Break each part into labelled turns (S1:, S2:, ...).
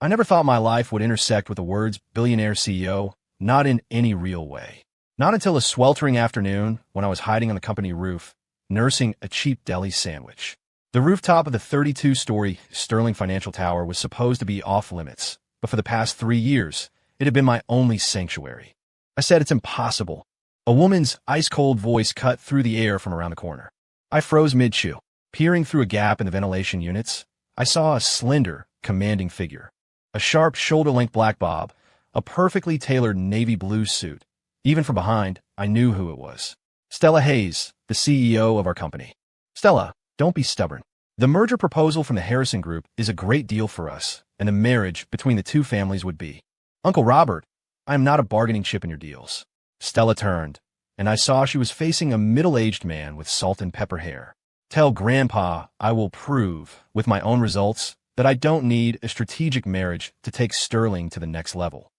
S1: I never thought my life would intersect with the words billionaire CEO, not in any real way. Not until a sweltering afternoon when I was hiding on the company roof, nursing a cheap deli sandwich. The rooftop of the 32-story Sterling Financial Tower was supposed to be off-limits, but for the past 3 years, it had been my only sanctuary. I said it's impossible. A woman's ice-cold voice cut through the air from around the corner. I froze mid-chew. Peering through a gap in the ventilation units, I saw a slender, commanding figure. A sharp, shoulder-length black bob, a perfectly tailored navy blue suit. Even from behind, I knew who it was. Stella Hayes, the CEO of our company. Stella, don't be stubborn. The merger proposal from the Harrison Group is a great deal for us, and the marriage between the two families would be. Uncle Robert, I am not a bargaining chip in your deals. Stella turned, and I saw she was facing a middle-aged man with salt and pepper hair. Tell Grandpa I will prove, with my own results, that I don't need a strategic marriage to take Sterling to the next level.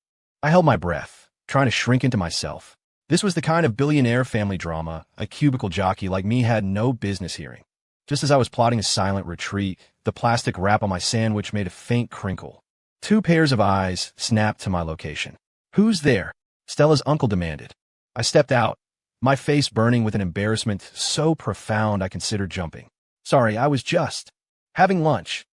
S1: I held my breath, trying to shrink into myself. This was the kind of billionaire family drama a cubicle jockey like me had no business hearing. Just as I was plotting a silent retreat, the plastic wrap on my sandwich made a faint crinkle. 2 pairs of eyes snapped to my location. Who's there? Stella's uncle demanded. I stepped out, my face burning with an embarrassment so profound I considered jumping. Sorry, I was just having lunch.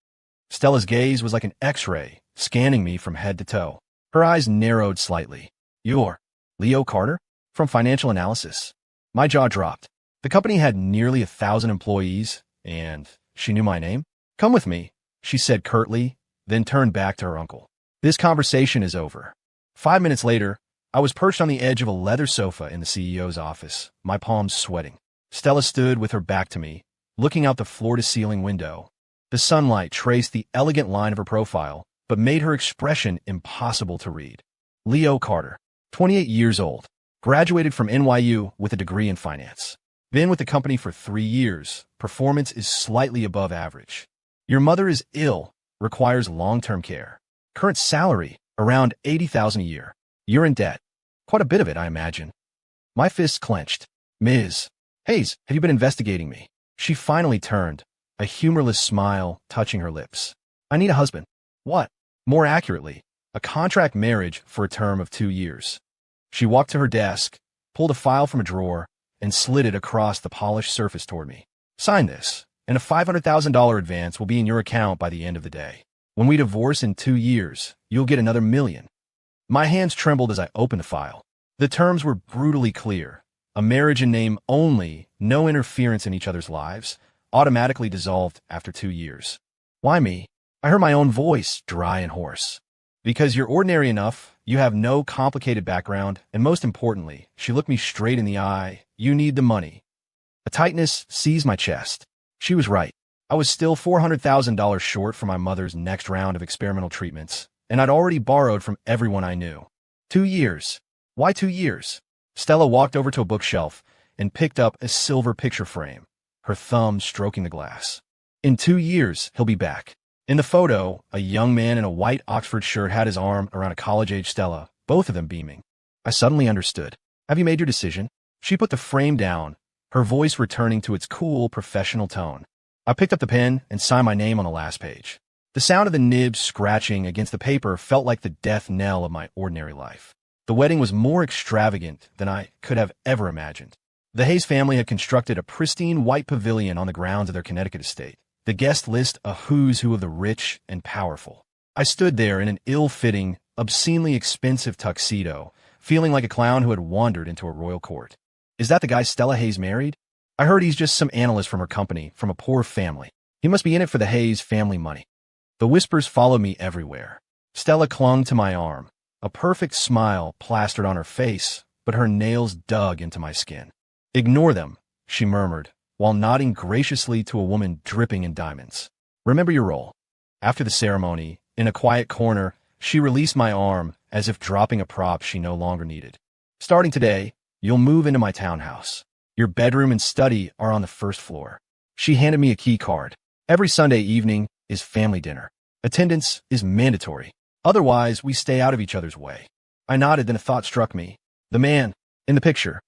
S1: Stella's gaze was like an X-ray, scanning me from head to toe. Her eyes narrowed slightly. You're Leo Carter? From Financial Analysis. My jaw dropped. The company had nearly 1,000 employees, and she knew my name. Come with me, she said curtly, then turned back to her uncle. This conversation is over. 5 minutes later, I was perched on the edge of a leather sofa in the CEO's office, my palms sweating. Stella stood with her back to me, looking out the floor-to-ceiling window. The sunlight traced the elegant line of her profile, but made her expression impossible to read. Leo Carter, 28 years old, graduated from NYU with a degree in finance. Been with the company for 3 years. Performance is slightly above average. Your mother is ill, requires long-term care. Current salary, around $80,000 a year. You're in debt. Quite a bit of it, I imagine. My fists clenched. Ms. Hayes, have you been investigating me? She finally turned, a humorless smile touching her lips. I need a husband. What? More accurately, a contract marriage for a term of 2 years. She walked to her desk, pulled a file from a drawer, and slid it across the polished surface toward me. Sign this, and a $500,000 advance will be in your account by the end of the day. When we divorce in 2 years, you'll get another $1 million. My hands trembled as I opened the file. The terms were brutally clear. A marriage in name only, no interference in each other's lives, automatically dissolved after 2 years. Why me? I heard my own voice, dry and hoarse. Because you're ordinary enough, you have no complicated background, and most importantly, she looked me straight in the eye, you need the money. A tightness seized my chest. She was right. I was still $400,000 short for my mother's next round of experimental treatments, and I'd already borrowed from everyone I knew. 2 years. Why 2 years? Stella walked over to a bookshelf and picked up a silver picture frame, her thumb stroking the glass. In 2 years, he'll be back. In the photo, a young man in a white Oxford shirt had his arm around a college-age Stella, both of them beaming. I suddenly understood. Have you made your decision? She put the frame down, her voice returning to its cool, professional tone. I picked up the pen and signed my name on the last page. The sound of the nib scratching against the paper felt like the death knell of my ordinary life. The wedding was more extravagant than I could have ever imagined. The Hayes family had constructed a pristine white pavilion on the grounds of their Connecticut estate. The guest list a who's who of the rich and powerful. I stood there in an ill-fitting, obscenely expensive tuxedo, feeling like a clown who had wandered into a royal court. Is that the guy Stella Hayes married? I heard he's just some analyst from her company, from a poor family. He must be in it for the Hayes family money. The whispers followed me everywhere. Stella clung to my arm, a perfect smile plastered on her face, but her nails dug into my skin. Ignore them, she murmured, while nodding graciously to a woman dripping in diamonds. Remember your role. After the ceremony, in a quiet corner, she released my arm as if dropping a prop she no longer needed. Starting today, you'll move into my townhouse. Your bedroom and study are on the first floor. She handed me a key card. Every Sunday evening is family dinner. Attendance is mandatory. Otherwise, we stay out of each other's way. I nodded, then a thought struck me. The man in the picture.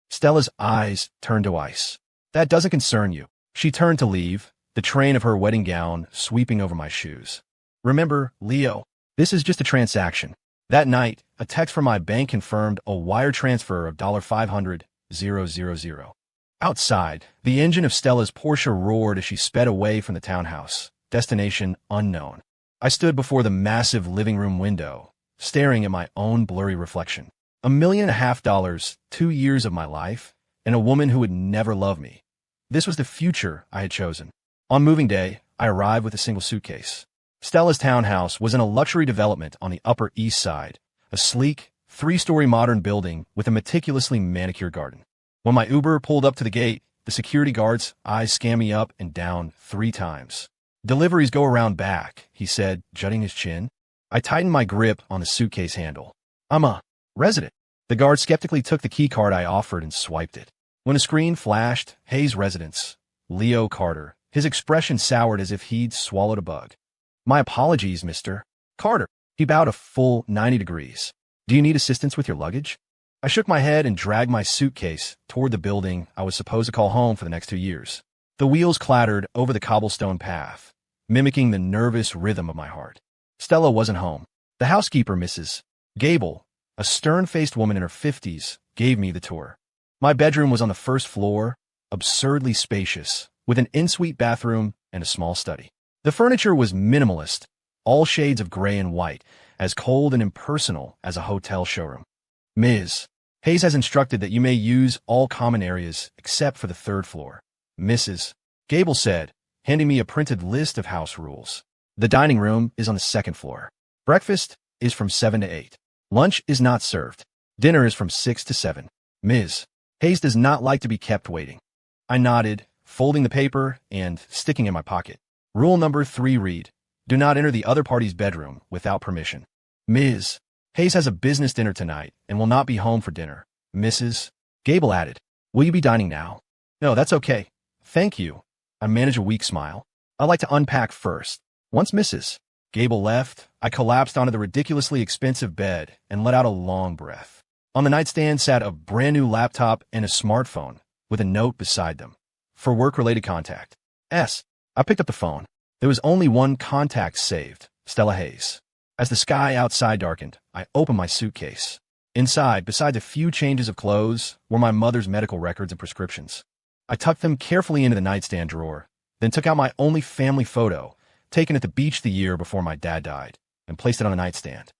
S1: Stella's eyes turned to ice. That doesn't concern you. She turned to leave, the train of her wedding gown sweeping over my shoes. Remember, Leo, This is just a transaction. That night, a text from my bank confirmed a wire transfer of $500,000. Outside, the engine of Stella's Porsche roared as she sped away from the townhouse, destination unknown. I stood before the massive living room window, staring at my own blurry reflection. $1.5 million, 2 years of my life, and a woman who would never love me. This was the future I had chosen. On moving day, I arrived with a single suitcase. Stella's townhouse was in a luxury development on the Upper East Side, a sleek, 3-story modern building with a meticulously manicured garden. When my Uber pulled up to the gate, the security guard's eyes scanned me up and down 3 times. "Deliveries go around back," he said, jutting his chin. I tightened my grip on the suitcase handle. "I'm a resident." The guard skeptically took the key card I offered and swiped it. When a screen flashed, "Hayes Residence, Leo Carter," his expression soured as if he'd swallowed a bug. "My apologies, Mr. Carter." He bowed a full 90 degrees. "Do you need assistance with your luggage?" I shook my head and dragged my suitcase toward the building I was supposed to call home for the next 2 years. The wheels clattered over the cobblestone path, mimicking the nervous rhythm of my heart. Stella wasn't home. The housekeeper, Mrs. Gable, a stern-faced woman in her 50s, gave me the tour. My bedroom was on the first floor, absurdly spacious, with an en-suite bathroom and a small study. The furniture was minimalist, all shades of gray and white, as cold and impersonal as a hotel showroom. "Ms. Hayes has instructed that you may use all common areas except for the 3rd floor," Mrs. Gable said, handing me a printed list of house rules. "The dining room is on the 2nd floor. Breakfast is from 7 to 8. Lunch is not served. Dinner is from 6 to 7. Ms. Hayes does not like to be kept waiting." I nodded, folding the paper and sticking it in my pocket. Rule number 3 read, "Do not enter the other party's bedroom without permission." "Ms. Hayes has a business dinner tonight and will not be home for dinner," Mrs. Gable added. "Will you be dining now?" "No, that's okay. Thank you." I managed a weak smile. "I'd like to unpack first." Once Mrs. Gable left, I collapsed onto the ridiculously expensive bed and let out a long breath. On the nightstand sat a brand-new laptop and a smartphone, with a note beside them. "For work-related contact. S." I picked up the phone. There was only one contact saved, Stella Hayes. As the sky outside darkened, I opened my suitcase. Inside, besides a few changes of clothes, were my mother's medical records and prescriptions. I tucked them carefully into the nightstand drawer, then took out my only family photo, taken at the beach the year before my dad died, and placed it on the nightstand.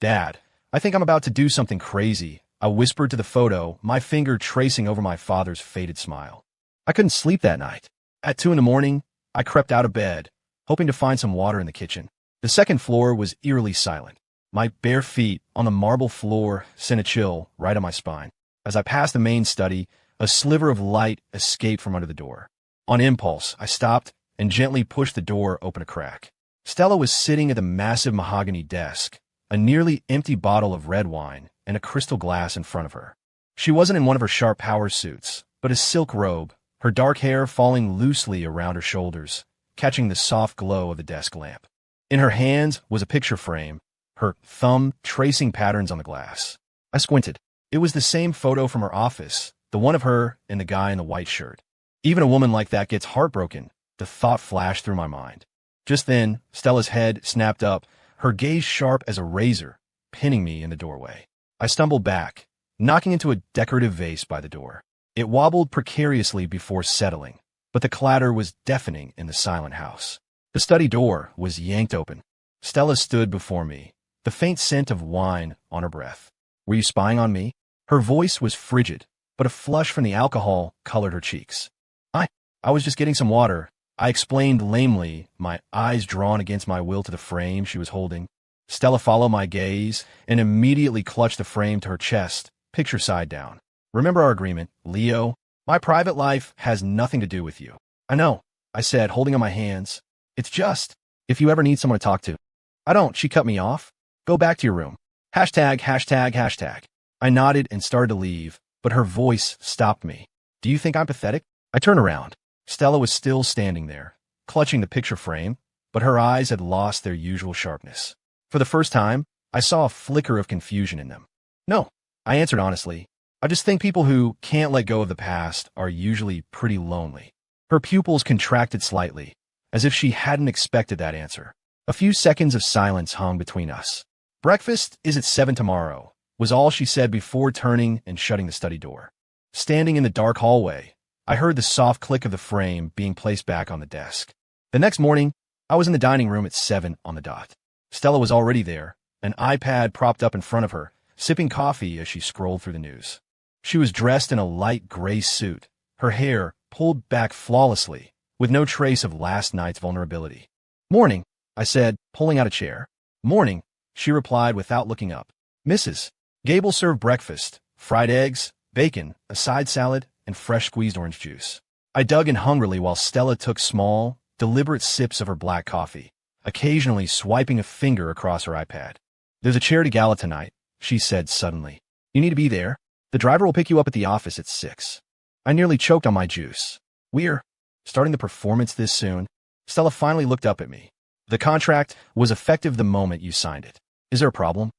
S1: "Dad, I think I'm about to do something crazy," I whispered to the photo, my finger tracing over my father's faded smile. I couldn't sleep that night. At 2 in the morning, I crept out of bed, hoping to find some water in the kitchen. The 2nd floor was eerily silent. My bare feet on the marble floor sent a chill right up my spine. As I passed the main study, a sliver of light escaped from under the door. On impulse, I stopped and gently pushed the door open a crack. Stella was sitting at the massive mahogany desk, a nearly empty bottle of red wine and a crystal glass in front of her. She wasn't in one of her sharp power suits, but a silk robe, her dark hair falling loosely around her shoulders, catching the soft glow of the desk lamp. In her hand was a picture frame, her thumb tracing patterns on the glass. I squinted. It was the same photo from her office, the one of her and the guy in the white shirt. Even a woman like that gets heartbroken, the thought flashed through my mind. Just then, Stella's head snapped up, her gaze sharp as a razor, pinning me in the doorway. I stumbled back, knocking into a decorative vase by the door. It wobbled precariously before settling, but the clatter was deafening in the silent house. The study door was yanked open. Stella stood before me, the faint scent of wine on her breath. "Were you spying on me?" Her voice was frigid, but a flush from the alcohol colored her cheeks. I was just getting some water," I explained lamely, my eyes drawn against my will to the frame she was holding. Stella followed my gaze and immediately clutched the frame to her chest, picture side down. "Remember our agreement, Leo? My private life has nothing to do with you." "I know," I said, holding on my hands. "It's just, if you ever need someone to talk to." "I don't," she cut me off. "Go back to your room. ####." I nodded and started to leave, but her voice stopped me. "Do you think I'm pathetic?" I turned around. Stella was still standing there, clutching the picture frame, but her eyes had lost their usual sharpness. For the first time, I saw a flicker of confusion in them. "No," I answered honestly. "I just think people who can't let go of the past are usually pretty lonely." Her pupils contracted slightly, as if she hadn't expected that answer. A few seconds of silence hung between us. "Breakfast is at 7 tomorrow," was all she said before turning and shutting the study door. Standing in the dark hallway, I heard the soft click of the frame being placed back on the desk. The next morning, I was in the dining room at 7 on the dot. Stella was already there, an iPad propped up in front of her, sipping coffee as she scrolled through the news. She was dressed in a light gray suit, her hair pulled back flawlessly, with no trace of last night's vulnerability. "Morning," I said, pulling out a chair. "Morning," she replied without looking up. "Mrs. Gable served breakfast, fried eggs, bacon, a side salad, and fresh squeezed orange juice." I dug in hungrily while Stella took small, deliberate sips of her black coffee, occasionally swiping a finger across her iPad. "There's a charity gala tonight," she said suddenly. "You need to be there. The driver will pick you up at the office at 6. I nearly choked on my juice. "We're starting the performance this soon?" Stella finally looked up at me. "The contract was effective the moment you signed it. Is there a problem?"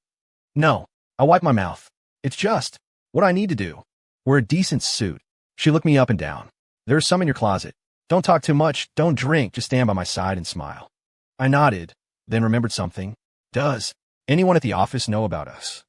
S1: "No." I wiped my mouth. "It's just what I need to do. We're a decent suit." She looked me up and down. "There's some in your closet. Don't talk too much, don't drink, just stand by my side and smile." I nodded, then remembered something. "Does anyone at the office know about us?"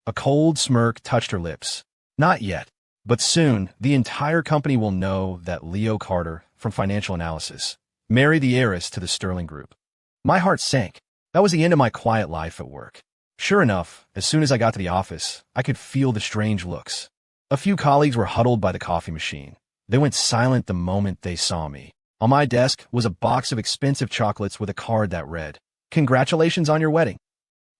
S1: A cold smirk touched her lips. "Not yet, but soon the entire company will know that Leo Carter, from Financial Analysis, married the heiress to the Sterling Group." My heart sank. That was the end of my quiet life at work. Sure enough, as soon as I got to the office, I could feel the strange looks. A few colleagues were huddled by the coffee machine. They went silent the moment they saw me. On my desk was a box of expensive chocolates with a card that read, "Congratulations on your wedding."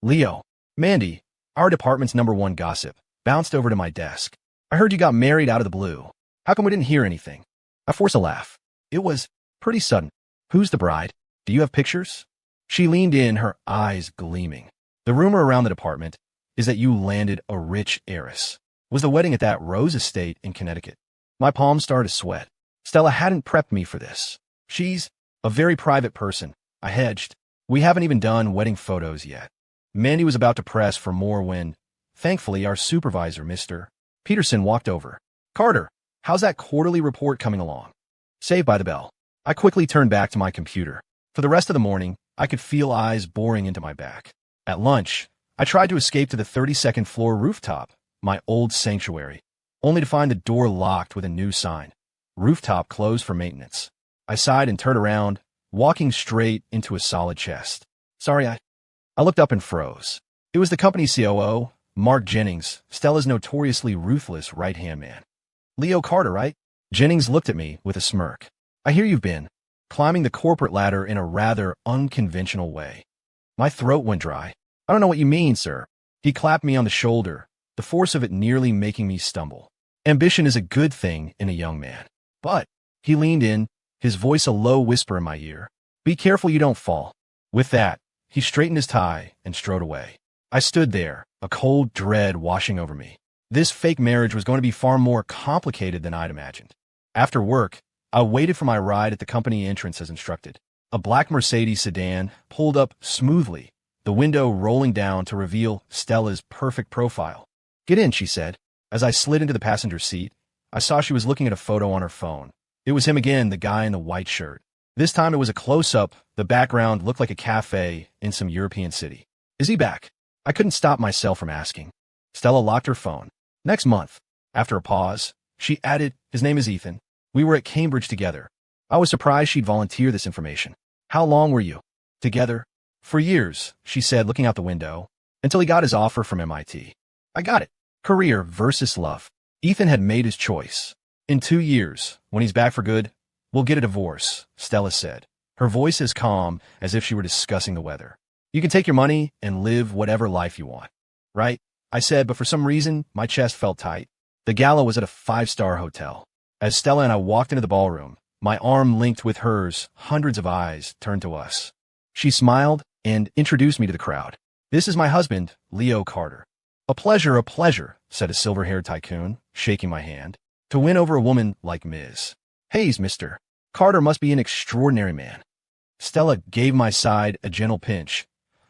S1: Leo, Mandy, our department's #1 gossip, bounced over to my desk. "I heard you got married out of the blue. How come we didn't hear anything?" I forced a laugh. "It was pretty sudden." "Who's the bride? Do you have pictures?" She leaned in, her eyes gleaming. "The rumor around the department is that you landed a rich heiress. Was the wedding at that Rose estate in Connecticut?" My palms started to sweat. Stella hadn't prepped me for this. "She's a very private person," I hedged. "We haven't even done wedding photos yet." Mandy was about to press for more when, thankfully, our supervisor, Mr. Peterson, walked over. "Carter, how's that quarterly report coming along?" Saved by the bell. I quickly turned back to my computer. For the rest of the morning, I could feel eyes boring into my back. At lunch, I tried to escape to the 32nd floor rooftop, my old sanctuary, only to find the door locked with a new sign. "Rooftop closed for maintenance." I sighed and turned around, walking straight into a solid chest. "Sorry, I looked up and froze. It was the company's COO, Mark Jennings, Stella's notoriously ruthless right-hand man. "Leo Carter, right?" Jennings looked at me with a smirk. "I hear you've been climbing the corporate ladder in a rather unconventional way." My throat went dry. "I don't know what you mean, sir." He clapped me on the shoulder, the force of it nearly making me stumble. "Ambition is a good thing in a young man. But," he leaned in, his voice a low whisper in my ear, "be careful you don't fall." With that, he straightened his tie and strode away. I stood there, a cold dread washing over me. This fake marriage was going to be far more complicated than I'd imagined. After work, I waited for my ride at the company entrance as instructed. A black Mercedes sedan pulled up smoothly, the window rolling down to reveal Stella's perfect profile. "Get in," she said. As I slid into the passenger seat, I saw she was looking at a photo on her phone. It was him again, the guy in the white shirt. This time it was a close-up. The background looked like a cafe in some European city. "Is he back?" I couldn't stop myself from asking. Stella locked her phone. "Next month." After a pause, she added, "His name is Ethan. We were at Cambridge together." I was surprised she'd volunteer this information. "How long were you together?" "For years," she said, looking out the window, "until he got his offer from MIT. I got it. Career versus love. Ethan had made his choice. In 2 years, when he's back for good, we'll get a divorce," Stella said, her voice as calm as if she were discussing the weather. "You can take your money and live whatever life you want." "Right?" I said, but for some reason, my chest felt tight. The gala was at a 5-star hotel. As Stella and I walked into the ballroom, my arm linked with hers, hundreds of eyes turned to us. She smiled and introduced me to the crowd. "This is my husband, Leo Carter." A pleasure," said a silver-haired tycoon, shaking my hand. "To win over a woman like Ms. Hayes, Mr. Carter must be an extraordinary man." Stella gave my side a gentle pinch,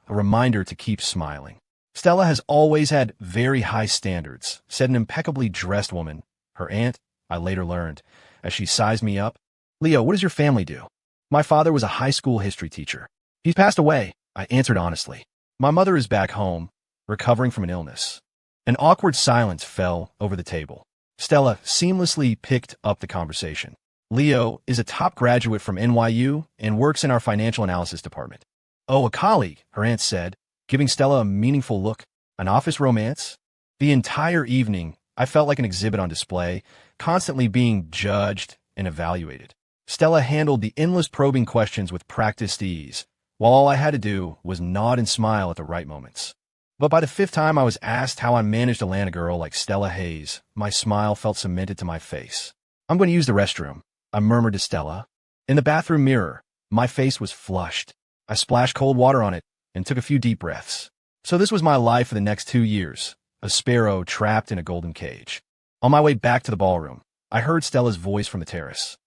S1: a reminder to keep smiling. "Stella has always had very high standards," said an impeccably dressed woman, her aunt, I later learned, as she sized me up. "Leo, what does your family do?" "My father was a high school history teacher. He's passed away," I answered honestly. My mother is back home, recovering from an illness. An awkward silence fell over the table. Stella seamlessly picked up the conversation. Leo is a top graduate from NYU and works in our financial analysis department. Oh, a colleague, her aunt said, giving Stella a meaningful look. An office romance? The entire evening, I felt like an exhibit on display, constantly being judged and evaluated. Stella handled the endless probing questions with practiced ease, while all I had to do was nod and smile at the right moments. But by the fifth time I was asked how I managed to land a girl like Stella Hayes, my smile felt cemented to my face. I'm going to use the restroom, I murmured to Stella. In the bathroom mirror, my face was flushed. I splashed cold water on it and took a few deep breaths. So this was my life for the next 2 years, a sparrow trapped in a golden cage. On my way back to the ballroom, I heard Stella's voice from the terrace.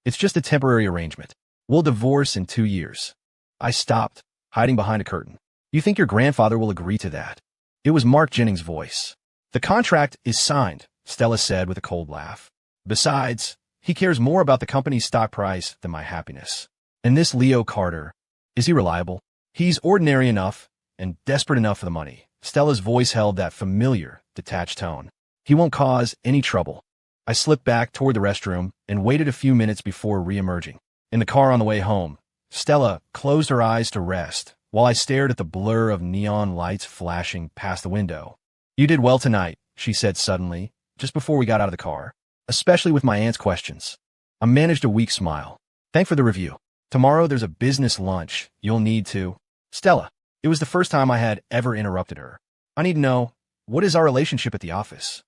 S1: It's just a temporary arrangement. We'll divorce in 2 years. I stopped, hiding behind a curtain. You think your grandfather will agree to that? It was Mark Jennings' voice. The contract is signed, Stella said with a cold laugh. Besides, he cares more about the company's stock price than my happiness. And this Leo Carter, is he reliable? He's ordinary enough and desperate enough for the money. Stella's voice held that familiar, detached tone. He won't cause any trouble. I slipped back toward the restroom and waited a few minutes before re-emerging. In the car on the way home, Stella closed her eyes to rest while I stared at the blur of neon lights flashing past the window. You did well tonight, she said suddenly, just before we got out of the car, especially with my aunt's questions. I managed a weak smile. Thanks for the review. Tomorrow there's a business lunch. You'll need to. Stella, it was the first time I had ever interrupted her. I need to know, what is our relationship at the office?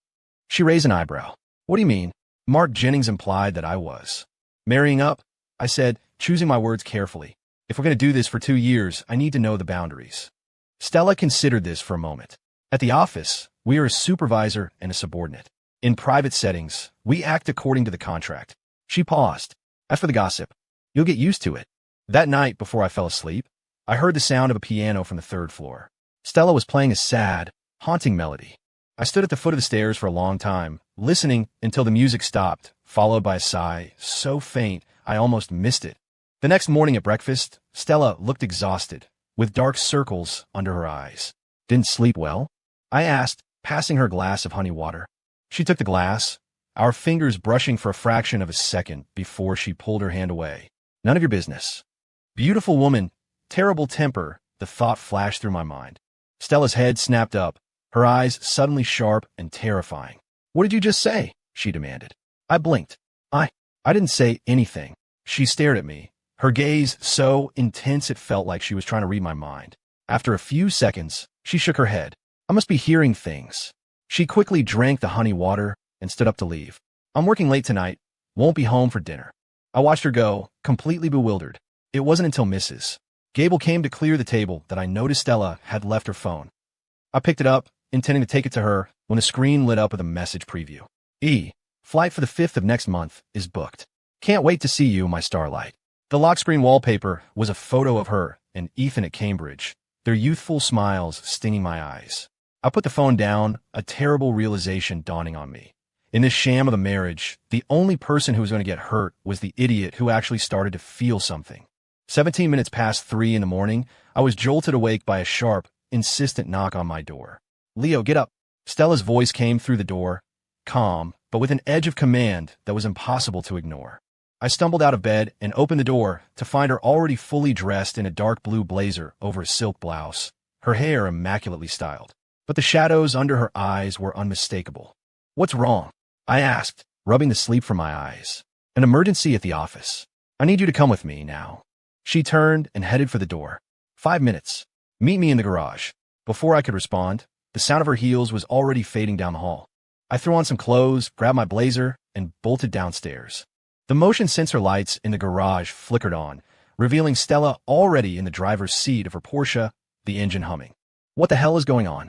S1: She raised an eyebrow. What do you mean? Mark Jennings implied that I was marrying up, I said, choosing my words carefully. If we're going to do this for 2 years, I need to know the boundaries. Stella considered this for a moment. At the office, we are a supervisor and a subordinate. In private settings, we act according to the contract. She paused. As for the gossip, you'll get used to it. That night, before I fell asleep, I heard the sound of a piano from the 3rd floor. Stella was playing a sad, haunting melody. I stood at the foot of the stairs for a long time, listening until the music stopped, followed by a sigh so faint I almost missed it. The next morning at breakfast, Stella looked exhausted, with dark circles under her eyes. Didn't sleep well? I asked, passing her glass of honey water. She took the glass, our fingers brushing for a fraction of a second before she pulled her hand away. None of your business. Beautiful woman, terrible temper, the thought flashed through my mind. Stella's head snapped up, her eyes suddenly sharp and terrifying. What did you just say? She demanded. I blinked. I didn't say anything. She stared at me, her gaze so intense it felt like she was trying to read my mind. After a few seconds, she shook her head. I must be hearing things. She quickly drank the honey water and stood up to leave. I'm working late tonight. Won't be home for dinner. I watched her go, completely bewildered. It wasn't until Mrs. Gable came to clear the table that I noticed Stella had left her phone. I picked it up, intending to take it to her, when the screen lit up with a message preview. Flight for the 5th of next month is booked. Can't wait to see you, my starlight. The lock screen wallpaper was a photo of her and Ethan at Cambridge, their youthful smiles stinging my eyes. I put the phone down, a terrible realization dawning on me. In this sham of a marriage, the only person who was going to get hurt was the idiot who actually started to feel something. 17 minutes past 3 in the morning, I was jolted awake by a sharp, insistent knock on my door. Leo, get up. Stella's voice came through the door, calm, but with an edge of command that was impossible to ignore. I stumbled out of bed and opened the door to find her already fully dressed in a dark blue blazer over a silk blouse, her hair immaculately styled. But the shadows under her eyes were unmistakable. What's wrong? I asked, rubbing the sleep from my eyes. An emergency at the office. I need you to come with me now. She turned and headed for the door. 5 minutes. Meet me in the garage. Before I could respond, the sound of her heels was already fading down the hall. I threw on some clothes, grabbed my blazer, and bolted downstairs. The motion sensor lights in the garage flickered on, revealing Stella already in the driver's seat of her Porsche, the engine humming. What the hell is going on?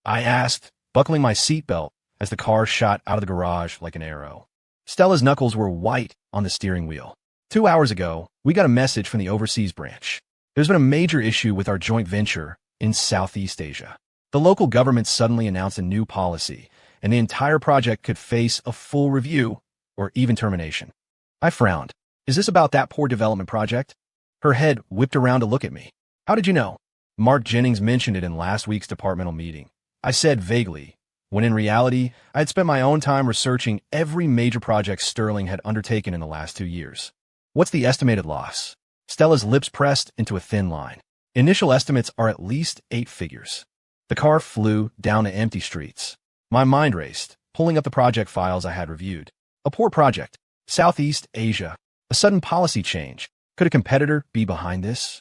S1: I asked, buckling my seatbelt as the car shot out of the garage like an arrow. Stella's knuckles were white on the steering wheel. 2 hours ago, we got a message from the overseas branch. There's been a major issue with our joint venture in Southeast Asia. The local government suddenly announced a new policy, and the entire project could face a full review or even termination. I frowned. Is this about that poor development project? Her head whipped around to look at me. How did you know? Mark Jennings mentioned it in last week's departmental meeting. I said vaguely, when in reality, I had spent my own time researching every major project Sterling had undertaken in the last 2 years. What's the estimated loss? Stella's lips pressed into a thin line. Initial estimates are at least 8 figures. The car flew down to empty streets. My mind raced, pulling up the project files I had reviewed. A poor project. Southeast Asia. A sudden policy change. Could a competitor be behind this?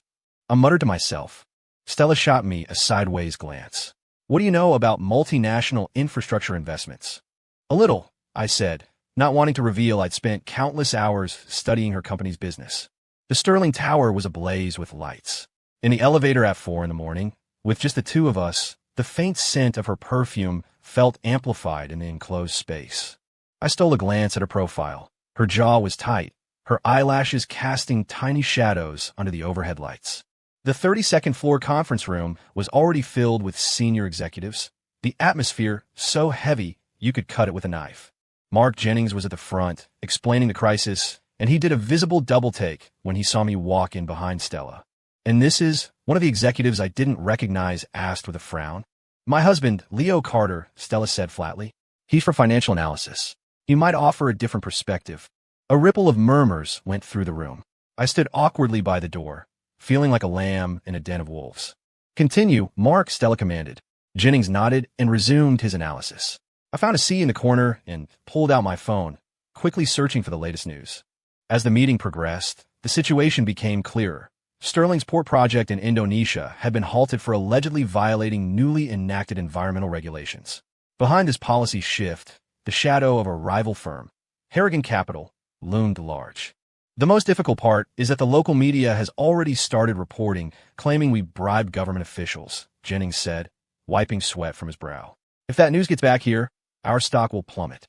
S1: I muttered to myself. Stella shot me a sideways glance. What do you know about multinational infrastructure investments? A little, I said, not wanting to reveal I'd spent countless hours studying her company's business. The Sterling Tower was ablaze with lights. In the elevator at 4 in the morning, with just the two of us, the faint scent of her perfume felt amplified in the enclosed space. I stole a glance at her profile. Her jaw was tight, her eyelashes casting tiny shadows under the overhead lights. The 32nd floor conference room was already filled with senior executives, the atmosphere so heavy you could cut it with a knife. Mark Jennings was at the front, explaining the crisis, and he did a visible double-take when he saw me walk in behind Stella. And this is, one of the executives I didn't recognize asked with a frown. My husband, Leo Carter, Stella said flatly. He's for financial analysis. He might offer a different perspective. A ripple of murmurs went through the room. I stood awkwardly by the door, feeling like a lamb in a den of wolves. Continue, Mark, Stella commanded. Jennings nodded and resumed his analysis. I found a seat in the corner and pulled out my phone, quickly searching for the latest news. As the meeting progressed, the situation became clearer. Sterling's port project in Indonesia had been halted for allegedly violating newly enacted environmental regulations. Behind this policy shift, the shadow of a rival firm, Harrigan Capital, loomed large. The most difficult part is that the local media has already started reporting, claiming we bribed government officials, Jennings said, wiping sweat from his brow. If that news gets back here, our stock will plummet.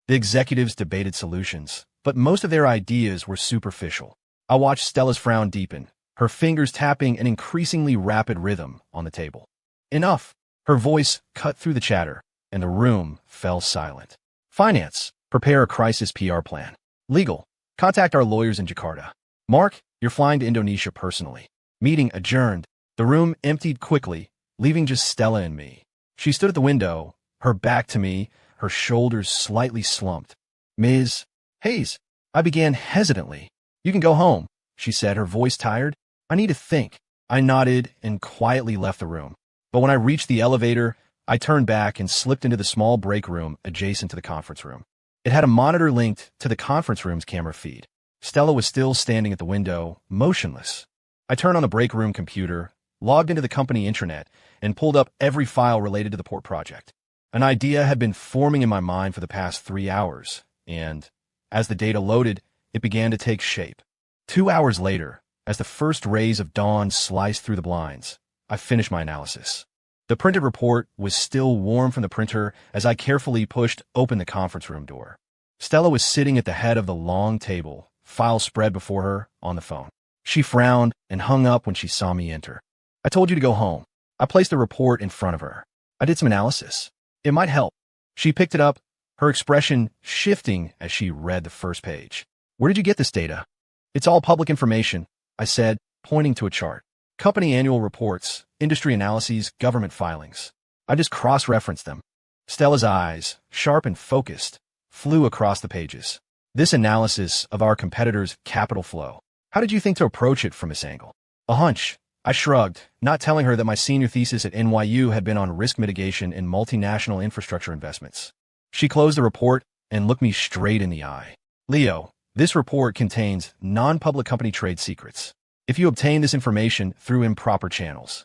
S1: The executives debated solutions, but most of their ideas were superficial. I watched Stella's frown deepen, her fingers tapping an increasingly rapid rhythm on the table. Enough! Her voice cut through the chatter, and the room fell silent. Finance, prepare a crisis PR plan. Legal, contact our lawyers in Jakarta. Mark, you're flying to Indonesia personally. Meeting adjourned. The room emptied quickly, leaving just Stella and me. She stood at the window, her back to me, her shoulders slightly slumped. Ms. Hayes, I began hesitantly. You can go home, she said, her voice tired. I need to think. I nodded and quietly left the room. But when I reached the elevator, I turned back and slipped into the small break room adjacent to the conference room. It had a monitor linked to the conference room's camera feed. Stella was still standing at the window, motionless. I turned on the break room computer, logged into the company intranet, and pulled up every file related to the port project. An idea had been forming in my mind for the past 3 hours, and, as the data loaded, it began to take shape. 2 hours later, as the first rays of dawn sliced through the blinds, I finished my analysis. The printed report was still warm from the printer as I carefully pushed open the conference room door. Stella was sitting at the head of the long table, files spread before her, on the phone. She frowned and hung up when she saw me enter. I told you to go home. I placed the report in front of her. I did some analysis. It might help. She picked it up, her expression shifting as she read the first page. Where did you get this data? It's all public information, I said, pointing to a chart. Company annual reports, industry analyses, government filings. I just cross-referenced them. Stella's eyes, sharp and focused, flew across the pages. This analysis of our competitors' capital flow. How did you think to approach it from this angle? A hunch. I shrugged, not telling her that my senior thesis at NYU had been on risk mitigation in multinational infrastructure investments. She closed the report and looked me straight in the eye. Leo, this report contains non-public company trade secrets. If you obtain this information through improper channels.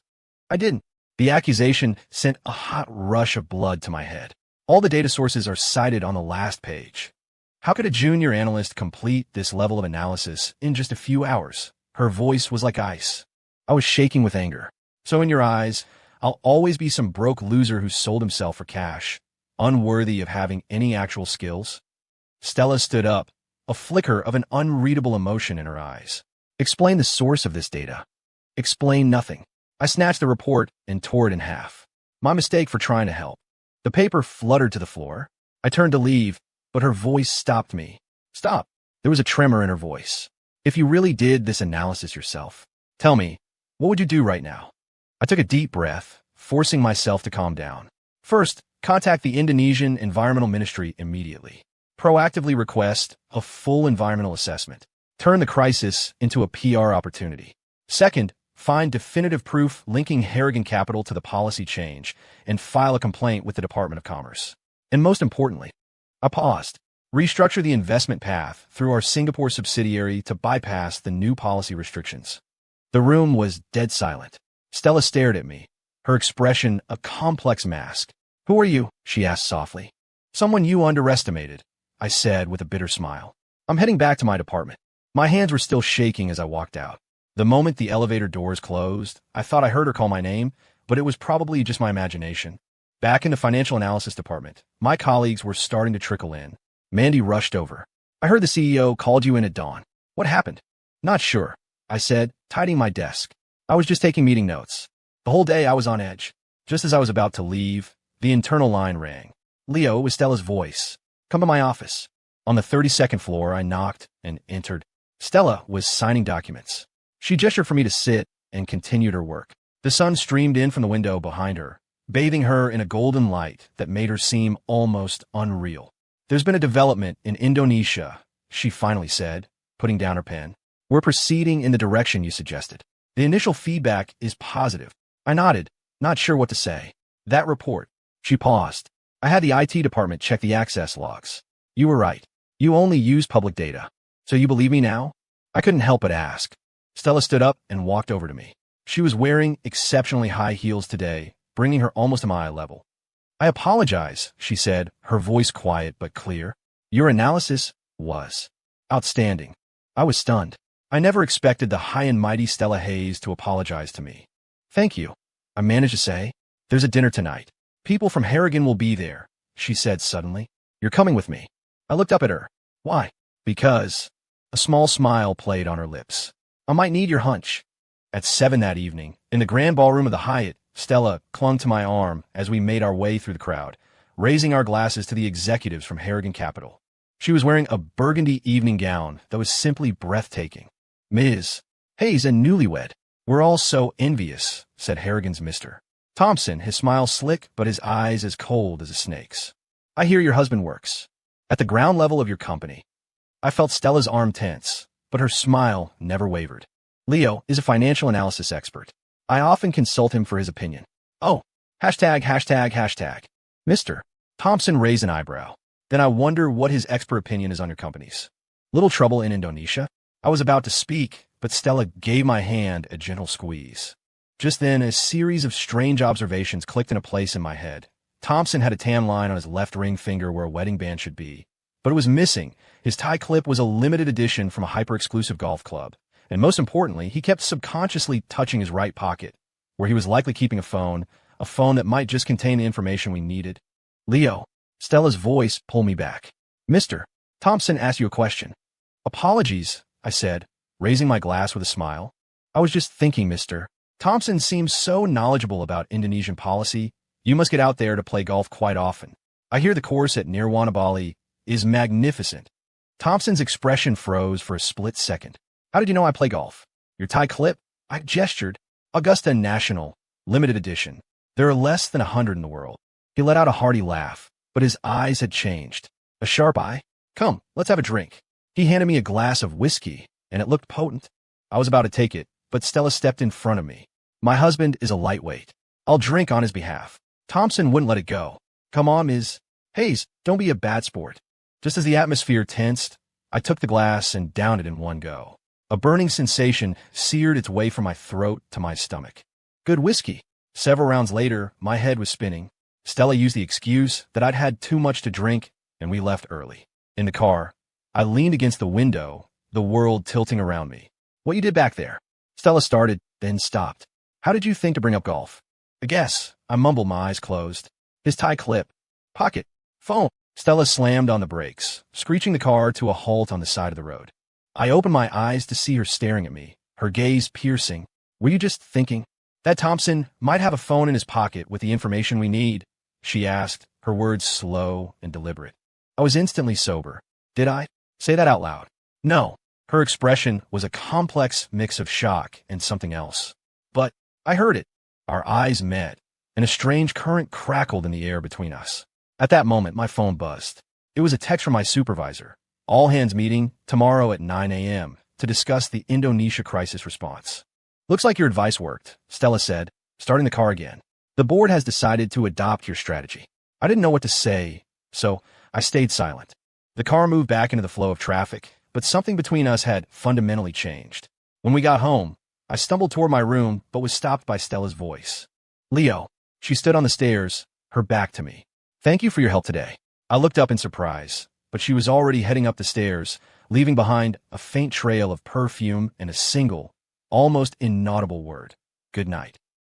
S1: I didn't. The accusation sent a hot rush of blood to my head. All the data sources are cited on the last page. How could a junior analyst complete this level of analysis in just a few hours? Her voice was like ice. I was shaking with anger. So in your eyes, I'll always be some broke loser who sold himself for cash, unworthy of having any actual skills? Stella stood up, a flicker of an unreadable emotion in her eyes. Explain the source of this data. Explain nothing. I snatched the report and tore it in half. My mistake for trying to help. The paper fluttered to the floor. I turned to leave, but her voice stopped me. Stop. There was a tremor in her voice. If you really did this analysis yourself, tell me, What would you do right now? I took a deep breath, forcing myself to calm down. First, contact the Indonesian Environmental Ministry immediately. Proactively request a full environmental assessment. Turn the crisis into a PR opportunity. Second, find definitive proof linking Harrigan Capital to the policy change and file a complaint with the Department of Commerce. And most importantly, I paused. Restructure the investment path through our Singapore subsidiary to bypass the new policy restrictions. The room was dead silent. Stella stared at me, her expression a complex mask. "Who are you?" she asked softly. "Someone you underestimated," I said with a bitter smile. "I'm heading back to my department." My hands were still shaking as I walked out. The moment the elevator doors closed, I thought I heard her call my name, but it was probably just my imagination. Back in the financial analysis department, my colleagues were starting to trickle in. Mandy rushed over. "I heard the CEO called you in at dawn. What happened?" "Not sure," I said, tidying my desk. "I was just taking meeting notes." The whole day I was on edge. Just as I was about to leave, the internal line rang. "Leo," was Stella's voice. "Come to my office." On the 32nd floor, I knocked and entered. Stella was signing documents. She gestured for me to sit and continued her work. The sun streamed in from the window behind her, bathing her in a golden light that made her seem almost unreal. "There's been a development in Indonesia," she finally said, putting down her pen. "We're proceeding in the direction you suggested. The initial feedback is positive." I nodded, not sure what to say. "That report." She paused. "I had the IT department check the access logs. You were right. You only use public data. So you believe me now?" I couldn't help but ask. Stella stood up and walked over to me. She was wearing exceptionally high heels today, bringing her almost to my eye level. "I apologize," she said, her voice quiet but clear. "Your analysis was outstanding." I was stunned. I never expected the high and mighty Stella Hayes to apologize to me. "Thank you," I managed to say. "There's a dinner tonight. People from Harrigan will be there," she said suddenly. "You're coming with me." I looked up at her. "Why?" "Because." A small smile played on her lips. "I might need your hunch." At 7 that evening, in the grand ballroom of the Hyatt, Stella clung to my arm as we made our way through the crowd, raising our glasses to the executives from Harrigan Capital. She was wearing a burgundy evening gown that was simply breathtaking. "Ms. Hayes and newlywed. We're all so envious," said Harrigan's Mr. Thompson, his smile slick but his eyes as cold as a snake's. "I hear your husband works at the ground level of your company." I felt Stella's arm tense, but her smile never wavered. "Leo is a financial analysis expert. I often consult him for his opinion." "Oh, hashtag. Mr. Thompson raised an eyebrow. "Then I wonder what his expert opinion is on your companies." "Little trouble in Indonesia?" I was about to speak, but Stella gave my hand a gentle squeeze. Just then, a series of strange observations clicked into place in my head. Thompson had a tan line on his left ring finger where a wedding band should be, but it was missing. His tie clip was a limited edition from a hyper-exclusive golf club. And most importantly, he kept subconsciously touching his right pocket, where he was likely keeping a phone that might just contain the information we needed. "Leo," Stella's voice pulled me back. "Mr. Thompson asked you a question." "Apologies," I said, raising my glass with a smile. "I was just thinking, Mr. Thompson seems so knowledgeable about Indonesian policy. You must get out there to play golf quite often. I hear the course at Nirwana Bali is magnificent." Thompson's expression froze for a split second. "How did you know I play golf?" "Your tie clip?" I gestured. "Augusta National, limited edition. There are less than 100 in the world." He let out a hearty laugh, but his eyes had changed. A sharp eye. "Come, let's have a drink." He handed me a glass of whiskey, and it looked potent. I was about to take it, but Stella stepped in front of me. "My husband is a lightweight. I'll drink on his behalf." Thompson wouldn't let it go. "Come on, Ms. Hayes, don't be a bad sport." Just as the atmosphere tensed, I took the glass and downed it in one go. A burning sensation seared its way from my throat to my stomach. Good whiskey. Several rounds later, my head was spinning. Stella used the excuse that I'd had too much to drink, and we left early. In the car, I leaned against the window, the world tilting around me. "What you did back there?" Stella started, then stopped. "How did you think to bring up golf?" "I guess," I mumbled, my eyes closed. "His tie clip. Pocket. Phone." Stella slammed on the brakes, screeching the car to a halt on the side of the road. I opened my eyes to see her staring at me, her gaze piercing. "Were you just thinking that Thompson might have a phone in his pocket with the information we need?" she asked, her words slow and deliberate. I was instantly sober. Did I say that out loud? No. Her expression was a complex mix of shock and something else. But I heard it. Our eyes met, and a strange current crackled in the air between us. At that moment, my phone buzzed. It was a text from my supervisor. All hands meeting tomorrow at 9 a.m. to discuss the Indonesia crisis response. Looks like your advice worked, Stella said, starting the car again. The board has decided to adopt your strategy. I didn't know what to say, so I stayed silent. The car moved back into the flow of traffic, but something between us had fundamentally changed. When we got home, I stumbled toward my room but was stopped by Stella's voice. Leo. She stood on the stairs, her back to me. Thank you for your help today. I looked up in surprise, but she was already heading up the stairs, leaving behind a faint trail of perfume and a single, almost inaudible word. Good night.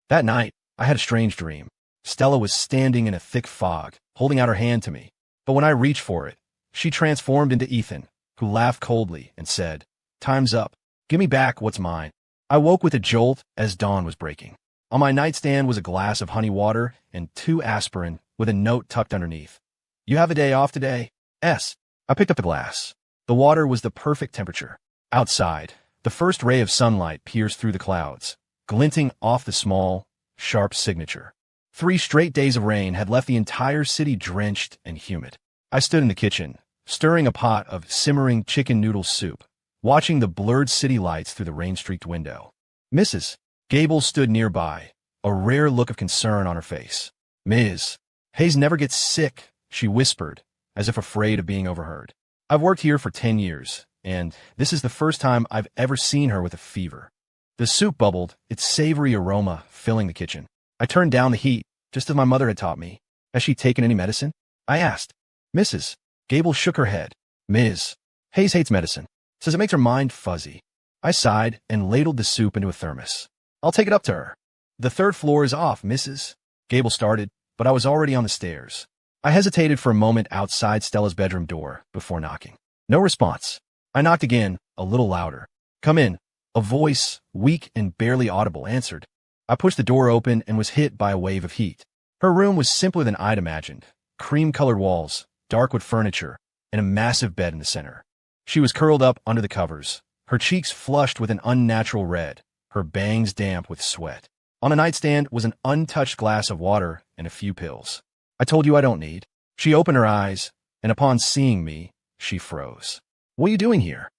S1: That night, I had a strange dream. Stella was standing in a thick fog, holding out her hand to me. But when I reached for it, she transformed into Ethan, who laughed coldly and said, "Time's up. Give me back what's mine." I woke with a jolt as dawn was breaking. On my nightstand was a glass of honey water and 2 aspirin with a note tucked underneath. You have a day off today? S. I picked up the glass. The water was the perfect temperature. Outside, the first ray of sunlight pierced through the clouds, glinting off the small, sharp signature. 3 straight days of rain had left the entire city drenched and humid. I stood in the kitchen, stirring a pot of simmering chicken noodle soup, watching the blurred city lights through the rain-streaked window. Mrs. Gable stood nearby, a rare look of concern on her face. Ms. Hayes never gets sick, she whispered, as if afraid of being overheard. I've worked here for 10 years, and this is the first time I've ever seen her with a fever. The soup bubbled, its savory aroma filling the kitchen. I turned down the heat, just as my mother had taught me. Has she taken any medicine? I asked. Mrs. Gable shook her head. Ms. Hayes hates medicine. Says it makes her mind fuzzy. I sighed and ladled the soup into a thermos. I'll take it up to her. The 3rd floor is off, Mrs. Gable started, but I was already on the stairs. I hesitated for a moment outside Stella's bedroom door before knocking. No response. I knocked again, a little louder. Come in. A voice, weak and barely audible, answered. I pushed the door open and was hit by a wave of heat. Her room was simpler than I'd imagined. Cream-colored walls, dark wood furniture, and a massive bed in the center. She was curled up under the covers, her cheeks flushed with an unnatural red, her bangs damp with sweat. On a nightstand was an untouched glass of water and a few pills. I told you I don't need. She opened her eyes, and upon seeing me, she froze. What are you doing here?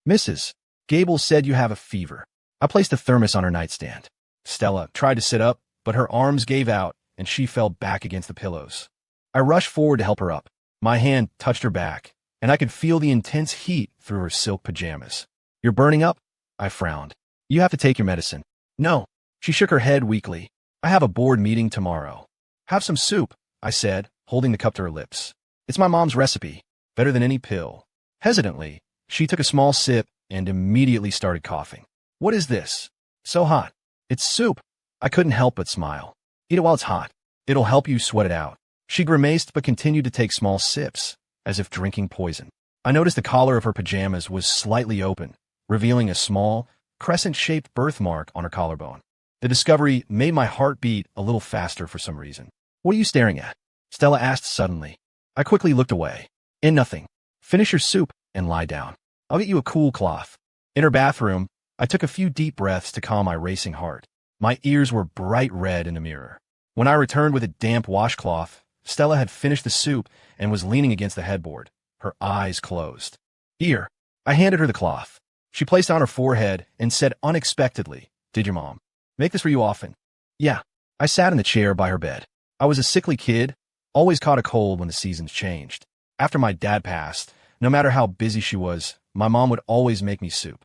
S1: Mrs. Gable said you have a fever. I placed a thermos on her nightstand. Stella tried to sit up, but her arms gave out, and she fell back against the pillows. I rushed forward to help her up. My hand touched her back, and I could feel the intense heat through her silk pajamas. You're burning up? I frowned. You have to take your medicine. No. She shook her head weakly. I have a board meeting tomorrow. Have some soup, I said, holding the cup to her lips. It's my mom's recipe, better than any pill. Hesitantly, she took a small sip and immediately started coughing. What is this? So hot. It's soup. I couldn't help but smile. Eat it while it's hot. It'll help you sweat it out. She grimaced but continued to take small sips, as if drinking poison. I noticed the collar of her pajamas was slightly open, revealing a small, crescent-shaped birthmark on her collarbone. The discovery made my heart beat a little faster for some reason. What are you staring at? Stella asked suddenly. I quickly looked away. In nothing. Finish your soup and lie down. I'll get you a cool cloth. In her bathroom, I took a few deep breaths to calm my racing heart. My ears were bright red in the mirror. When I returned with a damp washcloth, Stella had finished the soup and was leaning against the headboard, her eyes closed. Here. I handed her the cloth. She placed it on her forehead and said unexpectedly, Did your mom make this for you often? Yeah. I sat in the chair by her bed. I was a sickly kid, always caught a cold when the seasons changed. After my dad passed, no matter how busy she was, my mom would always make me soup.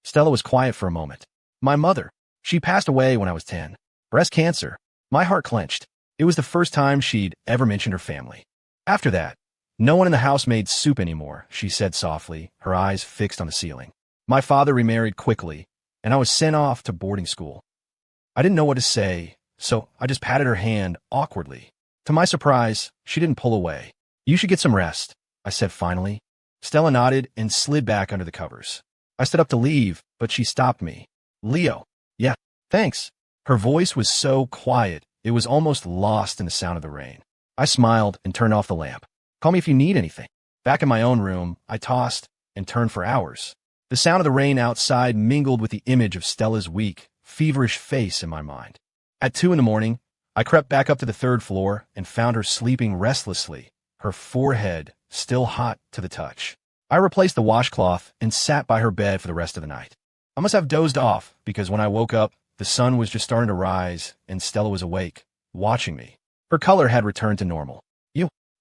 S1: Stella was quiet for a moment. My mother. She passed away when I was 10. Breast cancer. My heart clenched. It was the first time she'd ever mentioned her family. After that, no one in the house made soup anymore, she said softly, her eyes fixed on the ceiling. My father remarried quickly, and I was sent off to boarding school. I didn't know what to say, so I just patted her hand awkwardly. To my surprise, she didn't pull away. You should get some rest, I said finally. Stella nodded and slid back under the covers. I stood up to leave, but she stopped me. Leo. Yeah, thanks. Her voice was so quiet, it was almost lost in the sound of the rain. I smiled and turned off the lamp. Call me if you need anything. Back in my own room, I tossed and turned for hours. The sound of the rain outside mingled with the image of Stella's weak, feverish face in my mind. At 2 in the morning, I crept back up to the third floor and found her sleeping restlessly, her forehead still hot to the touch. I replaced the washcloth and sat by her bed for the rest of the night. I must have dozed off because when I woke up, the sun was just starting to rise and Stella was awake, watching me. Her color had returned to normal.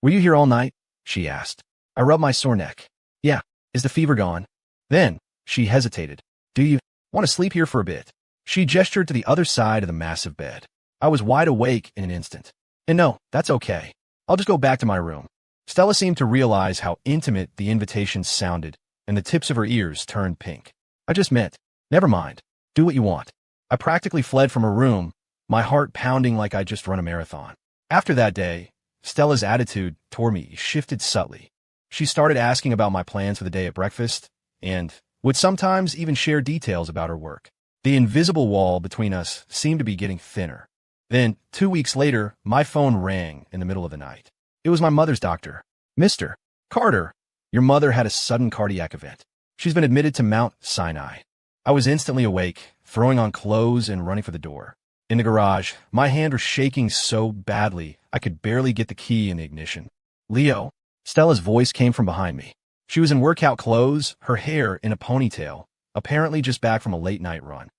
S1: Were you here all night? She asked. I rubbed my sore neck. Yeah. Is the fever gone? Then, she hesitated. Do you want to sleep here for a bit? She gestured to the other side of the massive bed. I was wide awake in an instant. And no, that's okay. I'll just go back to my room. Stella seemed to realize how intimate the invitation sounded, and the tips of her ears turned pink. I just meant, never mind. Do what you want. I practically fled from her room, my heart pounding like I'd just run a marathon. After that day, Stella's attitude toward me shifted subtly. She started asking about my plans for the day at breakfast, and would sometimes even share details about her work. The invisible wall between us seemed to be getting thinner. Then, 2 weeks later, my phone rang in the middle of the night. It was my mother's doctor. Mr. Carter, your mother had a sudden cardiac event. She's been admitted to Mount Sinai. I was instantly awake, throwing on clothes and running for the door. In the garage, my hand was shaking so badly I could barely get the key in the ignition. Leo, Stella's voice came from behind me. She was in workout clothes, her hair in a ponytail, apparently just back from a late-night run.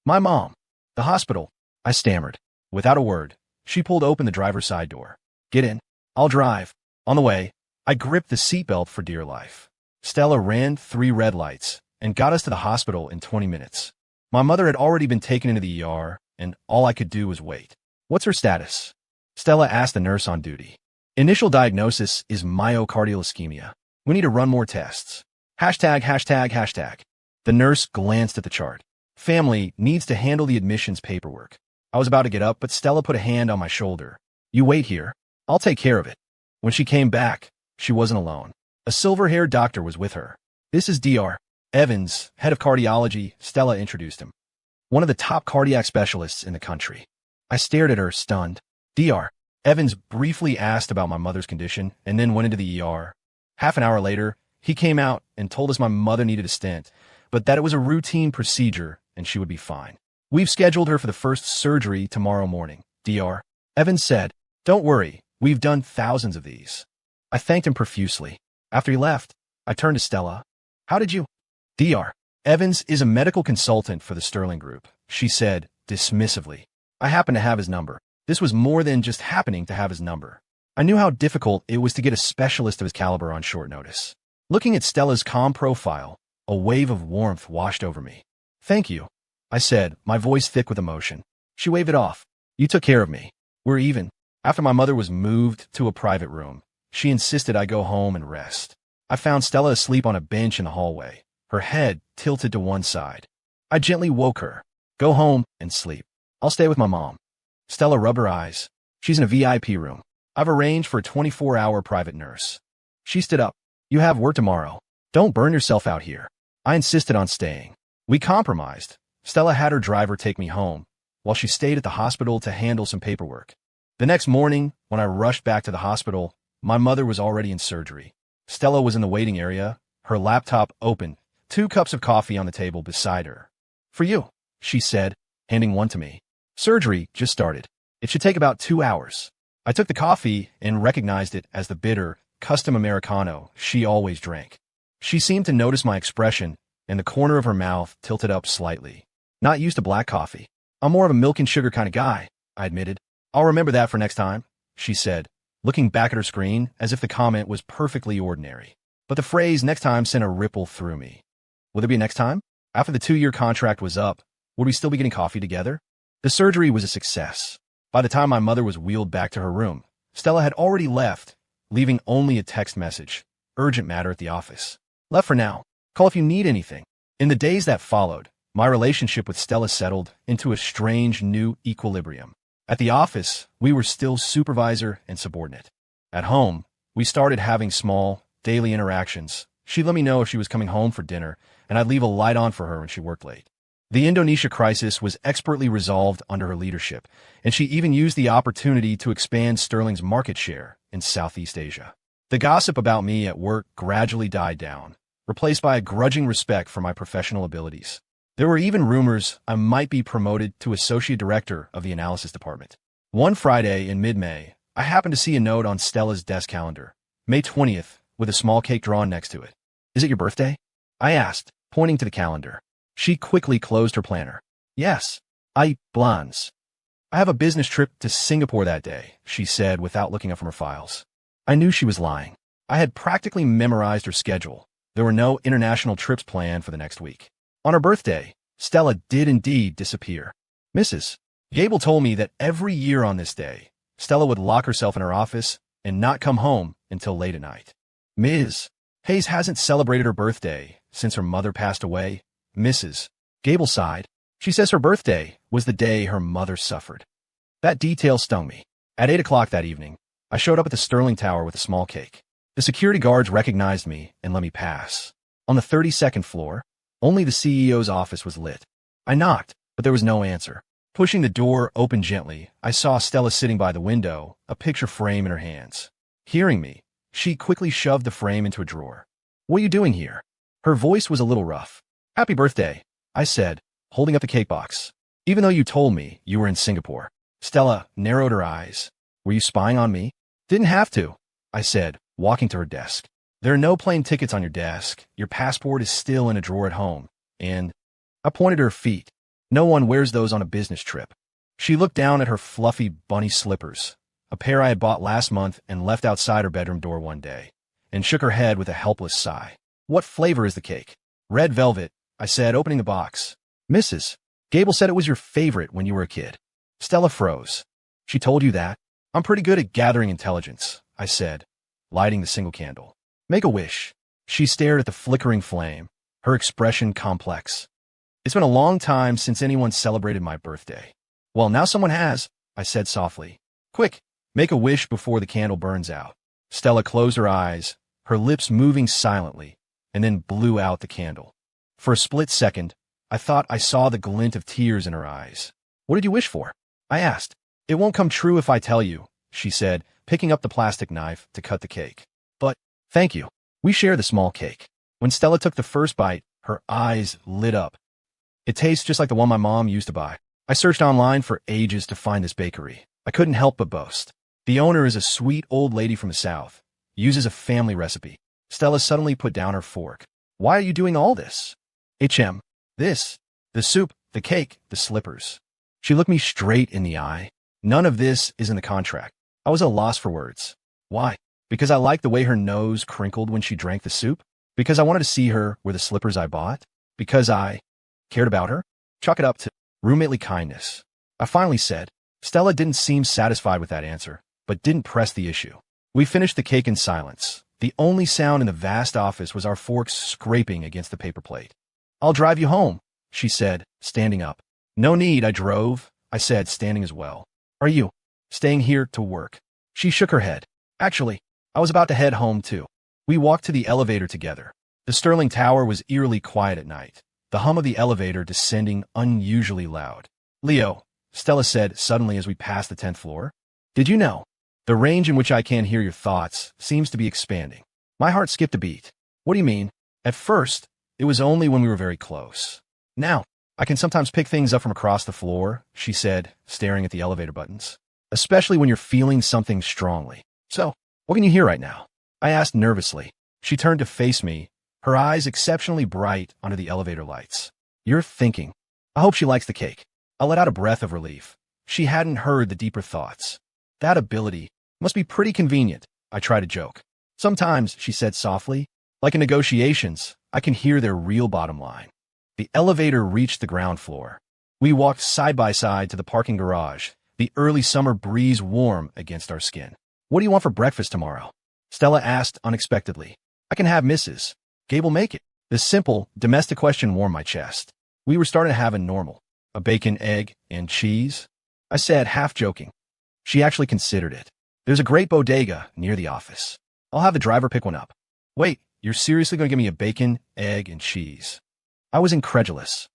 S1: My mom. The hospital, I stammered. Without a word, she pulled open the driver's side door. Get in. I'll drive. On the way, I gripped the seatbelt for dear life. Stella ran 3 red lights and got us to the hospital in 20 minutes. My mother had already been taken into the ER, and all I could do was wait. What's her status? Stella asked the nurse on duty. Initial diagnosis is myocardial ischemia. We need to run more tests. ####. The nurse glanced at the chart. Family needs to handle the admissions paperwork. I was about to get up, but Stella put a hand on my shoulder. You wait here. I'll take care of it. When she came back, she wasn't alone. A silver-haired doctor was with her. This is Dr. Evans, head of cardiology, Stella introduced him. One of the top cardiac specialists in the country. I stared at her, stunned. Dr. Evans briefly asked about my mother's condition and then went into the ER. Half an hour later, he came out and told us my mother needed a stent, but that it was a routine procedure and she would be fine. We've scheduled her for the first surgery tomorrow morning, Dr. Evans said. Don't worry, we've done thousands of these. I thanked him profusely. After he left, I turned to Stella. How did you? Dr. Evans is a medical consultant for the Sterling Group, she said, dismissively. I happen to have his number. This was more than just happening to have his number. I knew how difficult it was to get a specialist of his caliber on short notice. Looking at Stella's calm profile, a wave of warmth washed over me. Thank you, I said, my voice thick with emotion. She waved it off. You took care of me. We're even. After my mother was moved to a private room, she insisted I go home and rest. I found Stella asleep on a bench in the hallway, her head tilted to one side. I gently woke her. Go home and sleep. I'll stay with my mom. Stella rubbed her eyes. She's in a VIP room. I've arranged for a 24-hour private nurse. She stood up. You have work tomorrow. Don't burn yourself out here. I insisted on staying. We compromised. Stella had her driver take me home, while she stayed at the hospital to handle some paperwork. The next morning, when I rushed back to the hospital, my mother was already in surgery. Stella was in the waiting area, her laptop open, 2 cups of coffee on the table beside her. For you, she said, handing one to me. Surgery just started. It should take about 2 hours. I took the coffee and recognized it as the bitter, custom Americano she always drank. She seemed to notice my expression, and the corner of her mouth tilted up slightly. Not used to black coffee. I'm more of a milk and sugar kind of guy, I admitted. I'll remember that for next time, she said, looking back at her screen as if the comment was perfectly ordinary. But the phrase next time sent a ripple through me. Will there be a next time? After the 2-year contract was up, would we still be getting coffee together? The surgery was a success. By the time my mother was wheeled back to her room, Stella had already left, leaving only a text message. Urgent matter at the office. Left for now. Call if you need anything. In the days that followed, my relationship with Stella settled into a strange new equilibrium. At the office, we were still supervisor and subordinate. At home, we started having small, daily interactions. She'd let me know if she was coming home for dinner, and I'd leave a light on for her when she worked late. The Indonesia crisis was expertly resolved under her leadership, and she even used the opportunity to expand Sterling's market share in Southeast Asia. The gossip about me at work gradually died down, replaced by a grudging respect for my professional abilities. There were even rumors I might be promoted to associate director of the analysis department. One Friday in mid-May, I happened to see a note on Stella's desk calendar, May 20th, with a small cake drawn next to it. "Is it your birthday?" I asked, pointing to the calendar. She quickly closed her planner. "Yes. Blans. I have a business trip to Singapore that day," she said without looking up from her files. I knew she was lying. I had practically memorized her schedule. There were no international trips planned for the next week. On her birthday, Stella did indeed disappear. Mrs. Gable told me that every year on this day, Stella would lock herself in her office and not come home until late at night. Ms. Hayes hasn't celebrated her birthday since her mother passed away. Mrs. Gable sighed. She says her birthday was the day her mother suffered. That detail stung me. At 8 o'clock that evening, I showed up at the Sterling Tower with a small cake. The security guards recognized me and let me pass. On the 32nd floor, only the CEO's office was lit. I knocked, but there was no answer. Pushing the door open gently, I saw Stella sitting by the window, a picture frame in her hands. Hearing me, she quickly shoved the frame into a drawer. "What are you doing here?" Her voice was a little rough. "Happy birthday," I said, holding up the cake box. "Even though you told me you were in Singapore." Stella narrowed her eyes. "Were you spying on me?" "Didn't have to," I said, walking to her desk. "There are no plane tickets on your desk. Your passport is still in a drawer at home. And—" I pointed to her feet. "No one wears those on a business trip." She looked down at her fluffy bunny slippers, a pair I had bought last month and left outside her bedroom door one day, and shook her head with a helpless sigh. "What flavor is the cake?" "Red velvet," I said, opening the box. "Mrs. Gable said it was your favorite when you were a kid." Stella froze. "She told you that?" "I'm pretty good at gathering intelligence," I said, lighting the single candle. "Make a wish." She stared at the flickering flame, her expression complex. "It's been a long time since anyone celebrated my birthday." "Well, now someone has," I said softly. "Quick, make a wish before the candle burns out." Stella closed her eyes, her lips moving silently, and then blew out the candle. For a split second, I thought I saw the glint of tears in her eyes. "What did you wish for?" I asked. "It won't come true if I tell you," she said, picking up the plastic knife to cut the cake. "But, thank you." We shared the small cake. When Stella took the first bite, her eyes lit up. "It tastes just like the one my mom used to buy. I searched online for ages to find this bakery. I couldn't help but boast. The owner is a sweet old lady from the South, uses a family recipe." Stella suddenly put down her fork. "Why are you doing all this?" This. The soup, the cake, the slippers." She looked me straight in the eye. "None of this is in the contract." I was at a loss for words. "Why?" "Because I liked the way her nose crinkled when she drank the soup. Because I wanted to see her wear the slippers I bought. Because I cared about her. Chalk it up to roommately kindness." I finally said. Stella didn't seem satisfied with that answer, but didn't press the issue. We finished the cake in silence. The only sound in the vast office was our forks scraping against the paper plate. "I'll drive you home," she said, standing up. "No need, I drove," I said, standing as well. "Are you staying here to work?" She shook her head. "Actually, I was about to head home too." We walked to the elevator together. The Sterling Tower was eerily quiet at night, the hum of the elevator descending unusually loud. "Leo," Stella said suddenly as we passed the 10th floor, "did you know? The range in which I can hear your thoughts seems to be expanding." My heart skipped a beat. "What do you mean?" "At first, it was only when we were very close. Now, I can sometimes pick things up from across the floor," she said, staring at the elevator buttons. "Especially when you're feeling something strongly. So, what can you hear right now?" I asked nervously. She turned to face me, her eyes exceptionally bright under the elevator lights. "You're thinking." I hope she likes the cake. I let out a breath of relief. She hadn't heard the deeper thoughts. "That ability must be pretty convenient," I tried to joke. "Sometimes," she said softly, "like in negotiations, I can hear their real bottom line." The elevator reached the ground floor. We walked side by side to the parking garage, the early summer breeze warm against our skin. "What do you want for breakfast tomorrow?" Stella asked unexpectedly. "I can have Mrs. Gable make it." The simple, domestic question warmed my chest. We were starting to have a normal. "A bacon, egg, and cheese?" I said, half joking. She actually considered it. "There's a great bodega near the office. I'll have the driver pick one up." "Wait, you're seriously going to give me a bacon, egg, and cheese?" I was incredulous.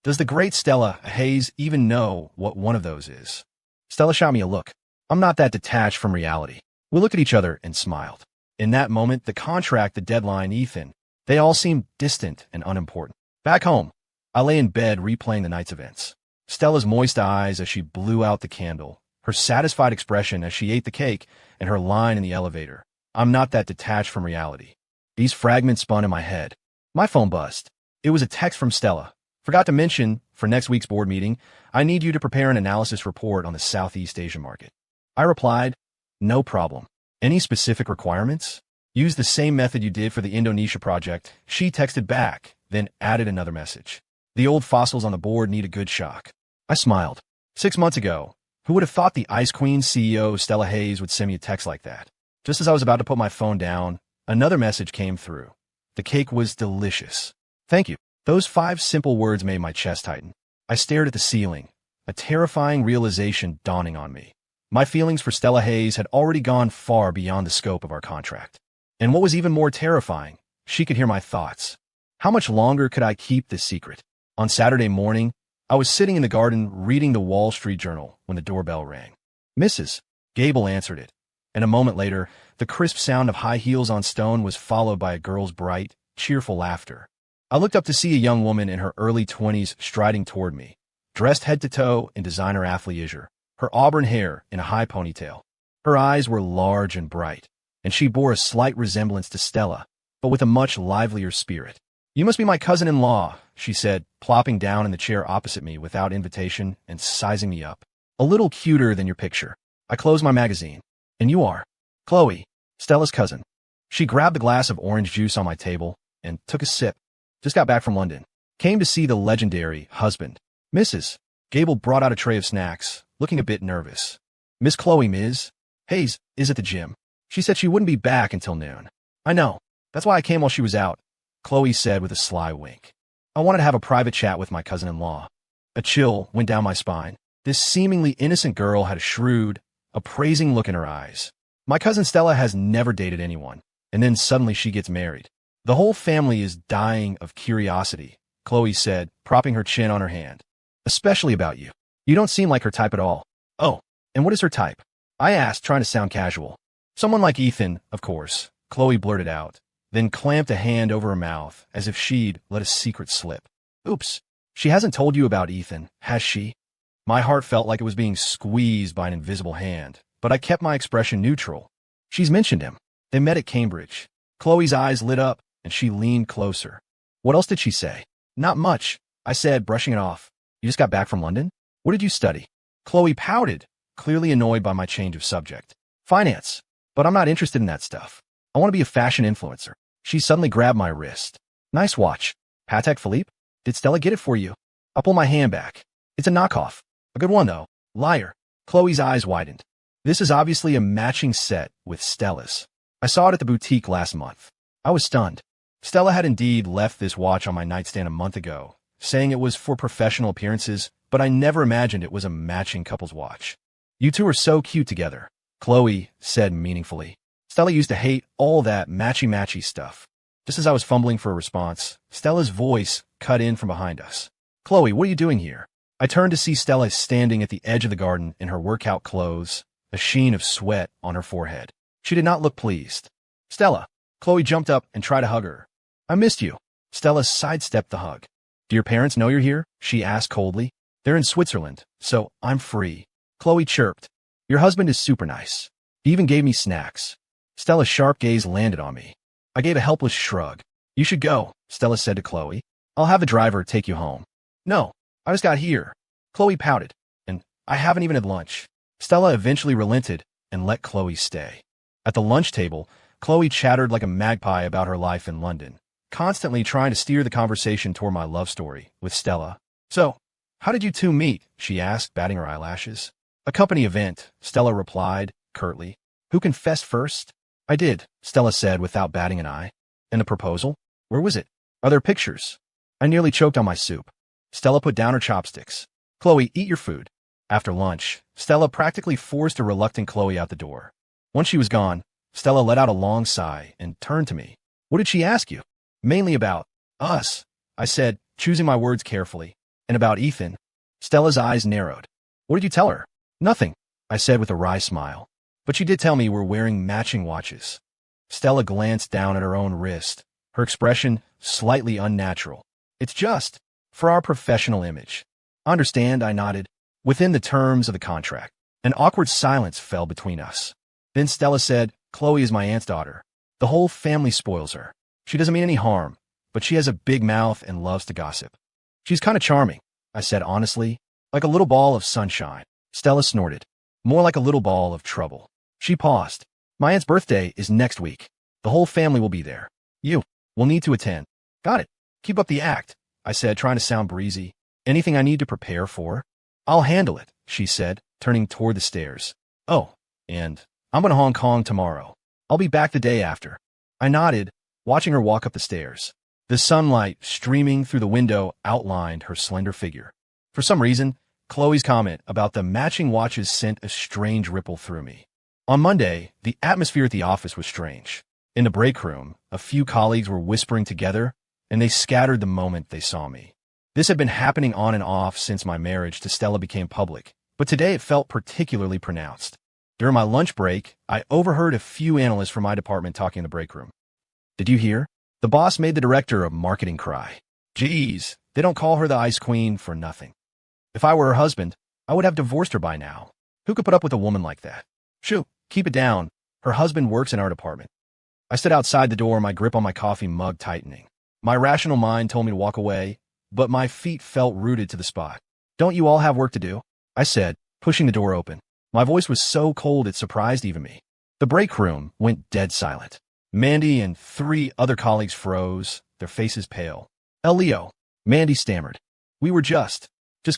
S1: Does the great Stella Hayes even know what one of those is? Stella shot me a look. I'm not that detached from reality. We looked at each other and smiled. In that moment, the contract, the deadline, Ethan, they all seemed distant and unimportant. Back home, I lay in bed replaying the night's events. Stella's moist eyes as she blew out the candle, her satisfied expression as she ate the cake, and her line in the elevator. I'm not that detached from reality. These fragments spun in my head. My phone buzzed. It was a text from Stella. Forgot to mention, for next week's board meeting, I need you to prepare an analysis report on the Southeast Asian market. I replied, no problem. Any specific requirements? Use the same method you did for the Indonesia project. She texted back, then added another message. The old fossils on the board need a good shock. I smiled. 6 months ago, who would have thought the Ice Queen CEO Stella Hayes would send me a text like that? Just as I was about to put my phone down, another message came through. The cake was delicious. Thank you. Those 5 simple words made my chest tighten. I stared at the ceiling, a terrifying realization dawning on me. My feelings for Stella Hayes had already gone far beyond the scope of our contract. And what was even more terrifying, she could hear my thoughts. How much longer could I keep this secret? On Saturday morning, I was sitting in the garden reading the Wall Street Journal when the doorbell rang. Mrs. Gable answered it, and a moment later, the crisp sound of high heels on stone was followed by a girl's bright, cheerful laughter. I looked up to see a young woman in her early 20s striding toward me, dressed head to toe in designer athleisure, her auburn hair in a high ponytail. Her eyes were large and bright, and she bore a slight resemblance to Stella, but with a much livelier spirit. You must be my cousin-in-law, she said, plopping down in the chair opposite me without invitation and sizing me up. A little cuter than your picture. I closed my magazine. And you are? Chloe, Stella's cousin. She grabbed the glass of orange juice on my table and took a sip. Just got back from London. Came to see the legendary husband. Mrs. Gable brought out a tray of snacks, looking a bit nervous. Miss Chloe Ms. Hayes is at the gym. She said she wouldn't be back until noon. I know. That's why I came while she was out, Chloe said with a sly wink. I wanted to have a private chat with my cousin-in-law. A chill went down my spine. This seemingly innocent girl had a shrewd, appraising look in her eyes. My cousin Stella has never dated anyone, and then suddenly she gets married. The whole family is dying of curiosity, Chloe said, propping her chin on her hand. Especially about you. You don't seem like her type at all. Oh, and what is her type? I asked, trying to sound casual. Someone like Ethan, of course, Chloe blurted out, then clamped a hand over her mouth as if she'd let a secret slip. Oops, she hasn't told you about Ethan, has she? My heart felt like it was being squeezed by an invisible hand, but I kept my expression neutral. She's mentioned him. They met at Cambridge. Chloe's eyes lit up, and she leaned closer. What else did she say? Not much, I said, brushing it off. You just got back from London? What did you study? Chloe pouted, clearly annoyed by my change of subject. Finance. But I'm not interested in that stuff. I want to be a fashion influencer. She suddenly grabbed my wrist. Nice watch. Patek Philippe? Did Stella get it for you? I pull my hand back. It's a knockoff. A good one, though. Liar. Chloe's eyes widened. This is obviously a matching set with Stella's. I saw it at the boutique last month. I was stunned. Stella had indeed left this watch on my nightstand a month ago, saying it was for professional appearances, but I never imagined it was a matching couple's watch. You two are so cute together, Chloe said meaningfully. Stella used to hate all that matchy-matchy stuff. Just as I was fumbling for a response, Stella's voice cut in from behind us. Chloe, what are you doing here? I turned to see Stella standing at the edge of the garden in her workout clothes, a sheen of sweat on her forehead. She did not look pleased. Stella. Chloe jumped up and tried to hug her. I missed you. Stella sidestepped the hug. Do your parents know you're here? She asked coldly. They're in Switzerland, so I'm free. Chloe chirped. Your husband is super nice. He even gave me snacks. Stella's sharp gaze landed on me. I gave a helpless shrug. You should go, Stella said to Chloe. I'll have a driver take you home. No, I just got here. Chloe pouted. And I haven't even had lunch. Stella eventually relented and let Chloe stay. At the lunch table, Chloe chattered like a magpie about her life in London, constantly trying to steer the conversation toward my love story with Stella. So, how did you two meet? She asked, batting her eyelashes. A company event, Stella replied, curtly. Who confessed first? I did, Stella said without batting an eye. And the proposal? Where was it? Are there pictures? I nearly choked on my soup. Stella put down her chopsticks. Chloe, eat your food. After lunch, Stella practically forced a reluctant Chloe out the door. Once she was gone, Stella let out a long sigh and turned to me. What did she ask you? Mainly about us, I said, choosing my words carefully. And about Ethan. Stella's eyes narrowed. What did you tell her? Nothing, I said with a wry smile. But she did tell me we're wearing matching watches. Stella glanced down at her own wrist, her expression slightly unnatural. It's just For our professional image. Understand, I nodded. Within the terms of the contract. An awkward silence fell between us. Then Stella said, Chloe is my aunt's daughter. The whole family spoils her. She doesn't mean any harm, but she has a big mouth and loves to gossip. She's kind of charming, I said honestly, like a little ball of sunshine. Stella snorted. More like a little ball of trouble. She paused. My aunt's birthday is next week. The whole family will be there. You will need to attend. Got it. Keep up the act, I said, trying to sound breezy. Anything I need to prepare for? I'll handle it, she said, turning toward the stairs. Oh, and I'm going to Hong Kong tomorrow. I'll be back the day after. I nodded, watching her walk up the stairs. The sunlight streaming through the window outlined her slender figure. For some reason, Chloe's comment about the matching watches sent a strange ripple through me. On Monday, the atmosphere at the office was strange. In the break room, a few colleagues were whispering together, and they scattered the moment they saw me. This had been happening on and off since my marriage to Stella became public, but today it felt particularly pronounced. During my lunch break, I overheard a few analysts from my department talking in the break room. Did you hear? The boss made the director of marketing cry. Geez, they don't call her the Ice Queen for nothing. If I were her husband, I would have divorced her by now. Who could put up with a woman like that? Shoo, keep it down. Her husband works in our department. I stood outside the door, my grip on my coffee mug tightening. My rational mind told me to walk away, but my feet felt rooted to the spot. Don't you all have work to do? I said, pushing the door open. My voice was so cold it surprised even me. The break room went dead silent. Mandy and 3 other colleagues froze, their faces pale. Leo, Mandy stammered. We were just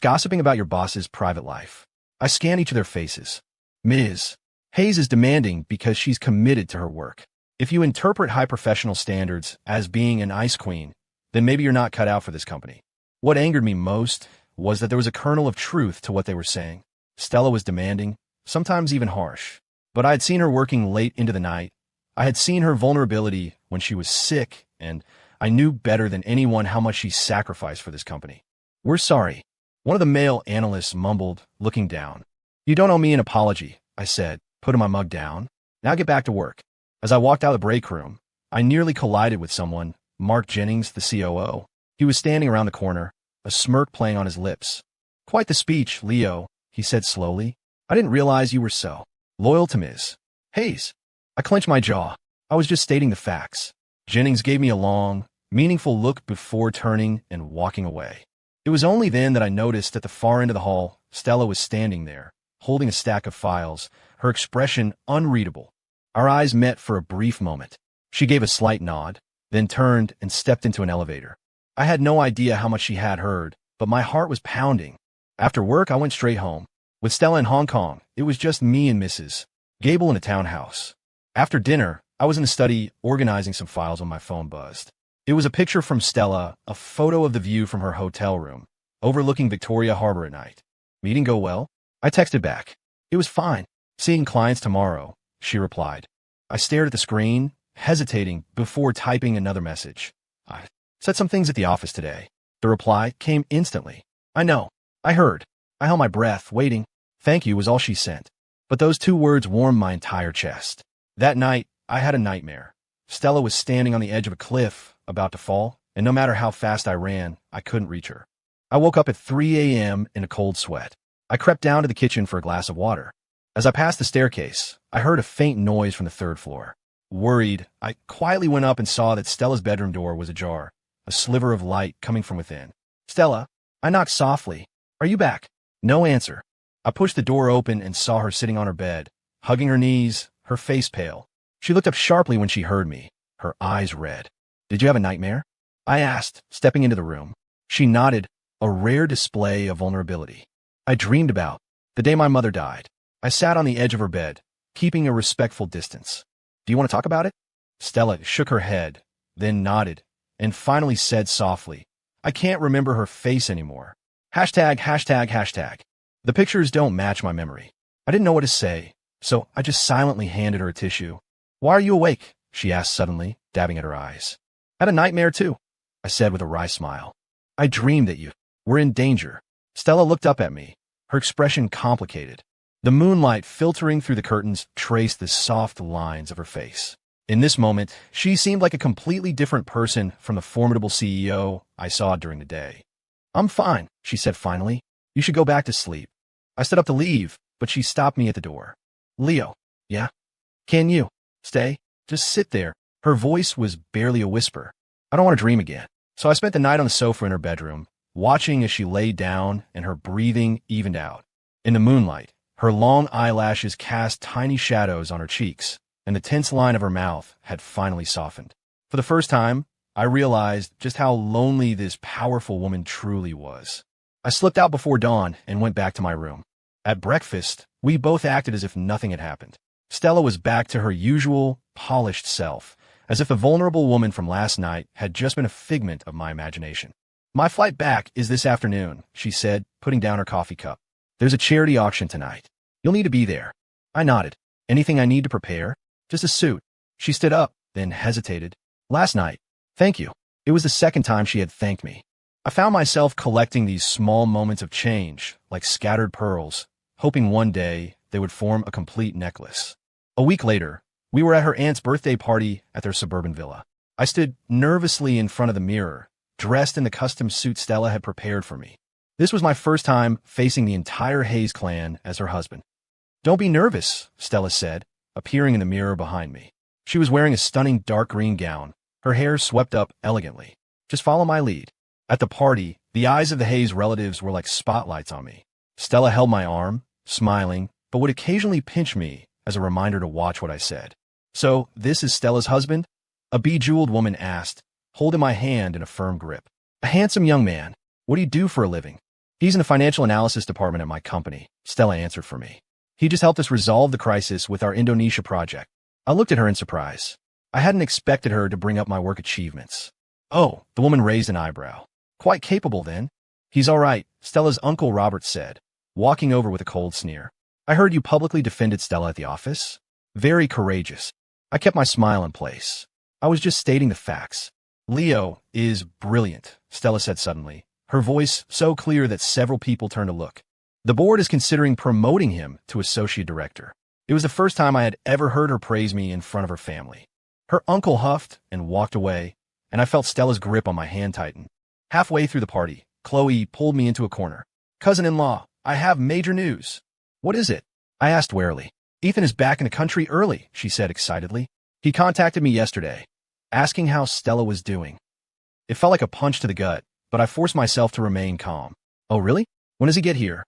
S1: gossiping about your boss's private life. I scanned each of their faces. Ms. Hayes is demanding because she's committed to her work. If you interpret high professional standards as being an ice queen, then maybe you're not cut out for this company. What angered me most was that there was a kernel of truth to what they were saying. Stella was demanding, sometimes even harsh. But I had seen her working late into the night. I had seen her vulnerability when she was sick, and I knew better than anyone how much she sacrificed for this company. We're sorry, one of the male analysts mumbled, looking down. You don't owe me an apology, I said, putting my mug down. Now get back to work. As I walked out of the break room, I nearly collided with someone, Mark Jennings, the COO. He was standing around the corner, a smirk playing on his lips. Quite the speech, Leo, he said slowly. I didn't realize you were so loyal to Ms. Hayes. I clenched my jaw. I was just stating the facts. Jennings gave me a long, meaningful look before turning and walking away. It was only then that I noticed at the far end of the hall, Stella was standing there, holding a stack of files, her expression unreadable. Our eyes met for a brief moment. She gave a slight nod, then turned and stepped into an elevator. I had no idea how much she had heard, but my heart was pounding. After work, I went straight home. With Stella in Hong Kong, it was just me and Mrs. Gable in a townhouse. After dinner, I was in the study organizing some files when my phone buzzed. It was a picture from Stella, a photo of the view from her hotel room, overlooking Victoria Harbor at night. Meeting go well? I texted back. It was fine. Seeing clients tomorrow, she replied. I stared at the screen, hesitating before typing another message. I said some things at the office today. The reply came instantly. I know. I heard. I held my breath, waiting. Thank you was all she sent. But those 2 words warmed my entire chest. That night, I had a nightmare. Stella was standing on the edge of a cliff, about to fall, and no matter how fast I ran, I couldn't reach her. I woke up at 3 a.m. in a cold sweat. I crept down to the kitchen for a glass of water. As I passed the staircase, I heard a faint noise from the 3rd floor. Worried, I quietly went up and saw that Stella's bedroom door was ajar, a sliver of light coming from within. Stella, I knocked softly. Are you back? No answer. I pushed the door open and saw her sitting on her bed, hugging her knees, her face pale. She looked up sharply when she heard me, her eyes red. Did you have a nightmare? I asked, stepping into the room. She nodded, a rare display of vulnerability. I dreamed about the day my mother died. I sat on the edge of her bed, keeping a respectful distance. Do you want to talk about it? Stella shook her head, then nodded, and finally said softly, I can't remember her face anymore. ####. The pictures don't match my memory. I didn't know what to say, so I just silently handed her a tissue. Why are you awake? She asked suddenly, dabbing at her eyes. I had a nightmare too, I said with a wry smile. I dreamed that you were in danger. Stella looked up at me, her expression complicated. The moonlight filtering through the curtains traced the soft lines of her face. In this moment, she seemed like a completely different person from the formidable CEO I saw during the day. I'm fine, she said finally. You should go back to sleep. I stood up to leave, but she stopped me at the door. Leo. Yeah? Can you stay? Just sit there. Her voice was barely a whisper. I don't want to dream again. So I spent the night on the sofa in her bedroom, watching as she lay down and her breathing evened out. In the moonlight, her long eyelashes cast tiny shadows on her cheeks, and the tense line of her mouth had finally softened. For the first time, I realized just how lonely this powerful woman truly was. I slipped out before dawn and went back to my room. At breakfast, we both acted as if nothing had happened. Stella was back to her usual, polished self, as if the vulnerable woman from last night had just been a figment of my imagination. My flight back is this afternoon, she said, putting down her coffee cup. There's a charity auction tonight. You'll need to be there. I nodded. Anything I need to prepare? Just a suit. She stood up, then hesitated. Last night. Thank you. It was the second time she had thanked me. I found myself collecting these small moments of change, like scattered pearls, hoping one day they would form a complete necklace. A week later, we were at her aunt's birthday party at their suburban villa. I stood nervously in front of the mirror, dressed in the custom suit Stella had prepared for me. This was my first time facing the entire Hayes clan as her husband. Don't be nervous, Stella said, appearing in the mirror behind me. She was wearing a stunning dark green gown, her hair swept up elegantly. Just follow my lead. At the party, the eyes of the Hayes relatives were like spotlights on me. Stella held my arm, smiling, but would occasionally pinch me as a reminder to watch what I said. So, this is Stella's husband? A bejeweled woman asked, holding my hand in a firm grip. A handsome young man. What do you do for a living? He's in the financial analysis department at my company, Stella answered for me. He just helped us resolve the crisis with our Indonesia project. I looked at her in surprise. I hadn't expected her to bring up my work achievements. Oh, the woman raised an eyebrow. Quite capable, then. He's all right, Stella's Uncle Robert said, walking over with a cold sneer. I heard you publicly defended Stella at the office. Very courageous. I kept my smile in place. I was just stating the facts. Leo is brilliant, Stella said suddenly, her voice so clear that several people turned to look. The board is considering promoting him to associate director. It was the first time I had ever heard her praise me in front of her family. Her uncle huffed and walked away, and I felt Stella's grip on my hand tighten. Halfway through the party, Chloe pulled me into a corner. Cousin-in-law, I have major news. What is it? I asked warily. Ethan is back in the country early, she said excitedly. He contacted me yesterday, asking how Stella was doing. It felt like a punch to the gut, but I forced myself to remain calm. Oh, really? When does he get here?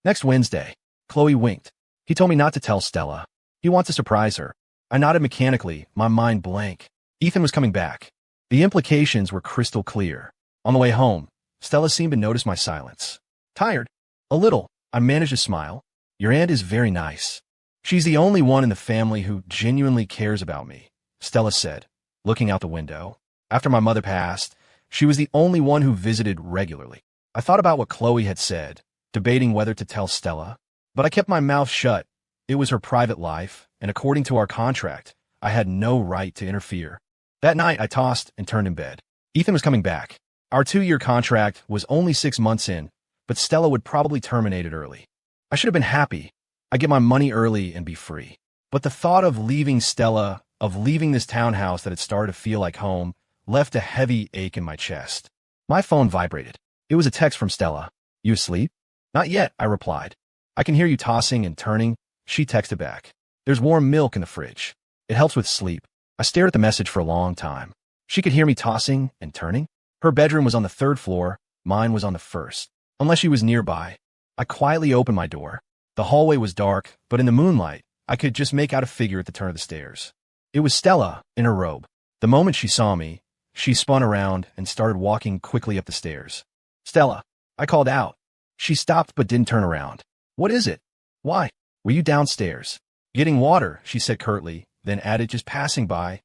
S1: Next Wednesday. Chloe winked. He told me not to tell Stella. He wants to surprise her. I nodded mechanically, my mind blank. Ethan was coming back. The implications were crystal clear. On the way home, Stella seemed to notice my silence. Tired? A little. I managed to smile. Your aunt is very nice. She's the only one in the family who genuinely cares about me, Stella said, looking out the window. After my mother passed, she was the only one who visited regularly. I thought about what Chloe had said, debating whether to tell Stella, but I kept my mouth shut. It was her private life, and according to our contract, I had no right to interfere. That night, I tossed and turned in bed. Ethan was coming back. Our 2-year contract was only 6 months in, but Stella would probably terminate it early. I should have been happy. I'd get my money early and be free. But the thought of leaving Stella, of leaving this townhouse that had started to feel like home, left a heavy ache in my chest. My phone vibrated. It was a text from Stella. You asleep? Not yet, I replied. I can hear you tossing and turning. She texted back. There's warm milk in the fridge. It helps with sleep. I stared at the message for a long time. She could hear me tossing and turning. Her bedroom was on the 3rd floor. Mine was on the 1st. Unless she was nearby. I quietly opened my door. The hallway was dark, but in the moonlight, I could just make out a figure at the turn of the stairs. It was Stella, in her robe. The moment she saw me, she spun around and started walking quickly up the stairs. Stella, I called out. She stopped but didn't turn around. What is it? Why? Were you downstairs? Getting water, she said curtly, then added, just passing by.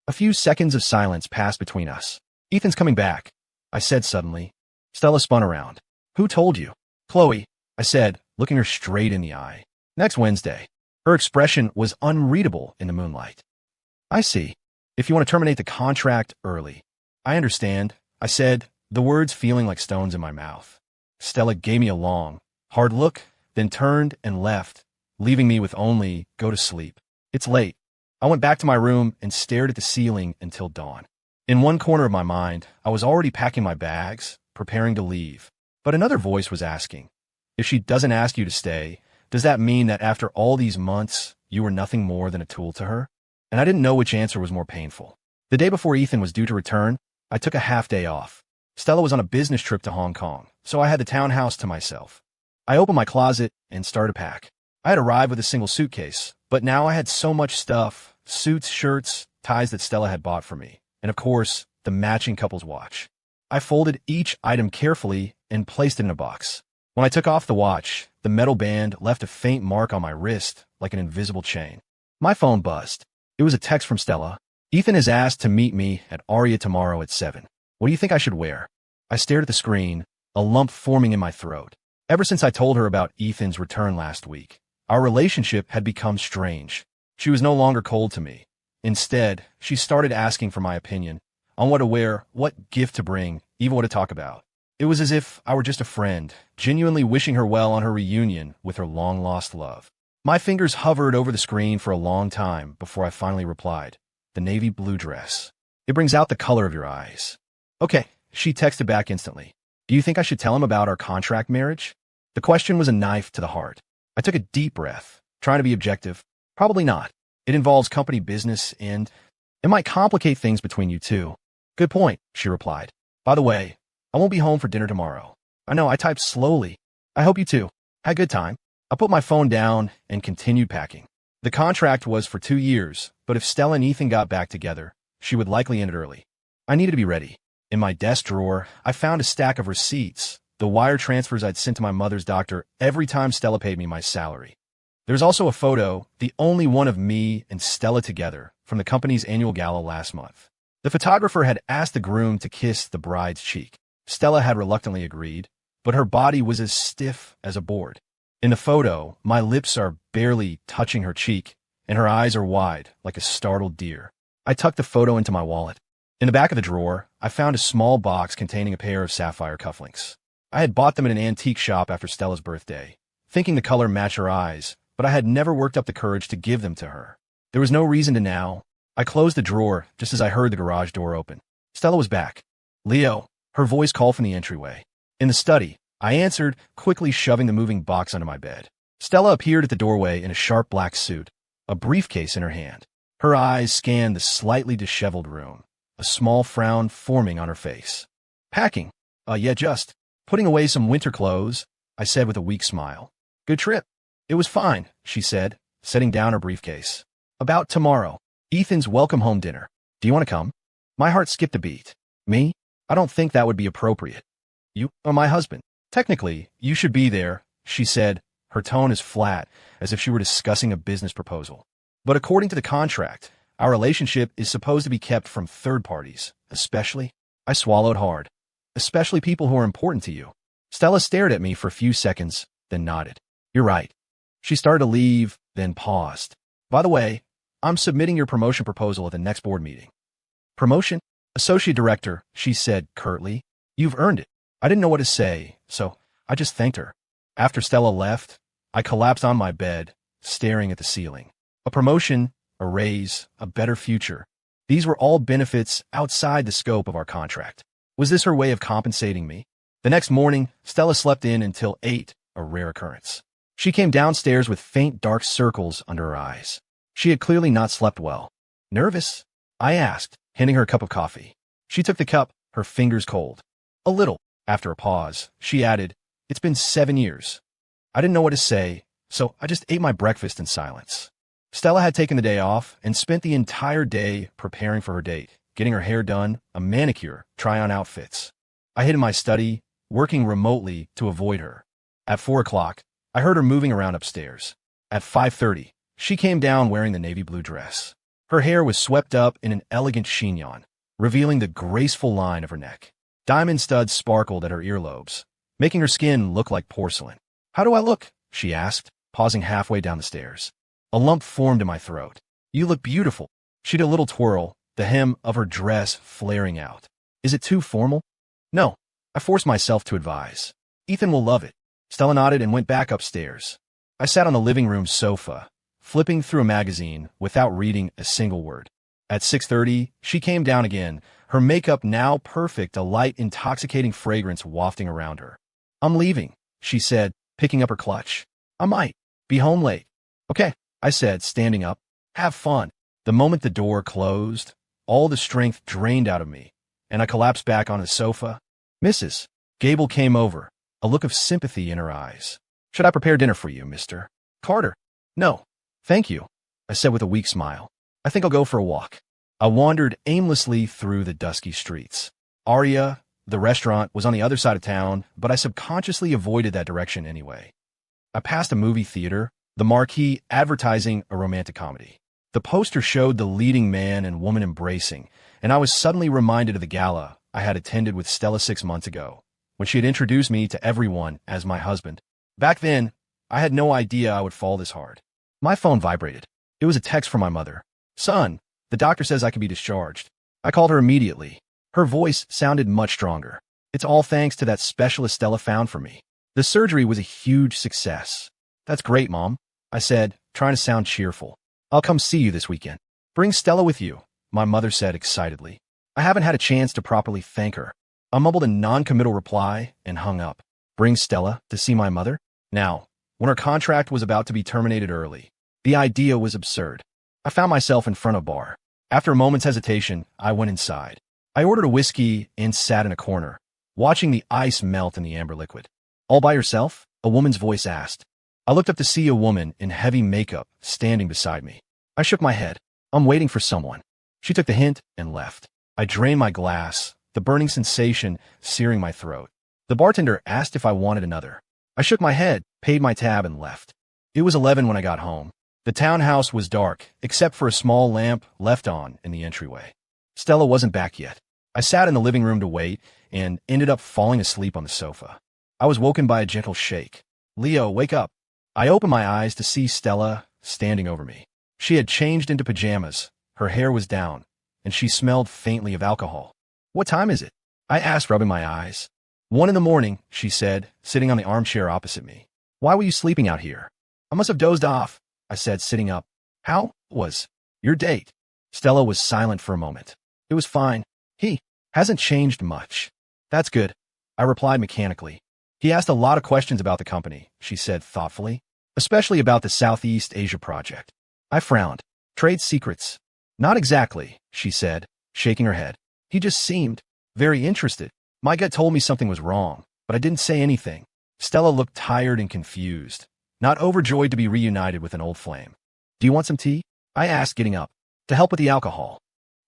S1: A few seconds of silence passed between us. Ethan's coming back, I said suddenly. Stella spun around. Who told you? Chloe, I said, looking her straight in the eye. Next Wednesday. Her expression was unreadable in the moonlight. I see. If you want to terminate the contract early. I understand, I said, the words feeling like stones in my mouth. Stella gave me a long, hard look, then turned and left, leaving me with only, go to sleep. It's late. I went back to my room and stared at the ceiling until dawn. In one corner of my mind, I was already packing my bags, preparing to leave. But another voice was asking, if she doesn't ask you to stay, does that mean that after all these months, you were nothing more than a tool to her? And I didn't know which answer was more painful. The day before Ethan was due to return, I took a half day off. Stella was on a business trip to Hong Kong, so I had the townhouse to myself. I opened my closet and started to pack. I had arrived with a single suitcase, but now I had so much stuff, suits, shirts, ties that Stella had bought for me, and of course, the matching couple's watch. I folded each item carefully and placed it in a box. When I took off the watch, the metal band left a faint mark on my wrist, like an invisible chain. My phone buzzed. It was a text from Stella. Ethan has asked to meet me at Aria tomorrow at 7. What do you think I should wear? I stared at the screen, a lump forming in my throat. Ever since I told her about Ethan's return last week, our relationship had become strange. She was no longer cold to me. Instead, she started asking for my opinion on what to wear, what gift to bring, even what to talk about. It was as if I were just a friend, genuinely wishing her well on her reunion with her long-lost love. My fingers hovered over the screen for a long time before I finally replied, the navy blue dress. It brings out the color of your eyes. Okay, she texted back instantly. Do you think I should tell him about our contract marriage? The question was a knife to the heart. I took a deep breath, trying to be objective. Probably not. It involves company business and it might complicate things between you two. Good point, she replied. By the way, I won't be home for dinner tomorrow. I know, I typed slowly. I hope you too. Had a good time. I put my phone down and continued packing. The contract was for 2 years, but if Stella and Ethan got back together, she would likely end it early. I needed to be ready. In my desk drawer, I found a stack of receipts, the wire transfers I'd sent to my mother's doctor every time Stella paid me my salary. There's also a photo, the only one of me and Stella together, from the company's annual gala last month. The photographer had asked the groom to kiss the bride's cheek. Stella had reluctantly agreed, but her body was as stiff as a board. In the photo, my lips are barely touching her cheek, and her eyes are wide, like a startled deer. I tucked the photo into my wallet. In the back of the drawer, I found a small box containing a pair of sapphire cufflinks. I had bought them in an antique shop after Stella's birthday, thinking the color matched her eyes, but I had never worked up the courage to give them to her. There was no reason to now. I closed the drawer just as I heard the garage door open. Stella was back. Leo, her voice called from the entryway. In the study, I answered, quickly shoving the moving box under my bed. Stella appeared at the doorway in a sharp black suit, a briefcase in her hand. Her eyes scanned the slightly disheveled room, a small frown forming on her face. Packing? Yeah, just putting away some winter clothes, I said with a weak smile. Good trip. It was fine, she said, setting down her briefcase. About tomorrow, Ethan's welcome home dinner. Do you want to come? My heart skipped a beat. Me? I don't think that would be appropriate. You are my husband. Technically, you should be there, she said, her tone as flat as if she were discussing a business proposal. But according to the contract, our relationship is supposed to be kept from third parties, especially, I swallowed hard, especially people who are important to you. Stella stared at me for a few seconds, then nodded. You're right. She started to leave, then paused. By the way, I'm submitting your promotion proposal at the next board meeting. Promotion? Associate director, she said curtly. You've earned it. I didn't know what to say, so I just thanked her. After Stella left, I collapsed on my bed, staring at the ceiling. A promotion, a raise, a better future. These were all benefits outside the scope of our contract. Was this her way of compensating me? The next morning, Stella slept in until 8, a rare occurrence. She came downstairs with faint dark circles under her eyes. She had clearly not slept well. Nervous? I asked, handing her a cup of coffee. She took the cup, her fingers cold. A little. After a pause, she added, It's been 7 years. I didn't know what to say, so I just ate my breakfast in silence. Stella had taken the day off and spent the entire day preparing for her date, getting her hair done, a manicure, try-on outfits. I hid in my study, working remotely to avoid her. At 4 o'clock, I heard her moving around upstairs. At 5:30, she came down wearing the navy blue dress. Her hair was swept up in an elegant chignon, revealing the graceful line of her neck. Diamond studs sparkled at her earlobes, making her skin look like porcelain. How do I look? She asked, pausing halfway down the stairs. A lump formed in my throat. You look beautiful. She did a little twirl, the hem of her dress flaring out. Is it too formal? No, I forced myself to advise. Ethan will love it. Stella nodded and went back upstairs. I sat on the living room sofa, flipping through a magazine without reading a single word. At 6:30, she came down again, her makeup now perfect, a light, intoxicating fragrance wafting around her. I'm leaving, she said, picking up her clutch. I might be home late. Okay, I said, standing up. Have fun. The moment the door closed, all the strength drained out of me, and I collapsed back on the sofa. Mrs. Gable came over, a look of sympathy in her eyes. Should I prepare dinner for you, Mr. Carter? No, thank you, I said with a weak smile. I think I'll go for a walk. I wandered aimlessly through the dusky streets. Aria, the restaurant, was on the other side of town, but I subconsciously avoided that direction anyway. I passed a movie theater, the marquee advertising a romantic comedy. The poster showed the leading man and woman embracing, and I was suddenly reminded of the gala I had attended with Stella 6 months ago, when she had introduced me to everyone as my husband. Back then, I had no idea I would fall this hard. My phone vibrated. It was a text from my mother. Son, the doctor says I can be discharged. I called her immediately. Her voice sounded much stronger. It's all thanks to that specialist Stella found for me. The surgery was a huge success. That's great, Mom, I said, trying to sound cheerful. I'll come see you this weekend. Bring Stella with you, my mother said excitedly. I haven't had a chance to properly thank her. I mumbled a non-committal reply and hung up. Bring Stella to see my mother? Now, when her contract was about to be terminated early, the idea was absurd. I found myself in front of a bar. After a moment's hesitation, I went inside. I ordered a whiskey and sat in a corner, watching the ice melt in the amber liquid. All by yourself? A woman's voice asked. I looked up to see a woman in heavy makeup standing beside me. I shook my head. I'm waiting for someone. She took the hint and left. I drained my glass, the burning sensation searing my throat. The bartender asked if I wanted another. I shook my head, paid my tab, and left. It was 11 when I got home. The townhouse was dark, except for a small lamp left on in the entryway. Stella wasn't back yet. I sat in the living room to wait and ended up falling asleep on the sofa. I was woken by a gentle shake. Leo, wake up. I opened my eyes to see Stella standing over me. She had changed into pajamas, her hair was down, and she smelled faintly of alcohol. What time is it? I asked, rubbing my eyes. 1 in the morning, she said, sitting on the armchair opposite me. Why were you sleeping out here? I must have dozed off, I said, sitting up. How was your date? Stella was silent for a moment. It was fine. He hasn't changed much. That's good, I replied mechanically. He asked a lot of questions about the company, she said thoughtfully, especially about the Southeast Asia project. I frowned. Trade secrets? Not exactly, she said, shaking her head. He just seemed very interested. My gut told me something was wrong, but I didn't say anything. Stella looked tired and confused, not overjoyed to be reunited with an old flame. Do you want some tea? I asked, getting up. To help with the alcohol.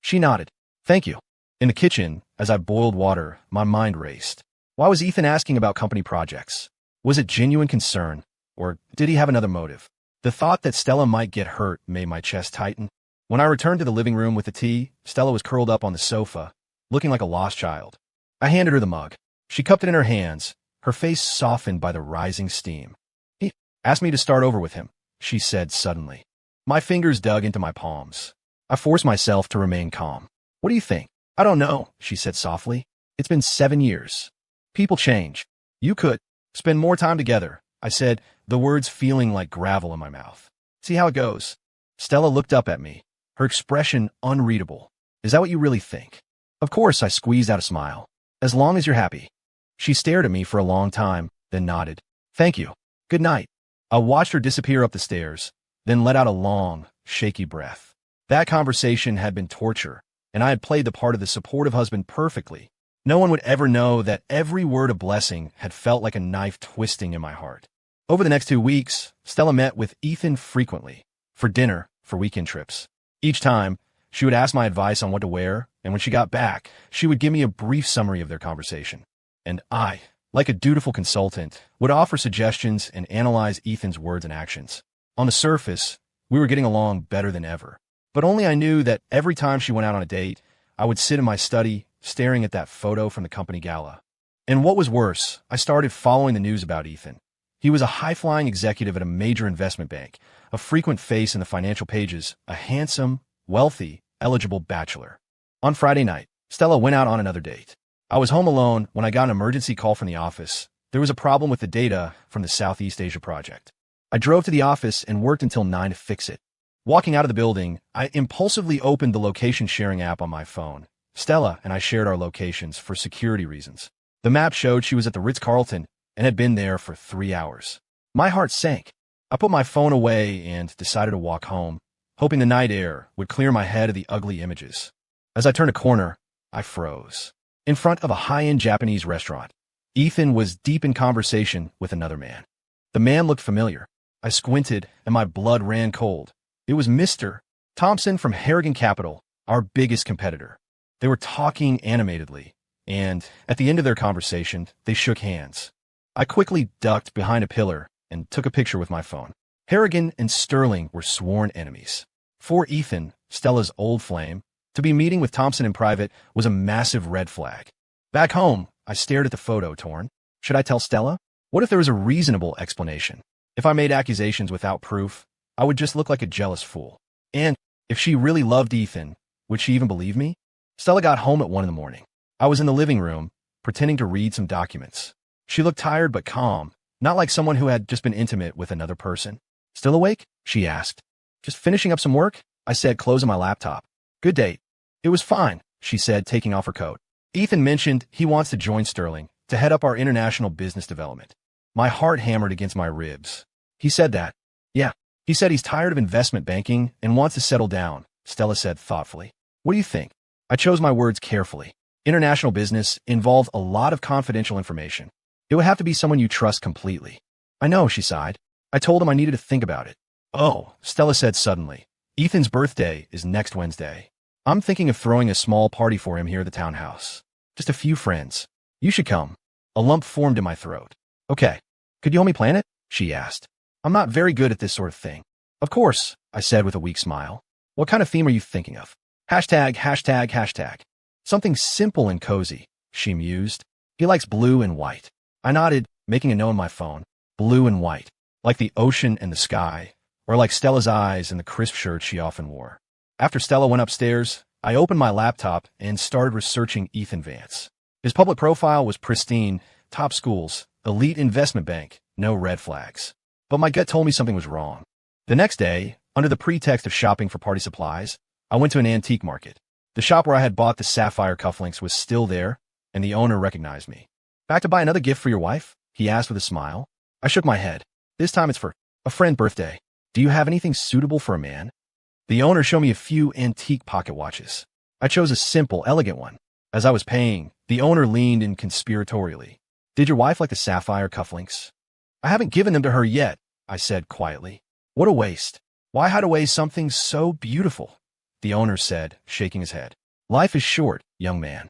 S1: She nodded. Thank you. In the kitchen, as I boiled water, my mind raced. Why was Ethan asking about company projects? Was it genuine concern, or did he have another motive? The thought that Stella might get hurt made my chest tighten. When I returned to the living room with the tea, Stella was curled up on the sofa, looking like a lost child. I handed her the mug. She cupped it in her hands, her face softened by the rising steam. He asked me to start over with him, she said suddenly. My fingers dug into my palms. I forced myself to remain calm. What do you think? I don't know, she said softly. It's been 7 years. People change. You could spend more time together, I said, the words feeling like gravel in my mouth. See how it goes. Stella looked up at me, her expression unreadable. Is that what you really think? Of course, I squeezed out a smile. As long as you're happy. She stared at me for a long time, then nodded. Thank you. Good night. I watched her disappear up the stairs, then let out a long, shaky breath. That conversation had been torture, and I had played the part of the supportive husband perfectly. No one would ever know that every word of blessing had felt like a knife twisting in my heart. Over the next 2 weeks, Stella met with Ethan frequently, for dinner, for weekend trips. Each time, she would ask my advice on what to wear, and when she got back, she would give me a brief summary of their conversation. And I, like a dutiful consultant, would offer suggestions and analyze Ethan's words and actions. On the surface, we were getting along better than ever. But only I knew that every time she went out on a date, I would sit in my study, staring at that photo from the company gala. And what was worse, I started following the news about Ethan. He was a high-flying executive at a major investment bank, a frequent face in the financial pages, a handsome, wealthy, eligible bachelor. On Friday night, Stella went out on another date. I was home alone when I got an emergency call from the office. There was a problem with the data from the Southeast Asia project. I drove to the office and worked until 9 to fix it. Walking out of the building, I impulsively opened the location sharing app on my phone. Stella and I shared our locations for security reasons. The map showed she was at the Ritz-Carlton, and had been there for 3 hours. My heart sank. I put my phone away and decided to walk home, hoping the night air would clear my head of the ugly images. As I turned a corner, I froze. In front of a high-end Japanese restaurant, Ethan was deep in conversation with another man. The man looked familiar. I squinted, and my blood ran cold. It was Mr. Thompson from Harrigan Capital, our biggest competitor. They were talking animatedly, and at the end of their conversation, they shook hands. I quickly ducked behind a pillar and took a picture with my phone. Harrigan and Sterling were sworn enemies. For Ethan, Stella's old flame, to be meeting with Thompson in private was a massive red flag. Back home, I stared at the photo, torn. Should I tell Stella? What if there was a reasonable explanation? If I made accusations without proof, I would just look like a jealous fool. And if she really loved Ethan, would she even believe me? Stella got home at 1 in the morning. I was in the living room, pretending to read some documents. She looked tired but calm, not like someone who had just been intimate with another person. Still awake? She asked. Just finishing up some work? I said, closing my laptop. Good date. It was fine, she said, taking off her coat. Ethan mentioned he wants to join Sterling to head up our international business development. My heart hammered against my ribs. He said that. Yeah. He said he's tired of investment banking and wants to settle down, Stella said thoughtfully. What do you think? I chose my words carefully. International business involved a lot of confidential information. It would have to be someone you trust completely. I know, she sighed. I told him I needed to think about it. Oh, Stella said suddenly. Ethan's birthday is next Wednesday. I'm thinking of throwing a small party for him here at the townhouse. Just a few friends. You should come. A lump formed in my throat. Okay. Could you help me plan it? She asked. I'm not very good at this sort of thing. Of course, I said with a weak smile. What kind of theme are you thinking of? ####. Something simple and cozy, she mused. He likes blue and white. I nodded, making a note on my phone. Blue and white. Like the ocean and the sky, or like Stella's eyes and the crisp shirt she often wore. After Stella went upstairs, I opened my laptop and started researching Ethan Vance. His public profile was pristine, top schools, elite investment bank, no red flags. But my gut told me something was wrong. The next day, under the pretext of shopping for party supplies, I went to an antique market. The shop where I had bought the sapphire cufflinks was still there, and the owner recognized me. Back to buy another gift for your wife? He asked with a smile. I shook my head. This time it's for a friend's birthday. Do you have anything suitable for a man? The owner showed me a few antique pocket watches. I chose a simple, elegant one. As I was paying, the owner leaned in conspiratorially. Did your wife like the sapphire cufflinks? I haven't given them to her yet, I said quietly. What a waste. Why hide away something so beautiful? The owner said, shaking his head. Life is short, young man.